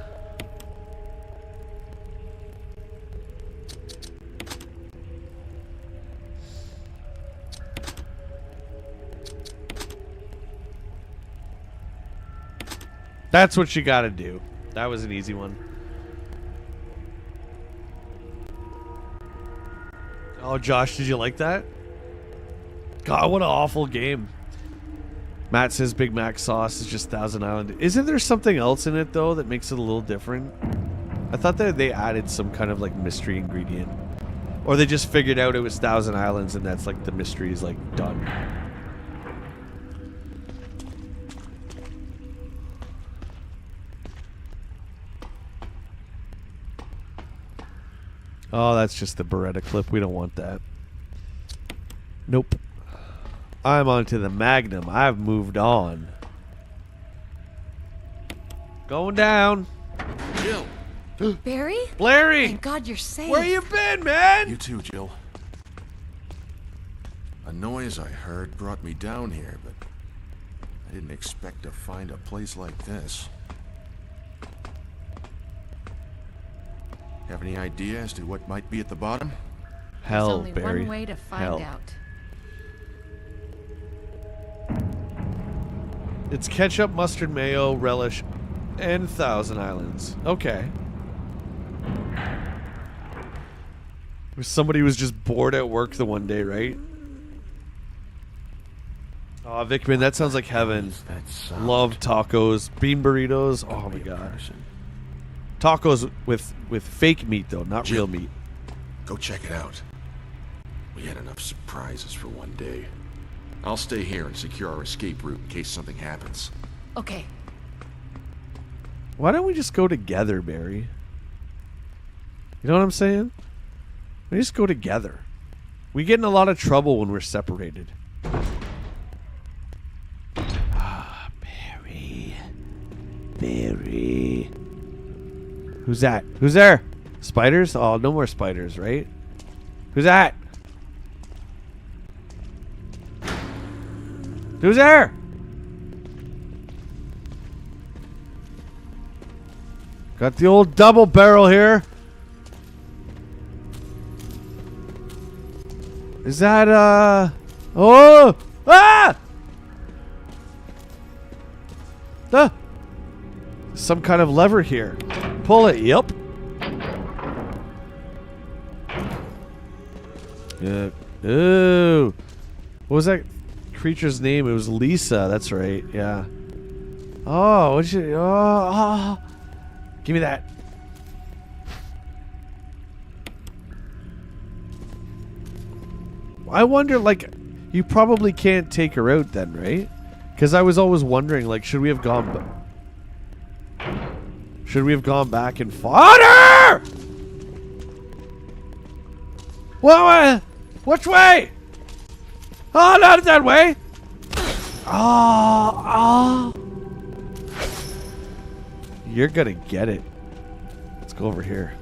That's what you gotta do. That was an easy one. Oh, Josh, did you like that? God, what an awful game. Matt says Big Mac sauce is just Thousand Island. Isn't there something else in it, though, that makes it a little different? I thought that they added some kind of, like, mystery ingredient. Or they just figured out it was Thousand Islands and that's, like, the mystery is, like, done. Oh, that's just the Beretta clip. We don't want that. Nope. I'm on to the Magnum. I've moved on. Going down. Jill. Barry? Larry! Thank God you're safe. Where you been, man? You too, Jill. A noise I heard brought me down here, but I didn't expect to find a place like this. Have any idea as to what might be at the bottom? Hell, There's only Barry. one way to find Hell. out. It's ketchup, mustard, mayo, relish, and Thousand Islands. Okay. Somebody was just bored at work the one day, right? Oh, Vickman, that sounds like heaven. That sound? Love tacos, bean burritos. Oh my god. Tacos with fake meat though, not real meat. Go check it out. We had enough surprises for one day. I'll stay here and secure our escape route in case something happens. Okay. Why don't we just go together, Barry? You know what I'm saying? We just go together. We get in a lot of trouble when we're separated. Ah, Barry. Barry. Who's that? Who's there? Spiders? Oh, no more spiders, right? Who's that? Who's there? Got the old double barrel here. Is that, oh! Ah! Some kind of lever here. Pull it, yep. Yeah. Ooh. What was that creature's name? It was Lisa, that's right, yeah. Oh, what'd you, oh. Give me that. I wonder, like, you probably can't take her out then, right? Because I was always wondering, like, should we have gone back and fought her? Well, which way? Oh, not that way. Oh. You're gonna get it. Let's go over here.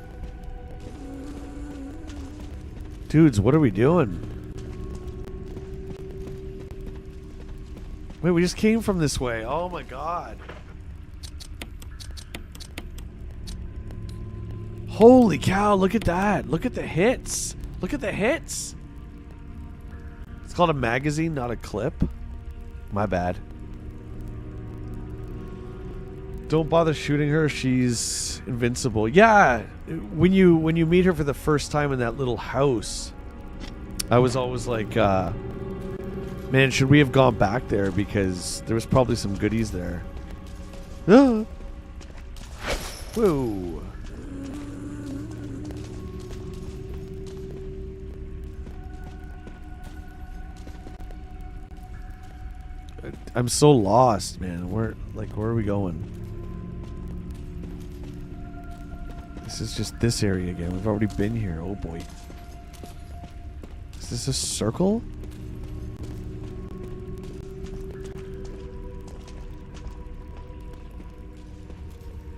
Dudes, what are we doing? Wait, we just came from this way. Oh my god. Holy cow, look at that. Look at the hits. Look at the hits. It's called a magazine, not a clip. My bad. Don't bother shooting her. She's invincible. Yeah, when you meet her for the first time in that little house, I was always like, man, should we have gone back there? Because there was probably some goodies there. Ah. Whoa. I'm so lost, man. Where are we going? This is just this area again. We've already been here. Oh boy. Is this a circle?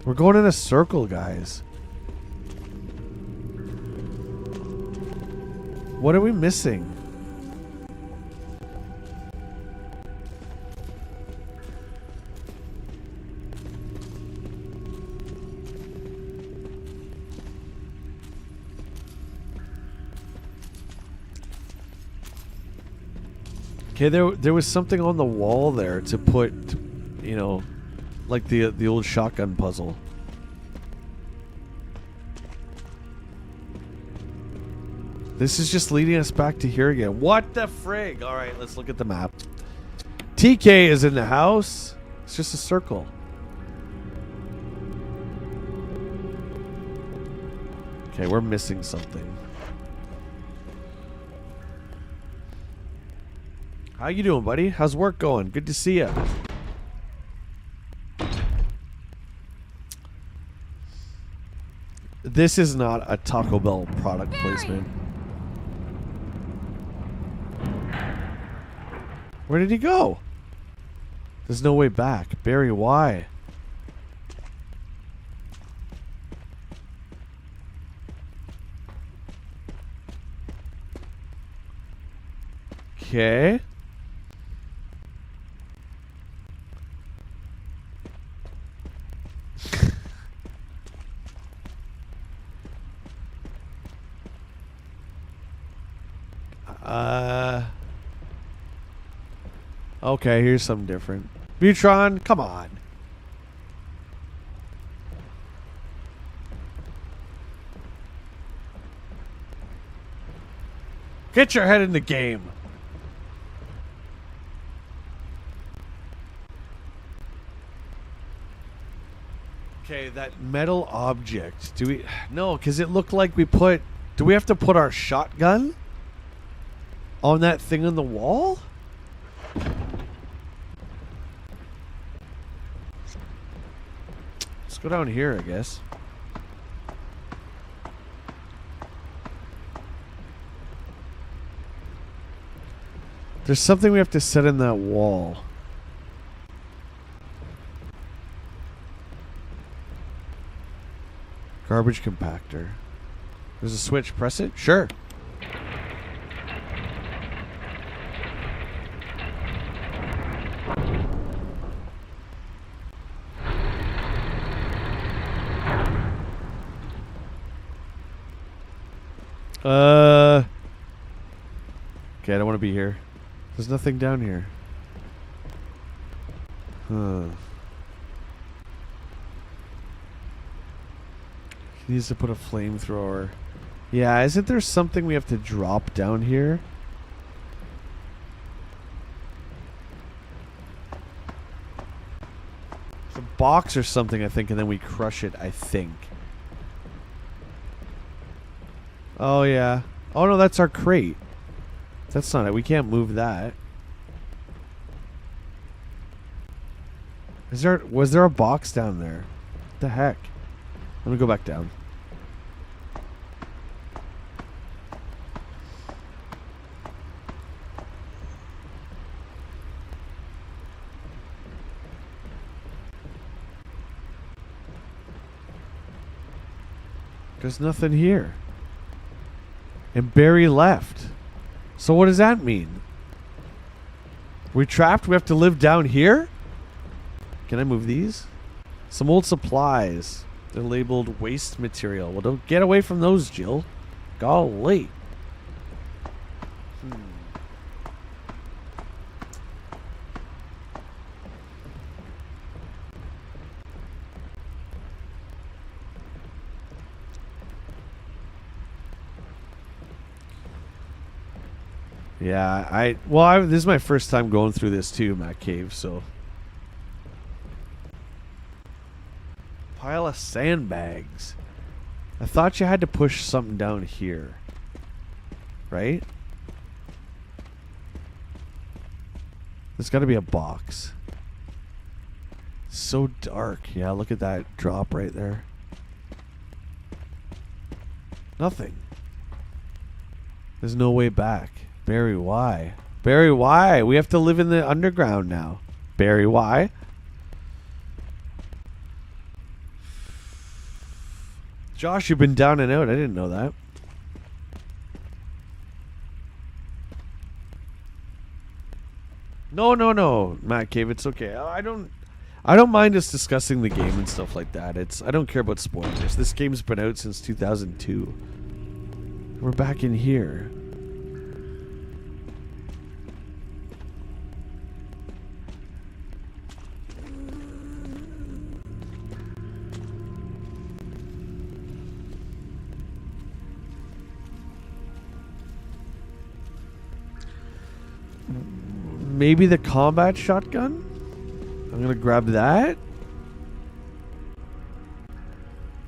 We're going in a circle, guys. What are we missing? Okay, there was something on the wall there to put, you know, like the old shotgun puzzle. This is just leading us back to here again. What the frig? All right, let's look at the map. TK is in the house. It's just a circle. Okay, we're missing something. How you doing, buddy? How's work going? Good to see you. This is not a Taco Bell product placement. Where did he go? There's no way back. Barry, why? Okay. Okay, here's something different. Butron, come on. Get your head in the game. Okay, that metal object. Do we... No, because it looked like we put... Do we have to put our shotgun on that thing on the wall? Let's go down here, I guess. There's something we have to set in that wall. Garbage compactor. There's a switch. Press it? Sure. Okay, I don't want to be here. There's nothing down here. Huh. He needs to put a flamethrower. Yeah, isn't there something we have to drop down here? It's a box or something, I think, and then we crush it, I think. Oh, yeah. Oh, no, that's our crate. That's not it. We can't move that. Was there a box down there? What the heck? Let me go back down. There's nothing here. And Barry left. So what does that mean? We're trapped? We have to live down here? Can I move these? Some old supplies. They're labeled waste material. Well, don't get away from those, Jill. Golly. Yeah, this is my first time going through this too, Matt Cave, so. Pile of sandbags. I thought you had to push something down here. Right? There's got to be a box. It's so dark. Yeah, look at that drop right there. Nothing. There's no way back. Barry, why? Barry, why? We have to live in the underground now. Barry, why? Josh, you've been down and out. I didn't know that. No, Matt Cave, it's okay. I don't mind us discussing the game and stuff like that. I don't care about spoilers. This game's been out since 2002. We're back in here. Maybe the combat shotgun? I'm gonna grab that.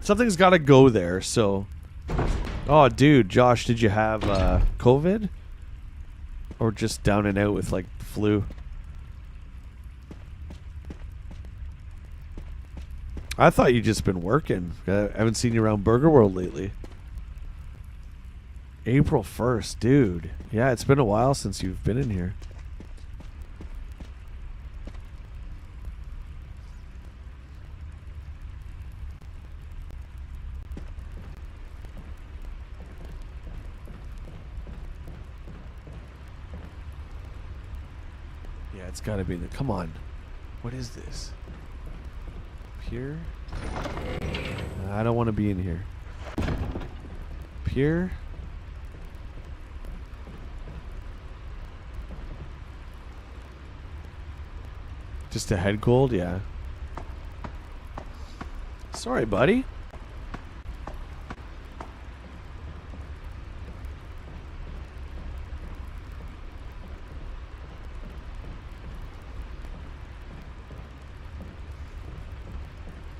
Something's gotta go there, so. Oh, dude, Josh, did you have COVID? Or just down and out with, like, flu? I thought you'd just been working. I haven't seen you around Burger World lately. April 1st, dude. Yeah, it's been a while since you've been in here. Yeah, it's gotta be the. Come on. What is this? Here? I don't want to be in here. Here? Just a head cold? Yeah. Sorry, buddy.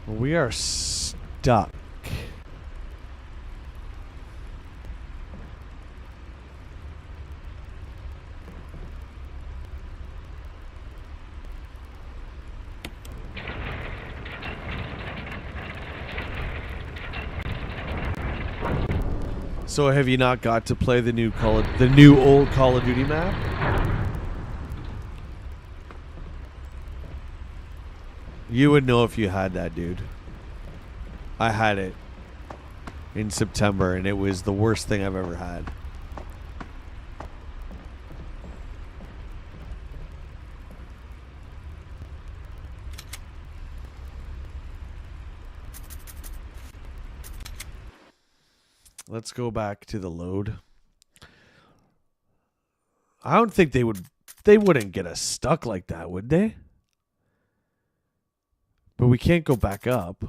We are stuck. So have you not got to play the new old Call of Duty map? You would know if you had that, dude. I had it in September, and it was the worst thing I've ever had. Let's go back to the load. I don't think they wouldn't get us stuck like that, would they? But we can't go back up.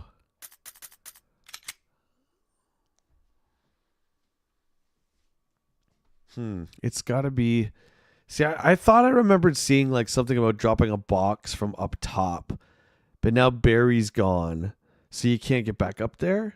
It's got to be... See, I thought I remembered seeing like something about dropping a box from up top. But now Barry's gone. So you can't get back up there?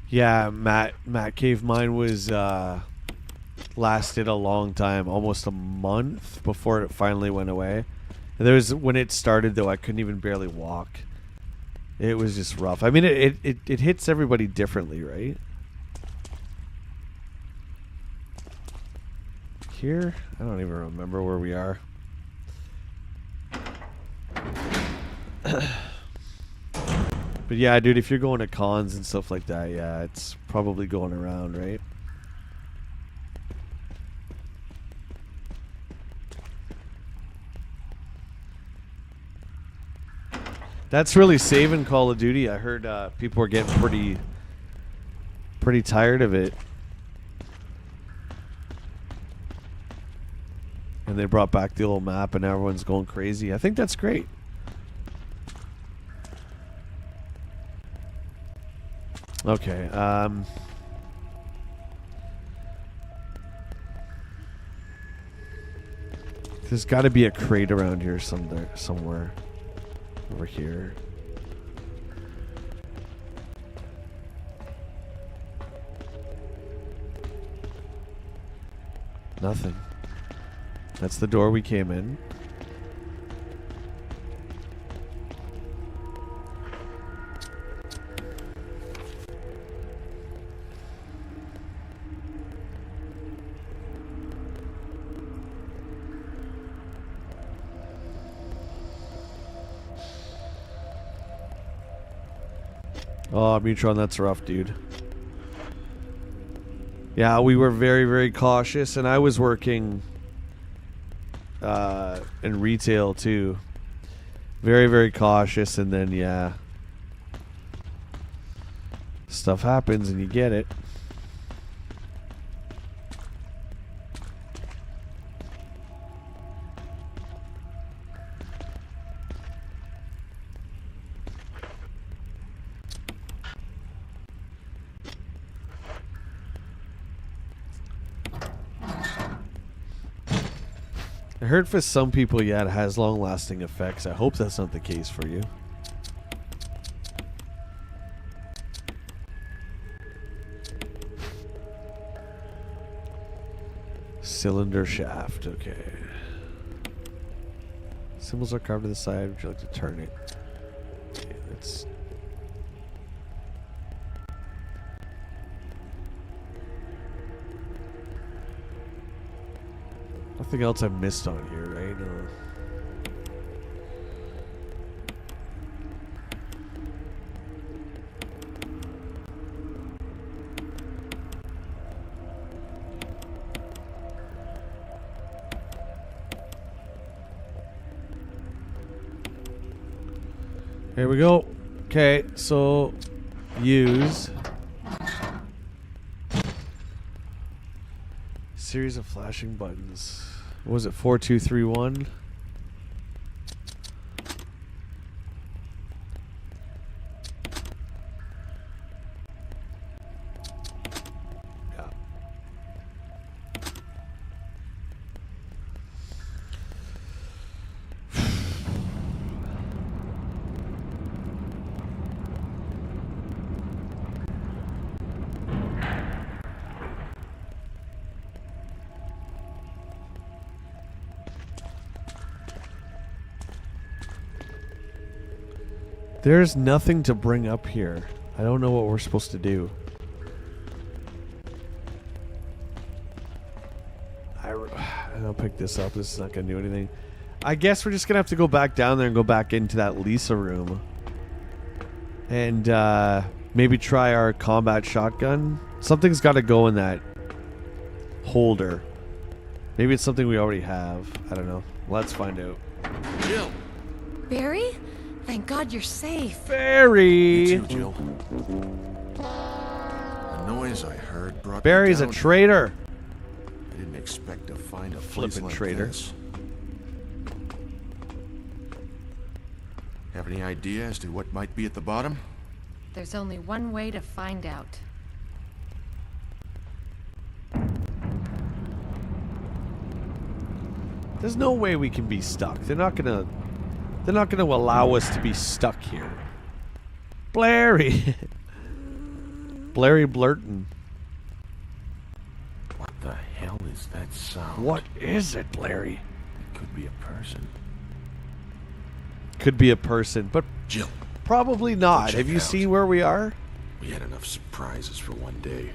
Yeah, Matt Cave, mine was lasted a long time, almost a month before it finally went away. And when it started though, I couldn't even barely walk. It was just rough. I mean, it hits everybody differently, right? Here, I don't even remember where we are. But yeah, dude, if you're going to cons and stuff like that, yeah, it's probably going around, right? That's really saving Call of Duty. I heard people were getting pretty tired of it. And they brought back the old map and everyone's going crazy. I think that's great. Okay, there's got to be a crate around here somewhere. Over here. Nothing. That's the door we came in. Oh, Mutron, that's rough, dude. Yeah, we were very, very cautious, and I was working in retail too. Very, very cautious, and then, yeah. Stuff happens, and you get it. I heard for some people, yeah, it has long-lasting effects. I hope that's not the case for you. Cylinder shaft, okay. Symbols are carved to the side. Would you like to turn it? Okay, let's... Nothing else I missed on here, right? Here we go. Okay, so use series of flashing buttons. What was it? 4, 2, 3, 1. Yeah. There's nothing to bring up here. I don't know what we're supposed to do. I'll pick this up. This is not going to do anything. I guess we're just going to have to go back down there and go back into that Lisa room. And maybe try our combat shotgun. Something's got to go in that holder. Maybe it's something we already have. I don't know. Let's find out. Jill! Barry? Thank God you're safe. Barry! You too, Jill. The noise I heard brought Barry's me a down. traitor. I didn't expect to find a Flippin' place like traitor. this. Have any idea as to what might be at the bottom? There's only one way to find out. There's no way we can be stuck. They're not gonna allow us to be stuck here. Blairy. Blairy Blurton. What the hell is that sound? What is it, Blairy? It could be a person. Could be a person, but Jill, probably not. Check Have you out. seen where we are? we had enough surprises for one day.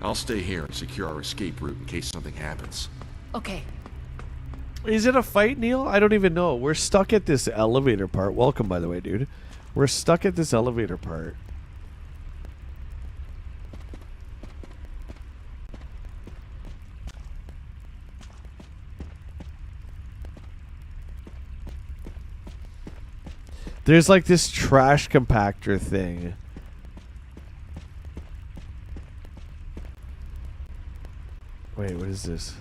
I'll stay here and secure our escape route in case something happens. Okay. Is it a fight, Neil? I don't even know. We're stuck at this elevator part. Welcome, by the way, dude. We're stuck at this elevator part. There's like this trash compactor thing. Wait, what is this?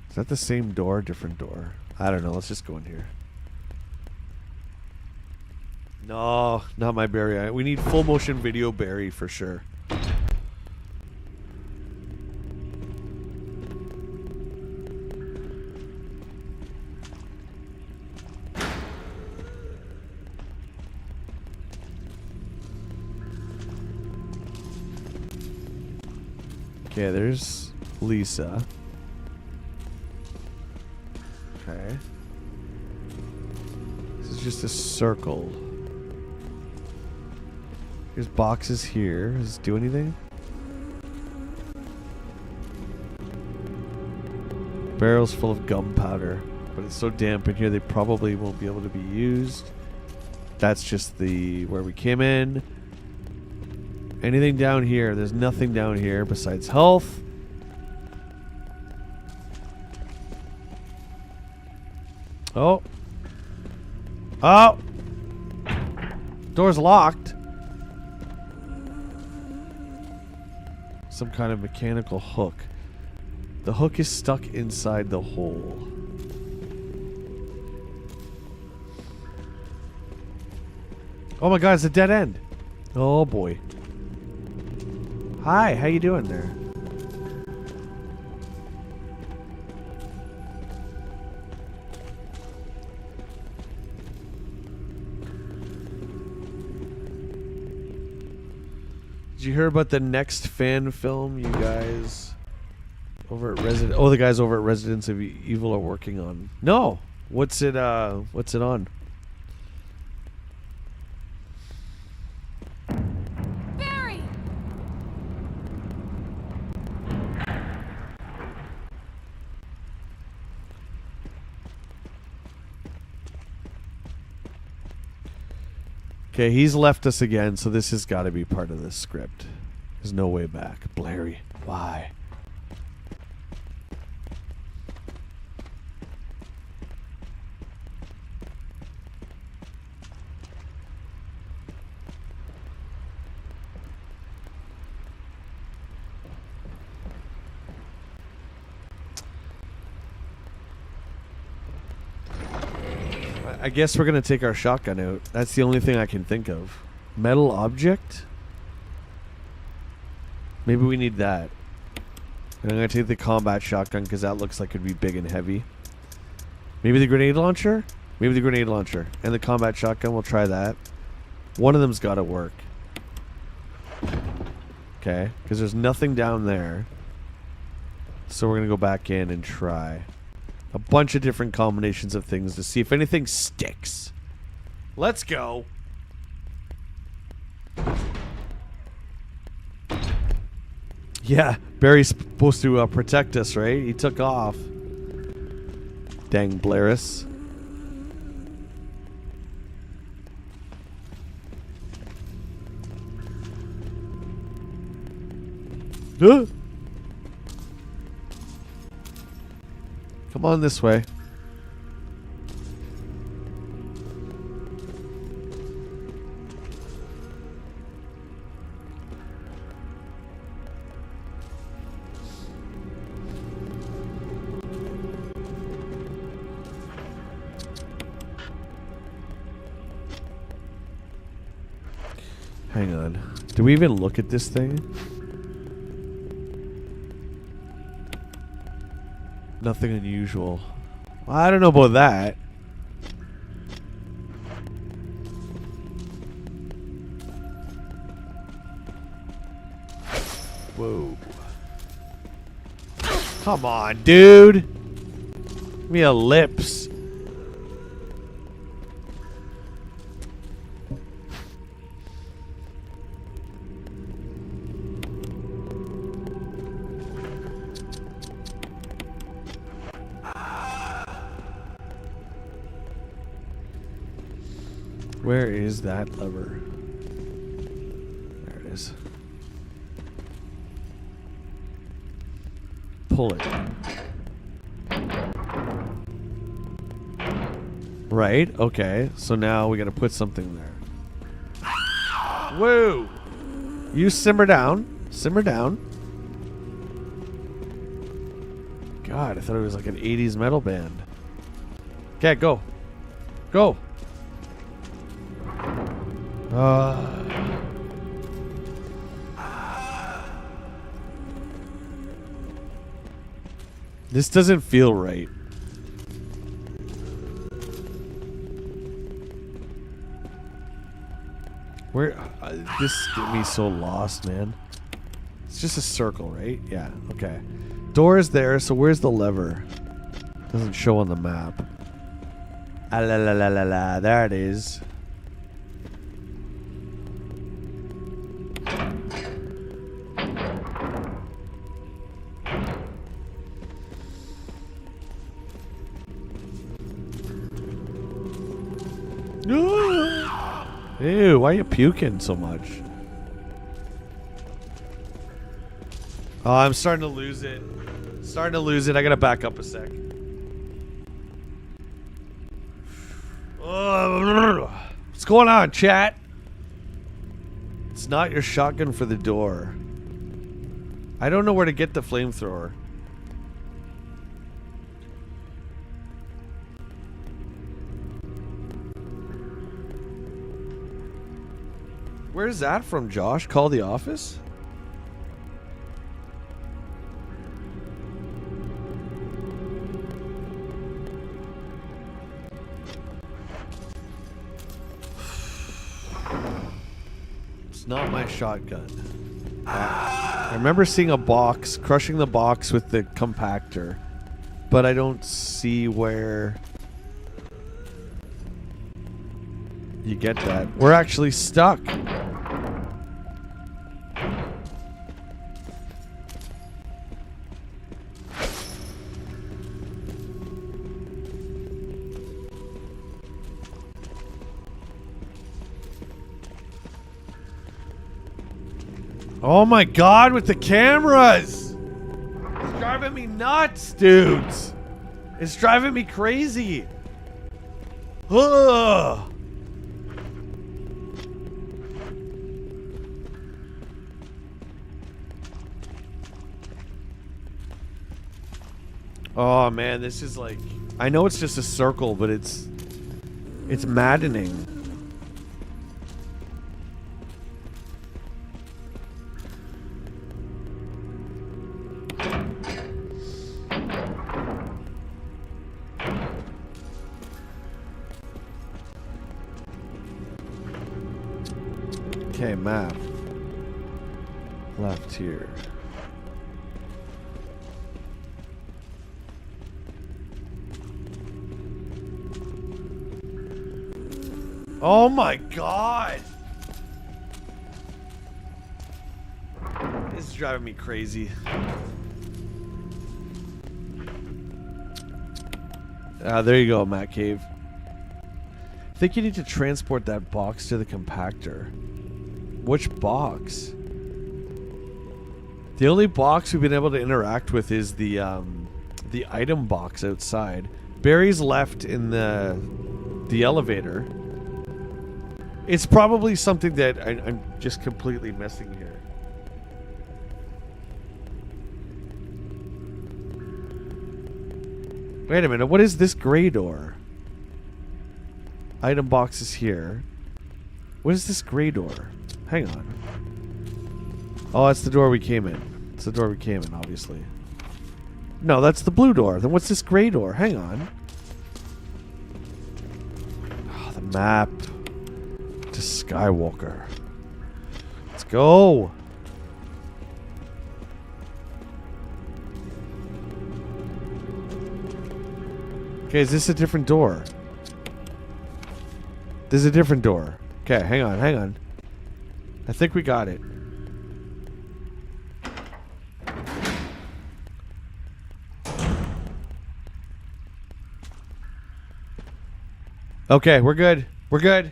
Is that the same door? Different door? I don't know. Let's just go in here. No, not my Barry. We need full motion video Barry for sure. Okay, there's Lisa. Okay. This is just a circle. There's boxes here. Does it do anything? Barrels full of gunpowder. But it's so damp in here they probably won't be able to be used. That's just the where we came in. Anything down here? There's nothing down here besides health. Oh. Oh! Door's locked. Some kind of mechanical hook. The hook is stuck inside the hole. Oh my god, it's a dead end. Oh boy. Hi, how you doing there? Did you hear about the next fan film you guys over at Resident? Oh, the guys over at Resident Evil are working on. No, what's it on? Barry! Okay, he's left us again, so this has got to be part of the script. There's no way back. Blairy, why? I guess we're going to take our shotgun out. That's the only thing I can think of. Metal object? Maybe we need that. And I'm going to take the combat shotgun because that looks like it'd be big and heavy. Maybe the grenade launcher? Maybe the grenade launcher. And the combat shotgun, we'll try that. One of them's got to work. Okay, because there's nothing down there. So we're going to go back in and try a bunch of different combinations of things to see if anything sticks. Let's go. Yeah, Barry's supposed to protect us, right? He took off. Dang Blaris. Come on this way. Hang on. Do we even look at this thing? Nothing unusual. I don't know about that. Whoa. Come on, dude. Give me a lips. Where is that lever? There it is. Pull it. Right, okay. So now we gotta put something there. Whoa! You simmer down. Simmer down. God, I thought it was like an 80s metal band. Okay, go. Go! This doesn't feel right. Where this get me so lost, man. It's just a circle, right? Yeah, okay. Door is there, so where's the lever? Doesn't show on the map. Ah, la la la la la, there it is. Ew, why are you puking so much? Oh, I'm starting to lose it. Starting to lose it. I gotta back up a sec. What's going on, chat? It's not your shotgun for the door. I don't know where to get the flamethrower. Where's that from, Josh? Call the office? It's not my shotgun. I remember seeing a box, crushing the box with the compactor, but I don't see where you get that. We're actually stuck. Oh my god, with the cameras! It's driving me nuts, dudes! It's driving me crazy! Ugh! Oh man, this is like... I know it's just a circle, but it's maddening. Okay, map. Left here. Oh my god! This is driving me crazy. There you go, Matt Cave. I think you need to transport that box to the compactor. Which box? The only box we've been able to interact with is the item box outside. Barry's left in the elevator. It's probably something that I'm just completely missing here. Wait a minute, what is this gray door? Item box is here. What is this gray door? Hang on. Oh, that's the door we came in. It's the door we came in, obviously. No, that's the blue door. Then what's this gray door? Hang on. Oh, the map to Skywalker. Let's go. Okay, is this a different door? This is a different door. Okay, hang on, hang on. I think we got it. Okay, we're good. We're good.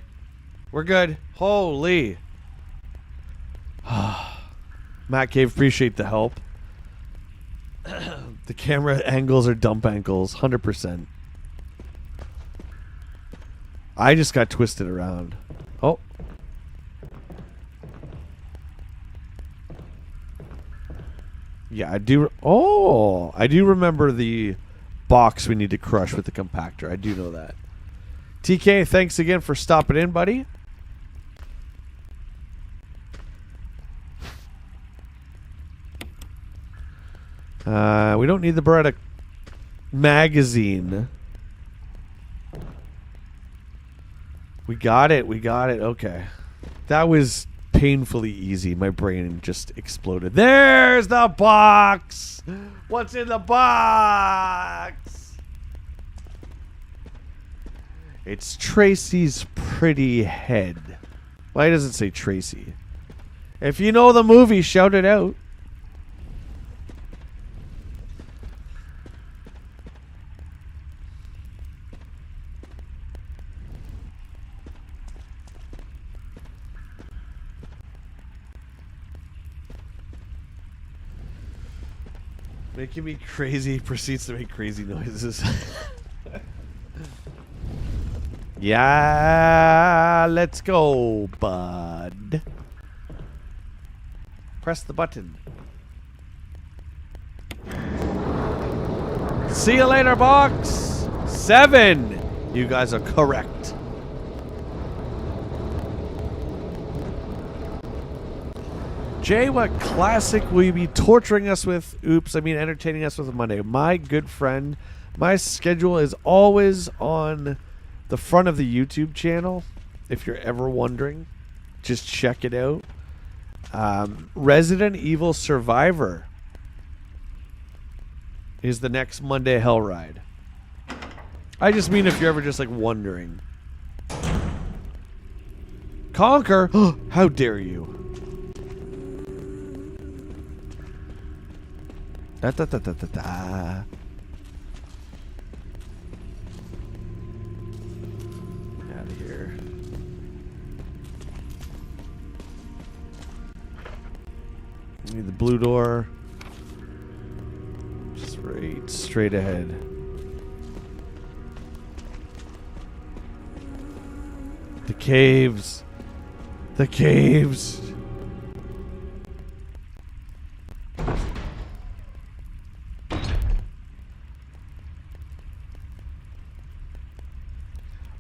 We're good. Holy. Matt Cave, appreciate the help. The camera angles are dump ankles, 100%. I just got twisted around. Oh. Yeah, I do. Oh, I do remember the box we need to crush with the compactor. I do know that. TK, thanks again for stopping in, buddy. We don't need the Beretta magazine. We got it. We got it. Okay. That was painfully easy. My brain just exploded. There's the box. What's in the box? It's Tracy's pretty head. Why does it say Tracy? If you know the movie, shout it out. Making me crazy, proceeds to make crazy noises. Yeah, let's go, bud. Press the button. See you later, box. 7. You guys are correct. Jay, what classic will you be torturing us with? Oops, I mean entertaining us with Monday. My good friend, my schedule is always on the front of the YouTube channel. If you're ever wondering, just check it out. Resident Evil Survivor is the next Monday Hell Ride. I just mean if you're ever just like wondering. Conquer? How dare you? Da, da, da, da, da, da. Out of here. We need the blue door. Straight ahead. The caves. The caves.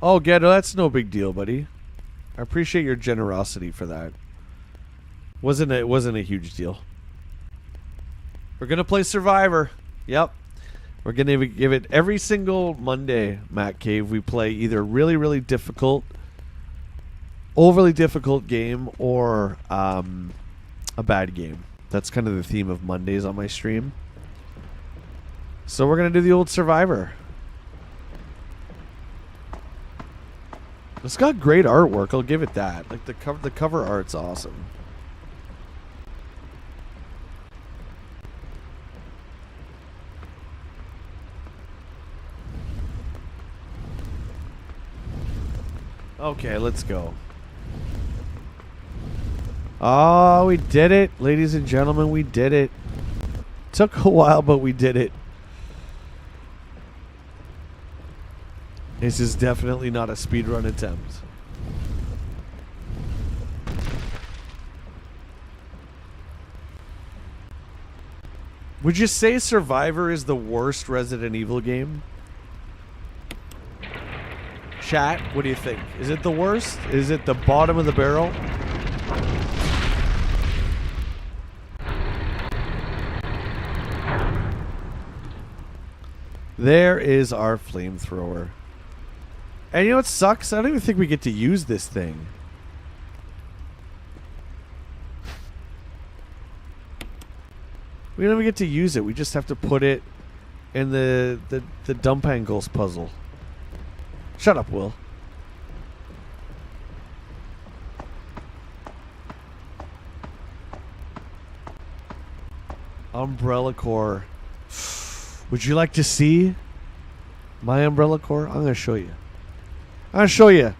Oh, Ghetto, that's no big deal, buddy. I appreciate your generosity for that. It wasn't a huge deal. We're gonna play Survivor. Yep. We're gonna give it every single Monday, Matt Cave. We play either really, really difficult, overly difficult game, or a bad game. That's kind of the theme of Mondays on my stream. So we're gonna do the old Survivor. It's got great artwork. I'll give it that. Like the cover art's awesome. Okay, let's go. Oh, we did it. Ladies and gentlemen, we did it. Took a while, but we did it. This is definitely not a speedrun attempt. Would you say Survivor is the worst Resident Evil game? Chat, what do you think? Is it the worst? Is it the bottom of the barrel? There is our flamethrower. And you know what sucks? I don't even think we get to use this thing. We don't even get to use it. We just have to put it in the dump angles puzzle. Shut up, Will. Umbrella Core. Would you like to see my umbrella core? I'm going to show you. I'm going to show you.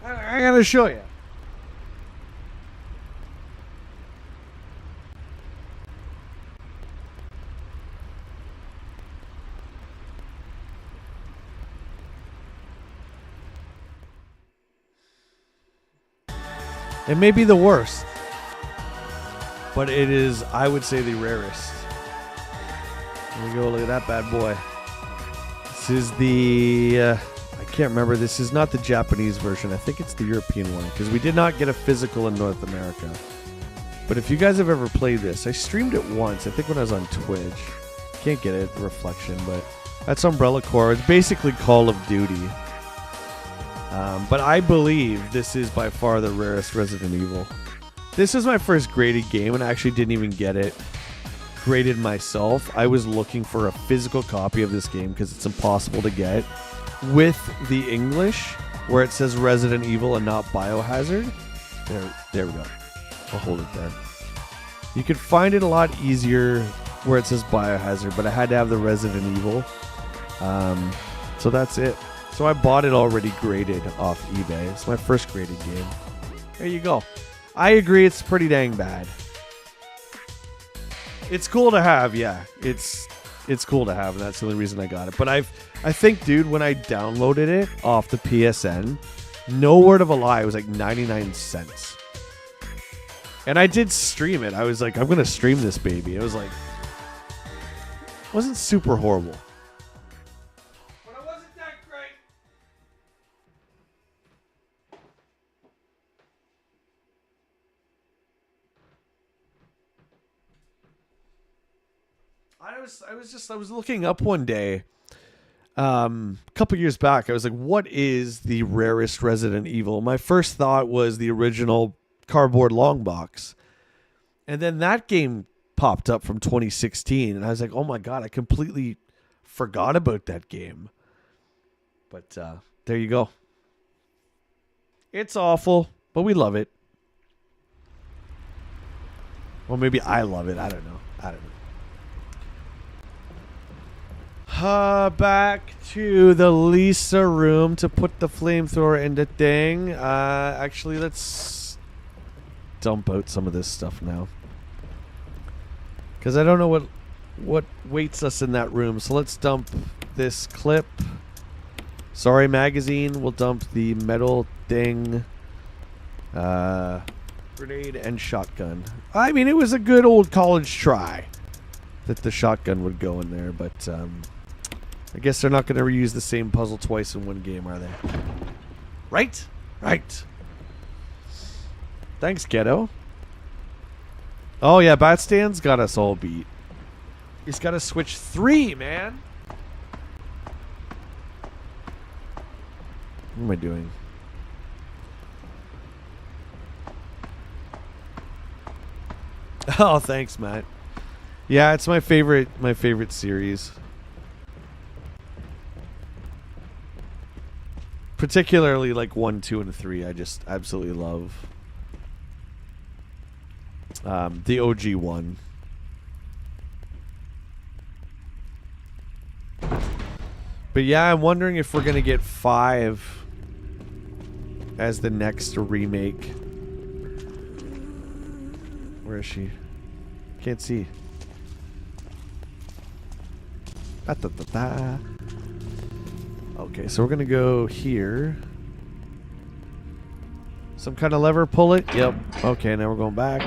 I'm going to show you. It may be the worst, but it is, I would say, the rarest. There we go. Look at that bad boy. This is the... I can't remember. This is not the Japanese version. I think it's the European one, because we did not get a physical in North America. But if you guys have ever played this, I streamed it once. I think when I was on Twitch. Can't get it, the reflection, but that's Umbrella Corps. It's basically Call of Duty. But I believe this is by far the rarest Resident Evil. This is my first graded game, and I actually didn't even get it graded myself. I was looking for a physical copy of this game because it's impossible to get with the English where it says Resident Evil and not Biohazard. There we go. I'll hold it there. You could find it a lot easier where it says Biohazard, but I had to have the Resident Evil. So that's it. So I bought it already graded off eBay. It's my first graded game. There you go. I agree, it's pretty dang bad. It's cool to have, yeah. It's cool to have, and that's the only reason I got it. But I think, dude, when I downloaded it off the PSN, no word of a lie, it was like 99 cents. And I did stream it. I was like, I'm going to stream this baby. It was like, it wasn't super horrible. But it wasn't that great. I was looking up one day, a couple years back. I was like, what is the rarest Resident Evil? My first thought was the original cardboard long box. And then that game popped up from 2016. And I was like, oh my God, I completely forgot about that game. But there you go. It's awful, but we love it. Or maybe I love it. I don't know. Back to the Lisa room to put the flamethrower in the thing. Actually, let's dump out some of this stuff now. Because I don't know what waits us in that room. So let's dump this clip. Sorry, magazine. We'll dump the metal thing. Grenade and shotgun. I mean, it was a good old college try that the shotgun would go in there, but I guess they're not going to reuse the same puzzle twice in one game, are they? Right? Right. Thanks, Ghetto. Oh, yeah, Batstan's got us all beat. He's got to switch 3, man. What am I doing? Oh, thanks, Matt. Yeah, it's my favorite series. Particularly like 1, 2, and 3. I just absolutely love. The OG one. But yeah, I'm wondering if we're gonna get 5 as the next remake. Where is she? Can't see. Okay, so we're gonna go here. Some kind of lever, pull it. Yep. Okay, now we're going back.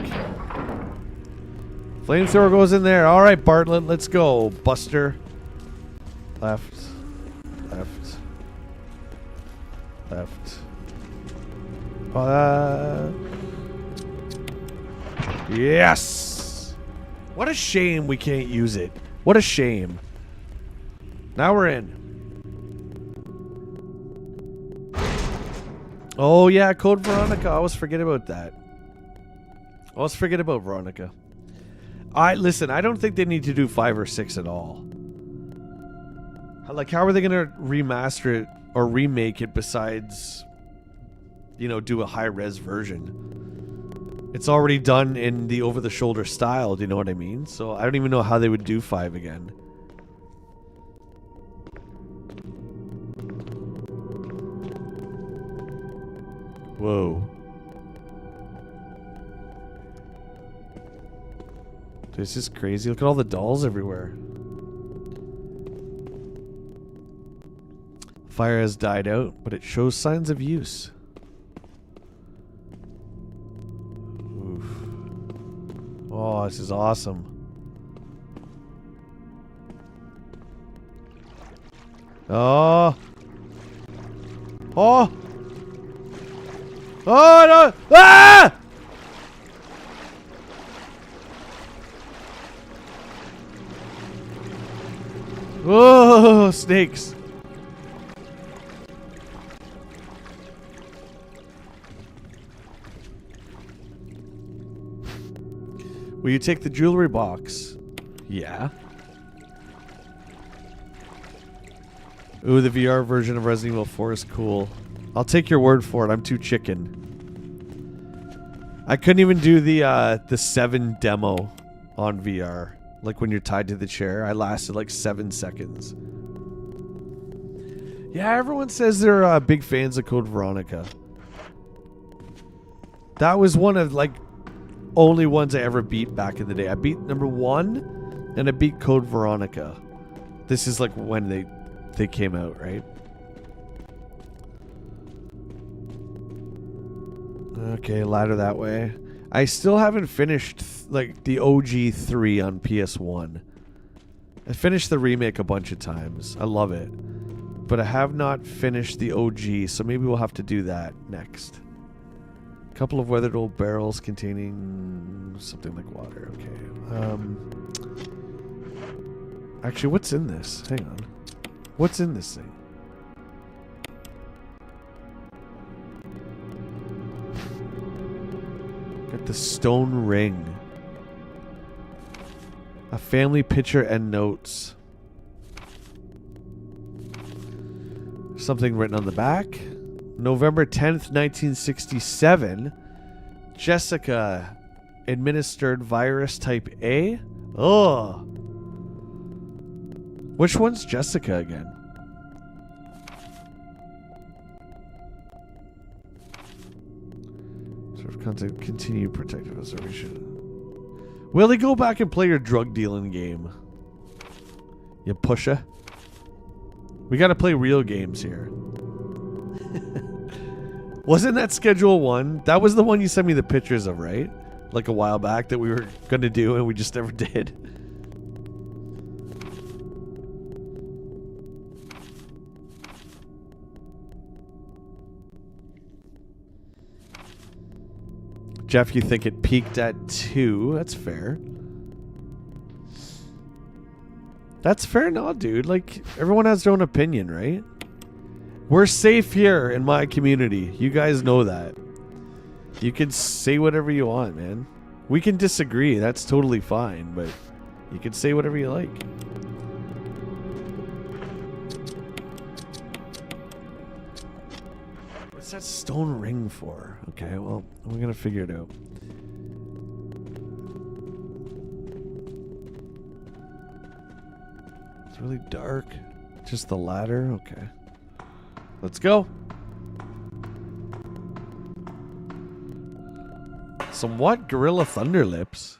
Flamethrower goes in there. All right, Bartlett, let's go. Buster. Left. Left. Left. Yes! What a shame we can't use it. What a shame. Now we're in. Oh yeah, Code Veronica. I always forget about that. I always forget about Veronica. Listen, I don't think they need to do 5 or 6 at all. Like, how are they gonna remaster it or remake it besides, you know, do a high-res version? It's already done in the over-the-shoulder style, do you know what I mean? So I don't even know how they would do 5 again. Whoa. This is crazy. Look at all the dolls everywhere. Fire has died out, but it shows signs of use. Oof. Oh, this is awesome. Oh. Oh. Oh no! Ah! Whoa, snakes. Will you take the jewelry box? Yeah. Ooh, the VR version of Resident Evil 4 is cool. I'll take your word for it. I'm too chicken. I couldn't even do the 7 demo on VR. Like when you're tied to the chair. I lasted like 7 seconds. Yeah, everyone says they're big fans of Code Veronica. That was one of like only ones I ever beat back in the day. I beat number 1 and I beat Code Veronica. This is like when they came out, right? Okay, ladder that way. I still haven't finished like the OG 3 on PS1. I finished the remake a bunch of times. I love it. But I have not finished the OG, so maybe we'll have to do that next. A couple of weathered old barrels containing something like water. Okay. Actually, what's in this? Hang on. What's in this thing? Got the stone ring. A family picture and notes. Something written on the back. November 10th, 1967. Jessica administered virus type A. Oh. Which one's Jessica again? Sort of content, continue protective observation. Will they go back and play your drug dealing game? You pusher. We gotta play real games here. Wasn't that Schedule 1? That was the one you sent me the pictures of, right? Like a while back that we were gonna do and we just never did. Jeff, you think it peaked at 2? That's fair. That's fair, no, dude. Like, everyone has their own opinion, right? We're safe here in my community. You guys know that. You can say whatever you want, man. We can disagree. That's totally fine, but you can say whatever you like. What's that stone ring for? Okay, well, we're gonna figure it out. It's really dark. Just the ladder? Okay. Let's go. Some what? Gorilla Thunder Lips?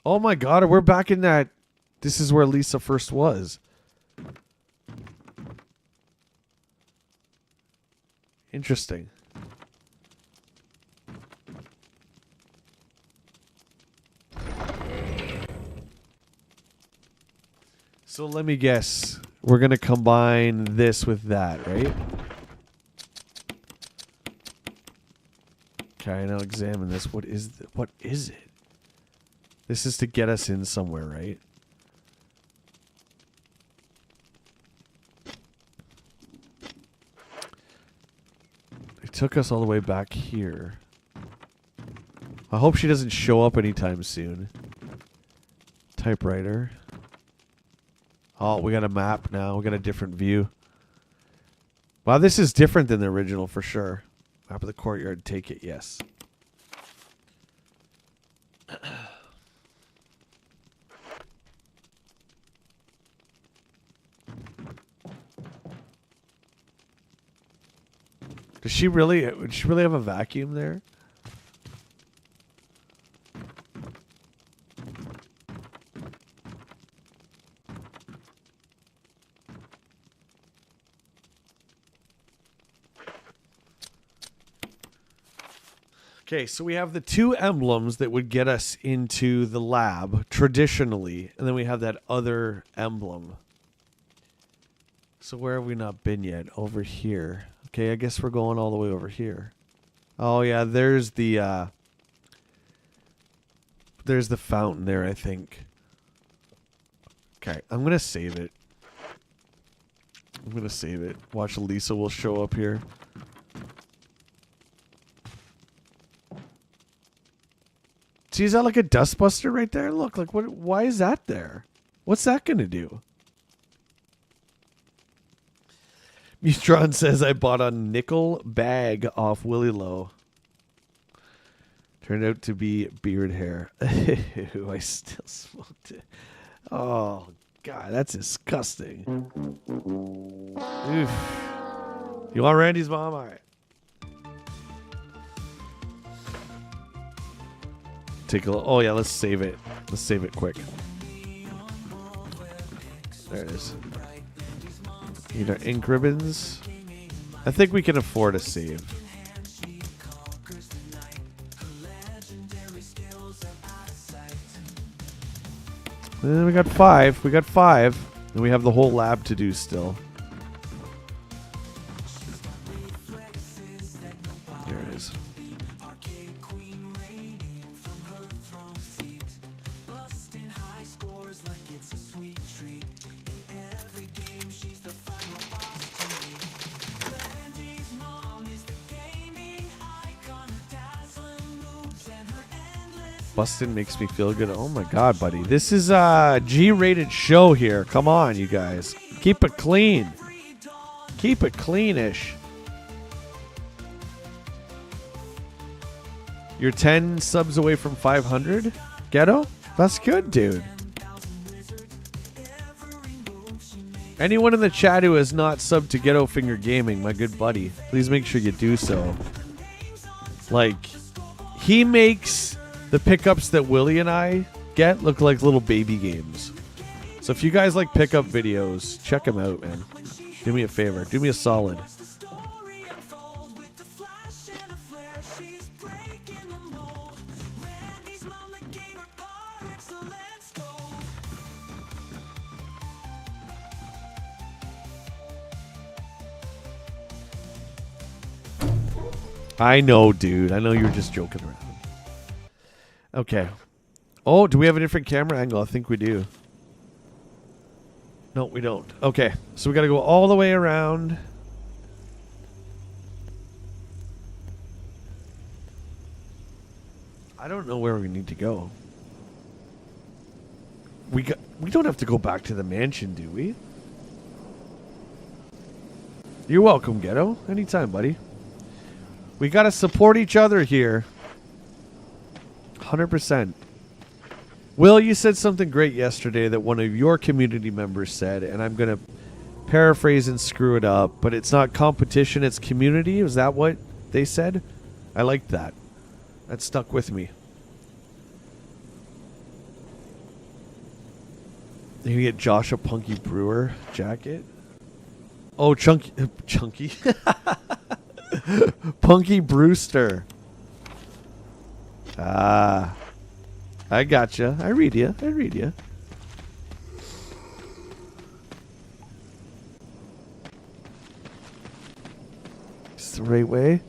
Oh my god, we're back in that. This is where Lisa first was. Interesting. So let me guess. We're going to combine this with that, right? Okay, now examine this. What is it? This is to get us in somewhere, right? It took us all the way back here. I hope she doesn't show up anytime soon. Typewriter. Oh, we got a map now. We got a different view. Wow, this is different than the original for sure. Map of the courtyard. Take it, yes. Would she really have a vacuum there? Okay, so we have the two emblems that would get us into the lab traditionally, and then we have that other emblem. So where have we not been yet? Over here. Okay, I guess we're going all the way over here. Oh yeah, there's the fountain there, I think. Okay, I'm gonna save it. Watch, Lisa will show up here. See, is that like a dustbuster right there? Look, like what? Why is that there? What's that gonna do? Mutron says I bought a nickel bag off Willy Low. Turned out to be beard hair. I still smoked it. Oh god, that's disgusting. Oof. You want Randy's mom? All right. Take a look. Oh yeah, let's save it. Let's save it quick. There it is. Need our ink ribbons. I think we can afford a save. And we got 5. We got 5. And we have the whole lab to do still. There it is. Bustin' makes me feel good. Oh my god, buddy. This is a G-rated show here. Come on, you guys. Keep it clean. Keep it cleanish. You're 10 subs away from 500? Ghetto? That's good, dude. Anyone in the chat who has not subbed to Ghetto Finger Gaming, my good buddy, please make sure you do so. Like, he makes the pickups that Willie and I get look like little baby games. So if you guys like pickup videos, check them out, man. Do me a favor. Do me a solid. I know, dude. I know you were just joking around. Okay. Oh, do we have a different camera angle? I think we do. No, we don't. Okay. So we got to go all the way around. I don't know where we need to go. We don't have to go back to the mansion, do we? You're welcome, Ghetto. Anytime, buddy. We gotta support each other here. 100%. Will, you said something great yesterday that one of your community members said, and I'm gonna paraphrase and screw it up, but it's not competition, it's community. Is that what they said? I liked that. That stuck with me. You can get Josh a Punky Brewer jacket. Oh, Chunky. Punky Brewster. Ah. I gotcha. I read you. It's the right way.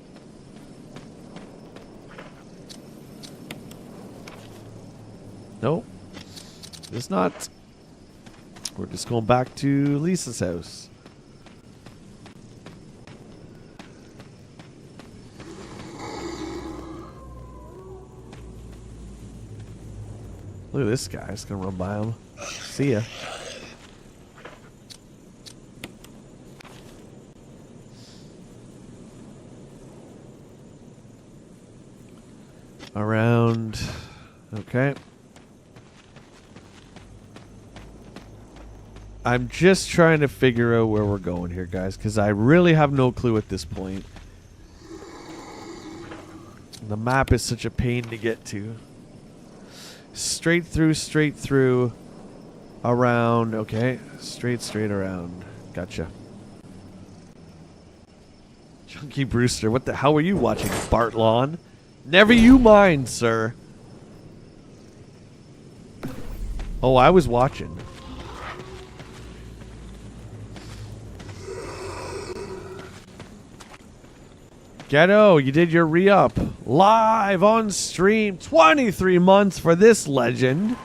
Nope. It's not. We're just going back to Lisa's house. Look at this guy. Just gonna run by him. See ya. Around. Okay. I'm just trying to figure out where we're going here, guys, because I really have no clue at this point. The map is such a pain to get to. Straight through, around. Okay, straight around. Gotcha. Chunky Brewster, what the hell were you watching, Bartlett? Never you mind, sir. Oh, I was watching. Ghetto, you did your re-up. Live on stream. 23 months for this legend.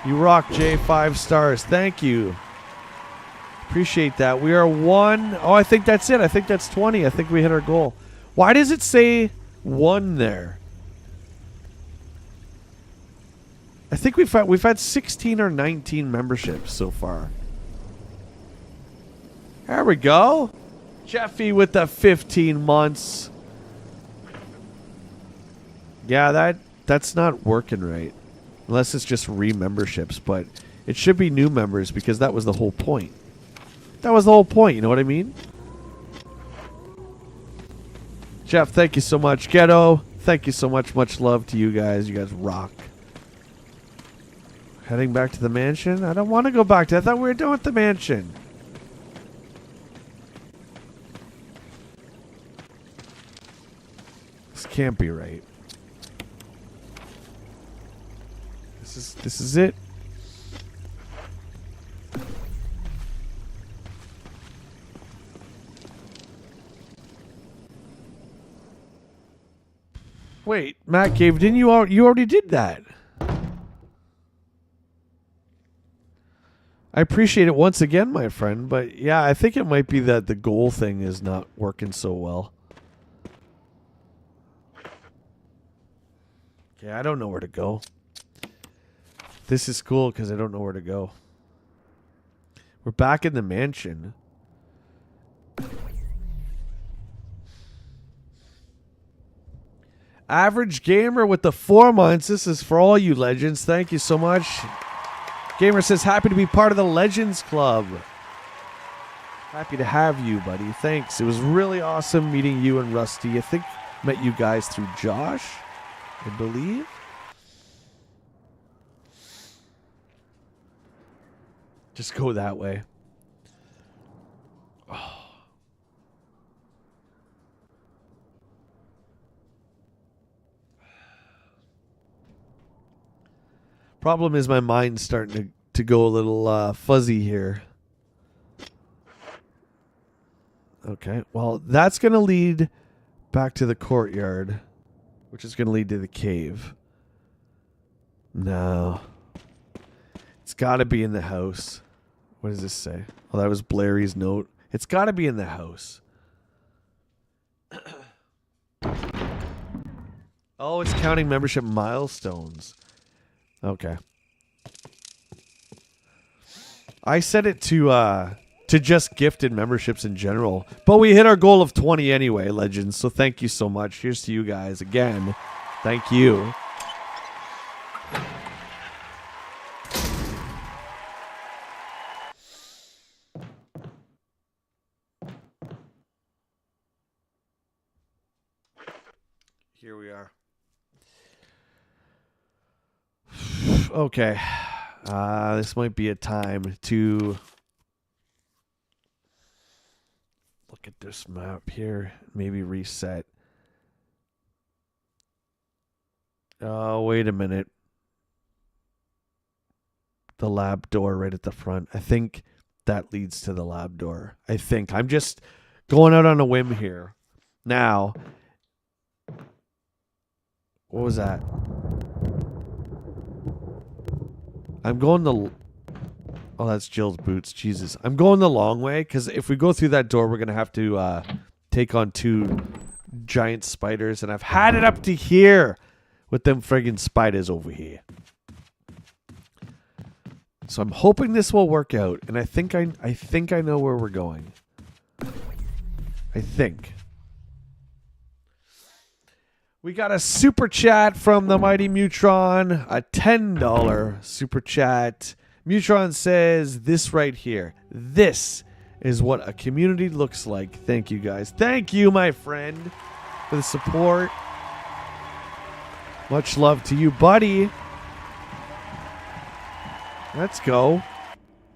You rock, Jay. 5 stars. Thank you. Appreciate that. We are 1. Oh, I think that's it. I think that's 20. I think we hit our goal. Why does it say 1 there? I think we've had 16 or 19 memberships so far. There we go. Jeffy with the 15 months. Yeah, that's not working right. Unless it's just re-memberships, but it should be new members because that was the whole point. That was the whole point, you know what I mean? Jeff, thank you so much. Ghetto, thank you so much. Much love to you guys. You guys rock. Heading back to the mansion? I don't want to go back to... I thought we were done with the mansion. This can't be right. This is it. Wait, Matt Cave, didn't you already did that? I appreciate it once again, my friend, but yeah, I think it might be that the goal thing is not working so well. Okay, I don't know where to go. This is cool because I don't know where to go. We're back in the mansion. Average Gamer with the 4 months. This is for all you legends. Thank you so much. Gamer says, happy to be part of the Legends Club. Happy to have you, buddy. Thanks. It was really awesome meeting you and Rusty. I think I met you guys through Josh, I believe. Just go that way. Oh. Problem is my mind's starting to go a little fuzzy here. Okay, well, that's going to lead back to the courtyard, which is going to lead to the cave. No. It's got to be in the house. What does this say? Oh, that was Blairy's note. It's got to be in the house. Oh, it's counting membership milestones. Okay. I set it to just gifted memberships in general. But we hit our goal of 20 anyway, Legends. So thank you so much. Here's to you guys again. Thank you. Here we are. Okay. This might be a time to look at this map here. Maybe reset. Oh, wait a minute. The lab door right at the front. I think that leads to the lab door. I think. I'm just going out on a whim here. Now, what was that? I'm going the... Oh, that's Jill's boots. Jesus. I'm going the long way, because if we go through that door, we're going to have to take on 2 giant spiders, and I've had it up to here with them friggin' spiders over here. So I'm hoping this will work out, and I think I know where we're going. I think. We got a super chat from the mighty Mutron, a $10 super chat. Mutron says this right here. This is what a community looks like. Thank you guys. Thank you, my friend, for the support. Much love to you, buddy. Let's go.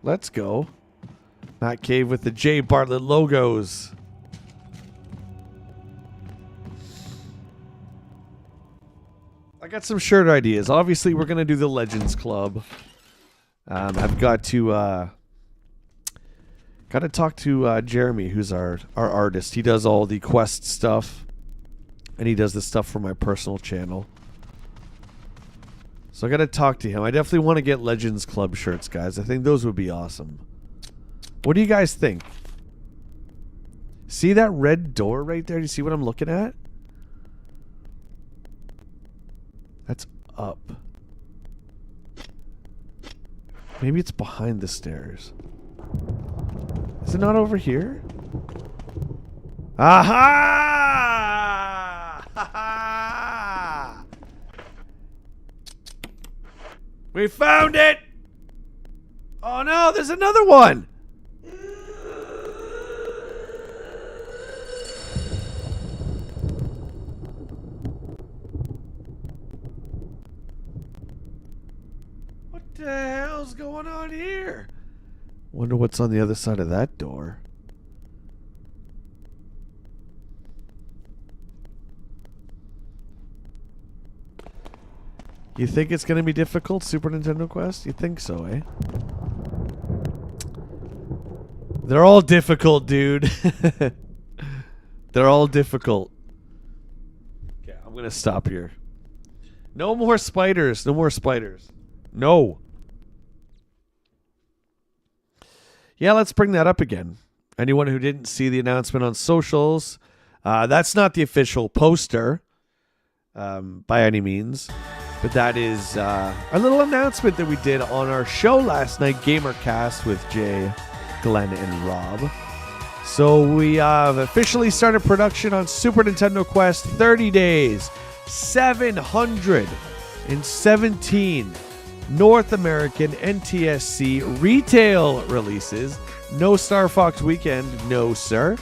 Let's go. Matt Cave with the J Bartlett logos. I got some shirt ideas. Obviously, we're going to do the Legends Club. I've got to talk to Jeremy, who's our artist. He does all the quest stuff, and he does the stuff for my personal channel. So I got to talk to him. I definitely want to get Legends Club shirts, guys. I think those would be awesome. What do you guys think? See that red door right there? Do you see what I'm looking at? That's up. Maybe it's behind the stairs. Is it not over here? Aha! Ha-ha! We found it! Oh no, there's another one! What the hell's going on here? Wonder what's on the other side of that door. You think it's going to be difficult, Super Nintendo Quest? You think so, eh? They're all difficult, dude. They're all difficult. Okay, I'm going to stop here. No more spiders. No more spiders. No. Yeah, let's bring that up again. Anyone who didn't see the announcement on socials, that's not the official poster by any means. But that is a little announcement that we did on our show last night, Gamercast, with Jay, Glenn, and Rob. So we have officially started production on Super Nintendo Quest. 30 days, 717 North American NTSC retail releases. No Star Fox Weekend, no sir.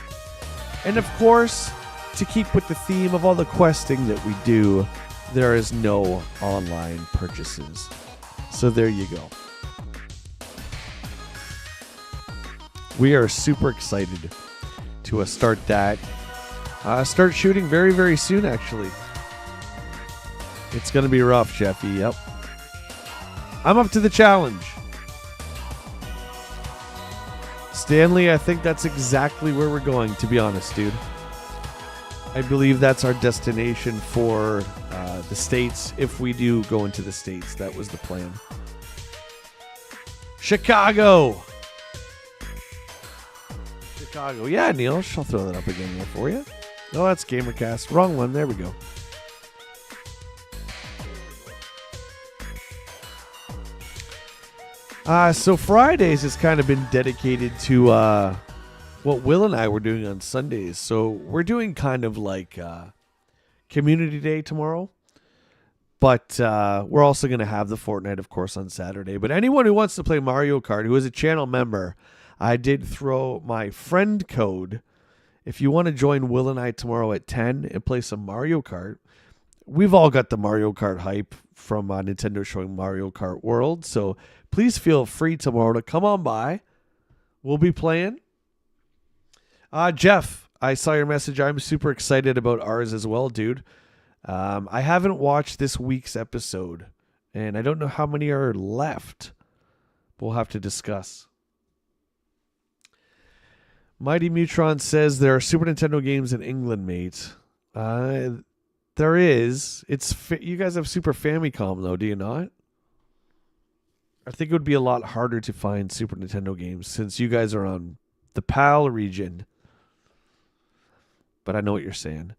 And of course, to keep with the theme of all the questing that we do, there is no online purchases. So there you go. We are super excited to start that. Start shooting very, very soon, actually. It's going to be rough, Jeffy. Yep. I'm up to the challenge. Stanley, I think that's exactly where we're going, to be honest, dude. I believe that's our destination for the States. If we do go into the States, that was the plan. Chicago. Chicago. Yeah, Neil, I'll throw that up again there for you. Oh, that's Gamercast. Wrong one. There we go. So Fridays has kind of been dedicated to what Will and I were doing on Sundays. So we're doing kind of like Community Day tomorrow. But we're also going to have the Fortnite, of course, on Saturday. But anyone who wants to play Mario Kart, who is a channel member, I did throw my friend code. If you want to join Will and I tomorrow at 10 and play some Mario Kart, we've all got the Mario Kart hype from Nintendo showing Mario Kart World. So please feel free tomorrow to come on by. We'll be playing. Jeff, I saw your message. I'm super excited about ours as well, dude. I haven't watched this week's episode, and I don't know how many are left. We'll have to discuss. Mighty Mutron says there are Super Nintendo games in England, mate. There is. You guys have Super Famicom, though, do you not? I think it would be a lot harder to find Super Nintendo games since you guys are on the PAL region. But I know what you're saying.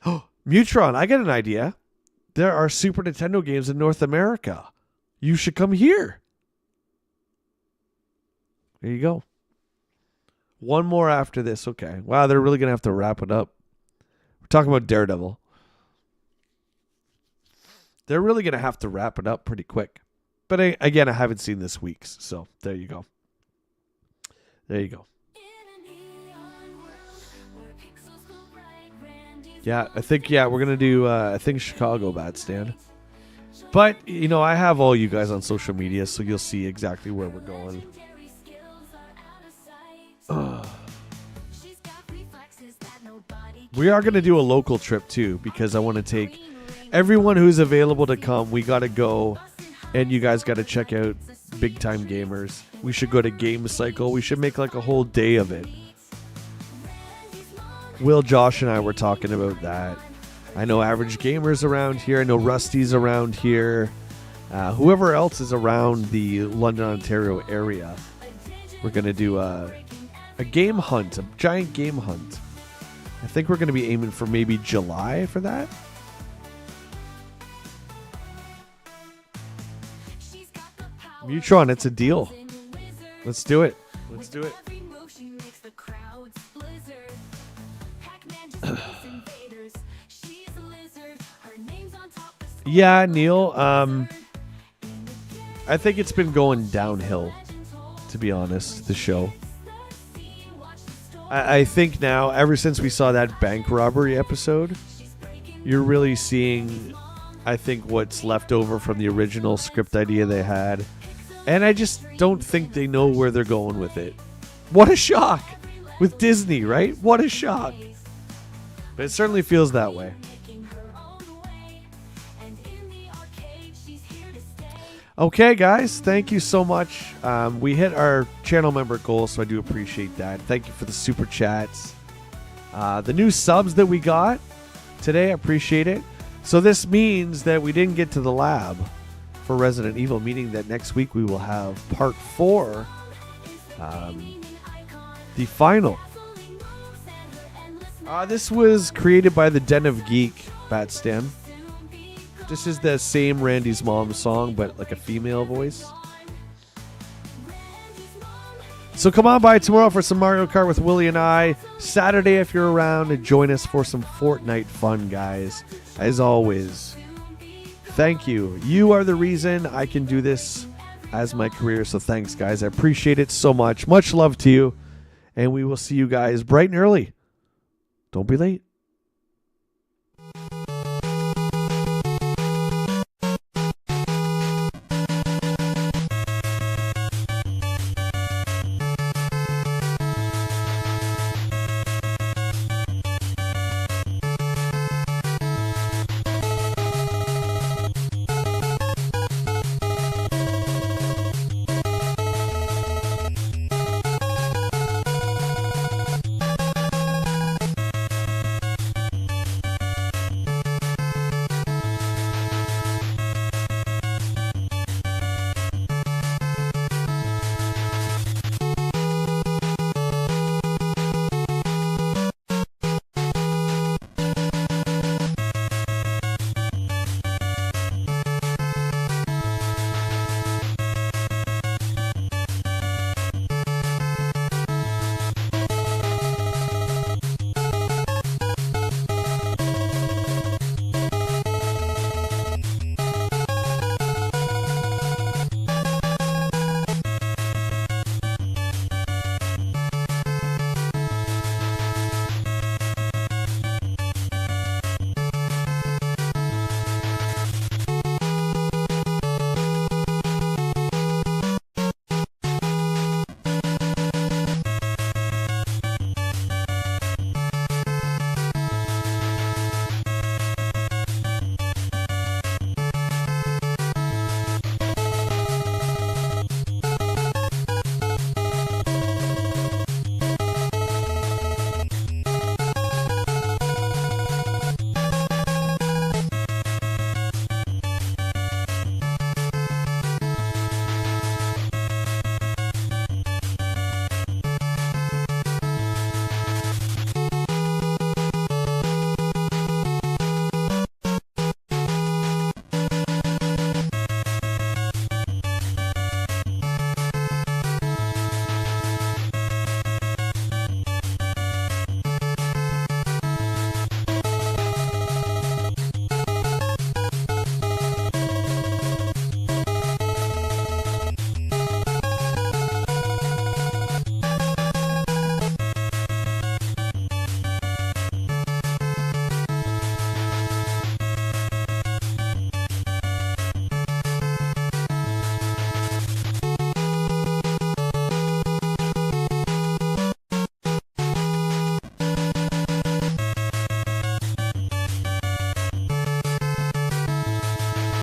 Oh, Mutron, I got an idea. There are Super Nintendo games in North America. You should come here. There you go. One more after this. Okay. Wow, they're really going to have to wrap it up. We're talking about Daredevil. They're really going to have to wrap it up pretty quick. But again, I haven't seen this week's. So there you go. There you go. Yeah, I think, we're going to do, Chicago, Bad Stan. But, I have all you guys on social media, so you'll see exactly where we're going. We are going to do a local trip, too, because I want to take everyone who's available to come. We got to go, and you guys got to check out Big Time Gamers. We should go to Game Cycle. We should make like a whole day of it. Will, Josh, and I were talking about that. I know Average Gamers around here. I know Rusty's around here. Whoever else is around the London, Ontario area. We're going to do a game hunt, a giant game hunt. I think we're going to be aiming for maybe July for that. Mutron, it's a deal. Let's do it. Let's do it. Yeah, Neil. I think it's been going downhill, to be honest, the show. I think now, ever since we saw that bank robbery episode, you're really seeing, I think, what's left over from the original script idea they had. And I just don't think they know where they're going with it. What a shock! With Disney, right? What a shock! But it certainly feels that way. Okay, guys, thank you so much. We hit our channel member goal, so I do appreciate that. Thank you for the super chats. The new subs that we got today, I appreciate it. So this means that we didn't get to the lab for Resident Evil, meaning that next week we will have part 4, the final. This was created by the Den of Geek, Batstem. This is the same Randy's Mom song, but like a female voice. So come on by tomorrow for some Mario Kart with Willie and I. Saturday, if you're around, join us for some Fortnite fun, guys. As always, thank you. You are the reason I can do this as my career. So thanks, guys. I appreciate it so much. Much love to you. And we will see you guys bright and early. Don't be late.